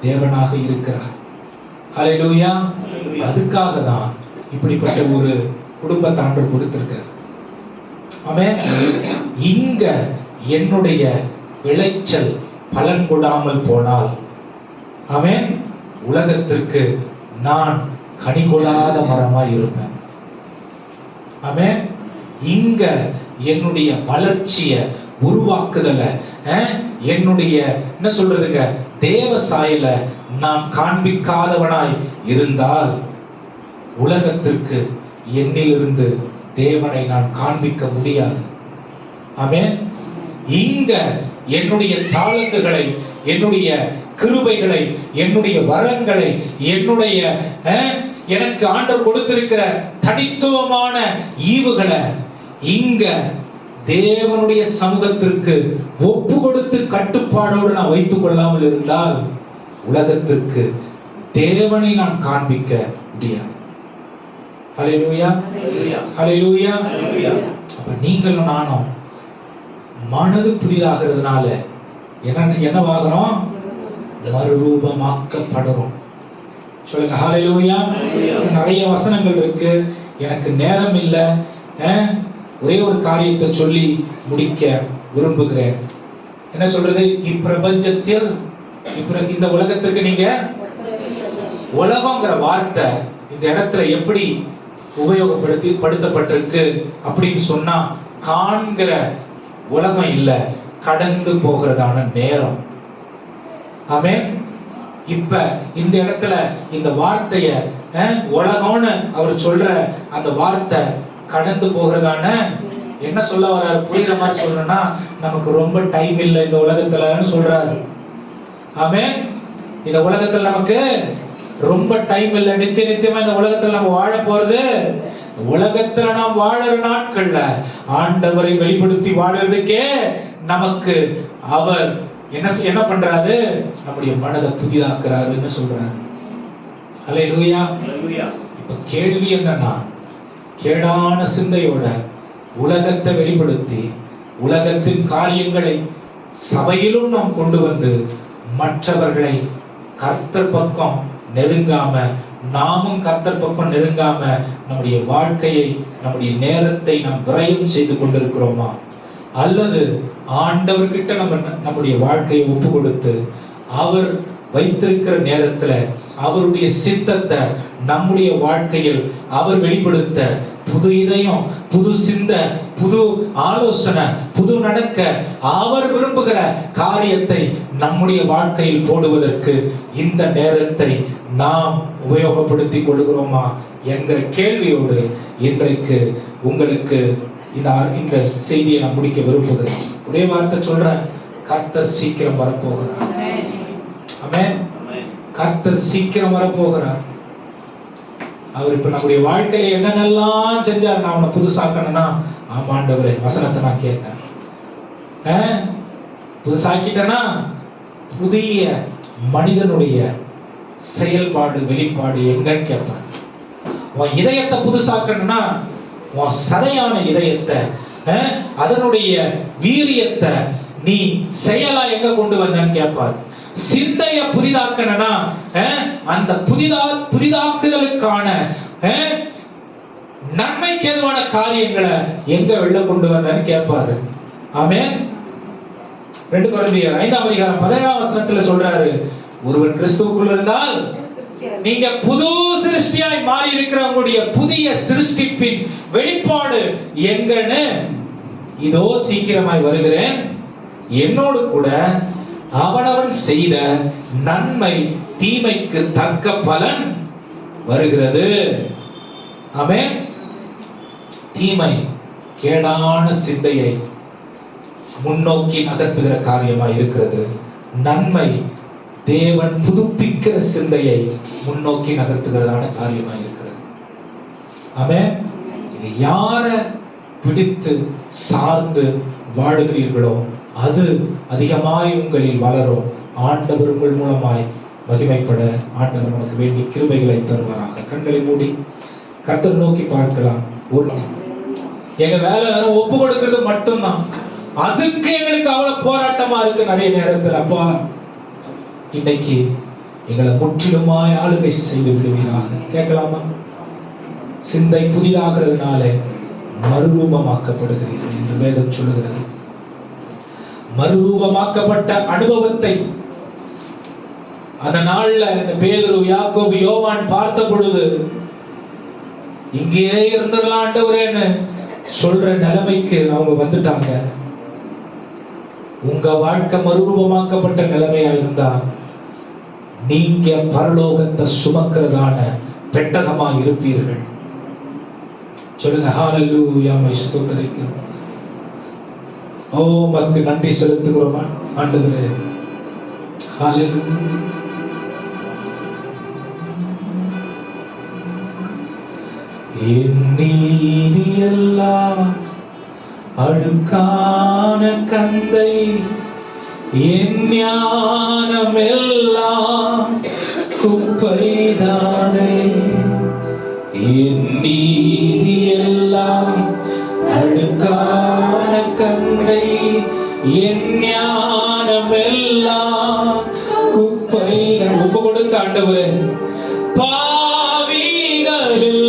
தேவனாக இருக்கிறார். ஹல்லேலூயா. அதுக்காக தான் இப்படிப்பட்ட ஒரு குடும்பத்தை ஆண்டவர் கொடுத்திருக்கார். ஆமென். இங்க என்னுடைய விளைச்சல் பலன் கொடாமல் போனால் ஆமென் உலகத்திற்கு நான் கனி கொடாத மரமாய் இருப்பேன். ஆமென். இங்க என்னுடைய வளர்ச்சிய உருவாக்குதல என்னுடைய என்ன சொல்றதுங்க தேவ சாயல நாம் காண்பிக்காதவனாய் இருந்தால் உலகத்திற்கு என்னிலிருந்து தேவனை நான் காண்பிக்க முடியாது. ஆமென். இங்க என்னுடைய தாளந்துகளை, என்னுடைய கிருபைகளை, என்னுடைய வரங்களை, என்னுடைய எனக்கு ஆண்டவர் கொடுத்திருக்கிற தனித்துவமான ஈவுகளை இங்க தேவனுடைய சமூகத்திற்கு ஒப்பு கொடுத்து கட்டுப்பாடோடு நான் வைத்துக் கொள்ளாமல் இருந்தால் உலகத்திற்கு தேவனை நான் காண்பிக்க முடியாது. ஹல்லேலூயா. ஹல்லேலூயா. அப்ப நீங்களும் நானும் மனது புதிதாகிறதுனால என்னவாகிறோம்? மறுரூபமாக்கப்படுறோம். சொல்லுங்க ஹல்லேலூயா. நிறைய வசனங்கள் இருக்கு, எனக்கு நேரம் இல்லை. ஒரே ஒரு காரியத்தை சொல்லி முடிக்க விரும்புகிறேன். என்ன சொல்றது? இப்பிரபஞ்சத்தில் இந்த உலகத்திற்கு நீங்க உலகங்கிற வார்த்தை இந்த இடத்துல எப்படி படுத்தப்பட்டிருக்கு அப்படின்னு சொன்னா காண்கிற உலகம் இல்ல, கடந்து போகிறதான நேரம். ஆமென். இப்ப இந்த இடத்துல இந்த வார்த்தைய உலகம்னு அவர் சொல்ற அந்த வார்த்தை கடந்து போகிறதான என்ன சொல்ல வர்றாரு? புரியுற மாதிரி சொல்லணும்னா நமக்கு ரொம்ப டைம் இல்லை இந்த உலகத்துலன்னு சொல்றாரு. ஆமென். இந்த உலகத்துல நமக்கு ரொம்ப டைம் இல்லை. நித்தியமா இந்த உலகத்துல நம்ம வாழ போறது, உலகத்துல நாம் வாழற நாட்கள்ல ஆண்டவரை வெளிப்படுத்தி வாழறதுக்கே நமக்கு அவர் என்ன பண்றாரு? நம்முடைய மனதை புதிதாக்குறாருன்னு சொல்றாரு. ஹல்லேலூயா. இப்ப கேள்வி என்னன்னா, கேடான சிந்தையோட உலகத்தை வெளிப்படுத்தி உலகத்தின் காரியங்களை சபையிலும் நாம் கொண்டு வந்து மற்றவர்களை கர்த்தர் பக்கம் நெருங்காம, நாமும் கர்த்தர் பக்கம் நெருங்காம நம்முடைய வாழ்க்கையை, நம்முடைய நேரத்தை நாம் விரயம் செய்து கொண்டிருக்கிறோமா? அல்லது ஆண்டவர்கிட்ட நம்முடைய வாழ்க்கையை ஒப்பு கொடுத்து அவர் வைத்திருக்கிற நேரத்துல அவருடைய சித்தத்தை நம்முடைய வாழ்க்கையில் அவர் வெளிப்படுத்த புது இதயம், புது சிந்த, புது ஆலோசனை, புது நடக்க அவர் விரும்புகிற காரியத்தை நம்முடைய வாழ்க்கையில் போடுவதற்கு இந்த நேரத்தை நாம் உபயோகப்படுத்திக் கொள்கிறோமா என்கிற கேள்வியோடு இன்றைக்கு உங்களுக்கு இந்த செய்தியை நான் முடிக்க விரும்புகிறேன். ஒரே வார்த்தை சொல்றேன், கர்த்தர் சீக்கிரம் வரப்போகிறார். ஆமென். கர்த்தர் சீக்கிரம் வரப்போகிறார். அவர் இப்ப நம்முடைய வாழ்க்கையில என்னென்னலாம் செஞ்சார், நான் அவனை புதுசாக்கணும்னா, ஆமாண்டவரே வசனத்தை நான் கேட்டேன், புதுசாக்கிட்டேன்னா புதிய மனிதனுடைய செயல்பாடு வெளிப்பாடு எங்கன்னு கேட்பேன். உன் இதயத்தை புதுசாக்கணும்னா உன் சதையான இதயத்தை, அதனுடைய வீரியத்தை நீ செயலா எங்க கொண்டு வந்தன்னு கேட்பார். சிந்தைய புதிதாக்கணும்னா அந்த புதிதாக்குதலுக்கான நன்மைக்கு ஏதுவான காரியங்களை எங்க வெளில கொண்டு வந்தன்னு கேட்பாரு. ஆமென். 2 கொரிந்தியர் 5ஆம் அதிகாரம் 17ஆம் வசனத்துல சொல்றாரு, ஒருவன் கிறிஸ்துவுக்குள் இருந்தால் நீங்க புது சிருஷ்டியாய் மாறி இருக்கிறவங்களுடைய புதிய சிருஷ்டிப்பின் வெளிப்பாடு எங்கன்னு, இதோ சீக்கிரமாய் வருகிறேன், என்னோடு கூட அவனவன் செய்த நன்மை தீமைக்கு தக்க பலன் வருகிறது. ஆமென். தீமை கேடான சிந்தையை முன்னோக்கி நகர்த்துகிற காரியமா இருக்கிறது. நன்மை தேவன் புதுப்பிக்கிற சிந்தையை முன்னோக்கி நகர்த்துகிறதான காரியமாக இருக்கிறது. ஆமென். நீங்க யார பிடித்து சார்ந்து வாழுகிறீர்களோ அது அதிகமாய் உங்களில் வளரும். ஆண்டவர் உங்கள் மூலமாய் மகிமைப்பட ஆண்டவர் நமக்கு வேண்டிய கிருபைகளை தருவாராக. கண்களை மூடி கர்த்தர் நோக்கி பார்க்கலாம். எங்க வேலை வேற ஒப்பு கொடுக்கிறது மட்டும்தான். அதுக்கு எங்களுக்கு அவ்வளவு போராட்டமா இருக்கு நிறைய நேரத்தில். அப்பா, இன்னைக்கு எங்களை முற்றிலுமாய் ஆளுகை செய்து விடுவீராக. கேட்கலாமா? சிந்தை புதிதாகிறதுனால மறுரூபமாக்கப்படுகிறீர்கள் என்று வேதம் சொல்லுகிறது. மறுரூபமாக்கப்பட்ட அனுபவத்தை அந்த நாள்ல இந்த பேதுரு, யாக்கோபு, யோவான் பார்த்த பொழுது இங்கேயே இருந்துடலாம் ஆண்டவரேன்னு சொல்ற நிலைமைக்கு அவங்க வந்துட்டாங்க. உங்க வாழ்க்கை மறுரூபமாக்கப்பட்ட நிலைமையா இருந்தா நீங்க பரலோகத்தை சுமக்கிறதான பெட்டகமா இருப்பீர்கள். சொல்லுங்க ஹல்லேலூயா. ஸ்தோத்திரிக்கிறோம். ஓ உமக்கு நன்றி செலுத்துகிறோம் ஆண்டவரே. ஹல்லேலூயா. என் நீதியெல்லாம் அழுக்கான கந்தை, என் ஞானமெல்லாம் குப்பைதானே. என் நீதியெல்லாம் அழுக்கான கந்தை, என் ஞானமெல்லாம் குப்பை. ஒப்பு கொடுத்த ஆண்டவரே, பாவிகளில்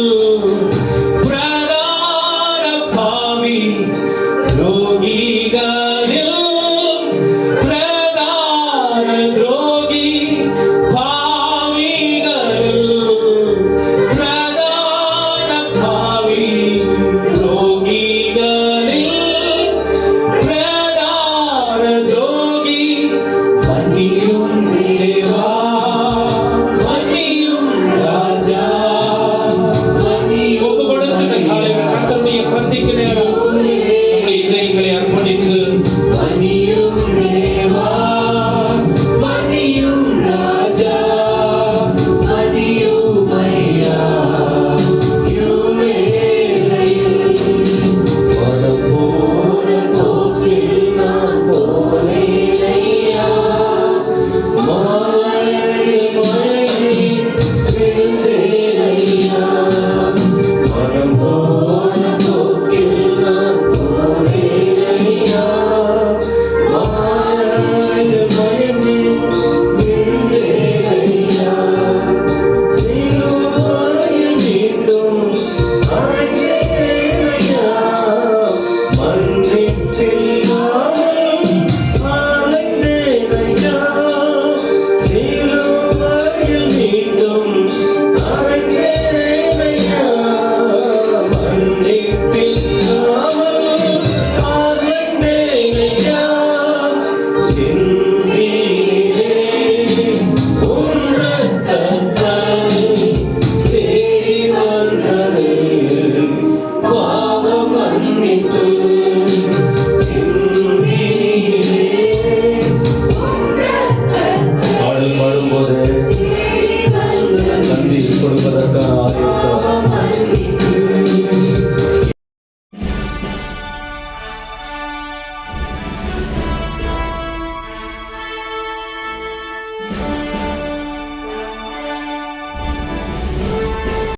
பிரதான பாவி, துரோகிகளில் பிரதான துரோகி, பாவிகளில் பிரதான பாவி, துரோகிகளில் பிரதான துரோகி. மன்னியும் தேவா, மன்னியும் ராஜா, மன்னியும். ஒப்பு கொடுத்து கர்த்தருடைய பந்திக்கு நேரம் உங்களுடைய இதயங்களை அர்ப்பணித்து மன்னியும் தேவா, மன்னியும் ராஜா, மன்னியும் ஐயா, யுவேலையில் மனம் போன போக்கில் நான் போனேன் ஐயா. மழை மழை விழுந்தேன் ஐயா, மனம் போன போக்கில் நான் போனேன் ஐயா. மழை மழை விழுந்தேன் ஐயா, சிலுவையில் மீண்டும் அழைத்தேன் ஐயா. மன்னிப்பில்லாமல் அழைத்தேன் ஐயா, சிலுவையில் மீண்டும் அழைத்தேன் ஐயா. மன்னிப்பில்லாமல் அழைத்தேன் ஐயா. சிந்தினே உன் இரத்தத்தை தேடி வந்தது பாவ மன்னிப்பு.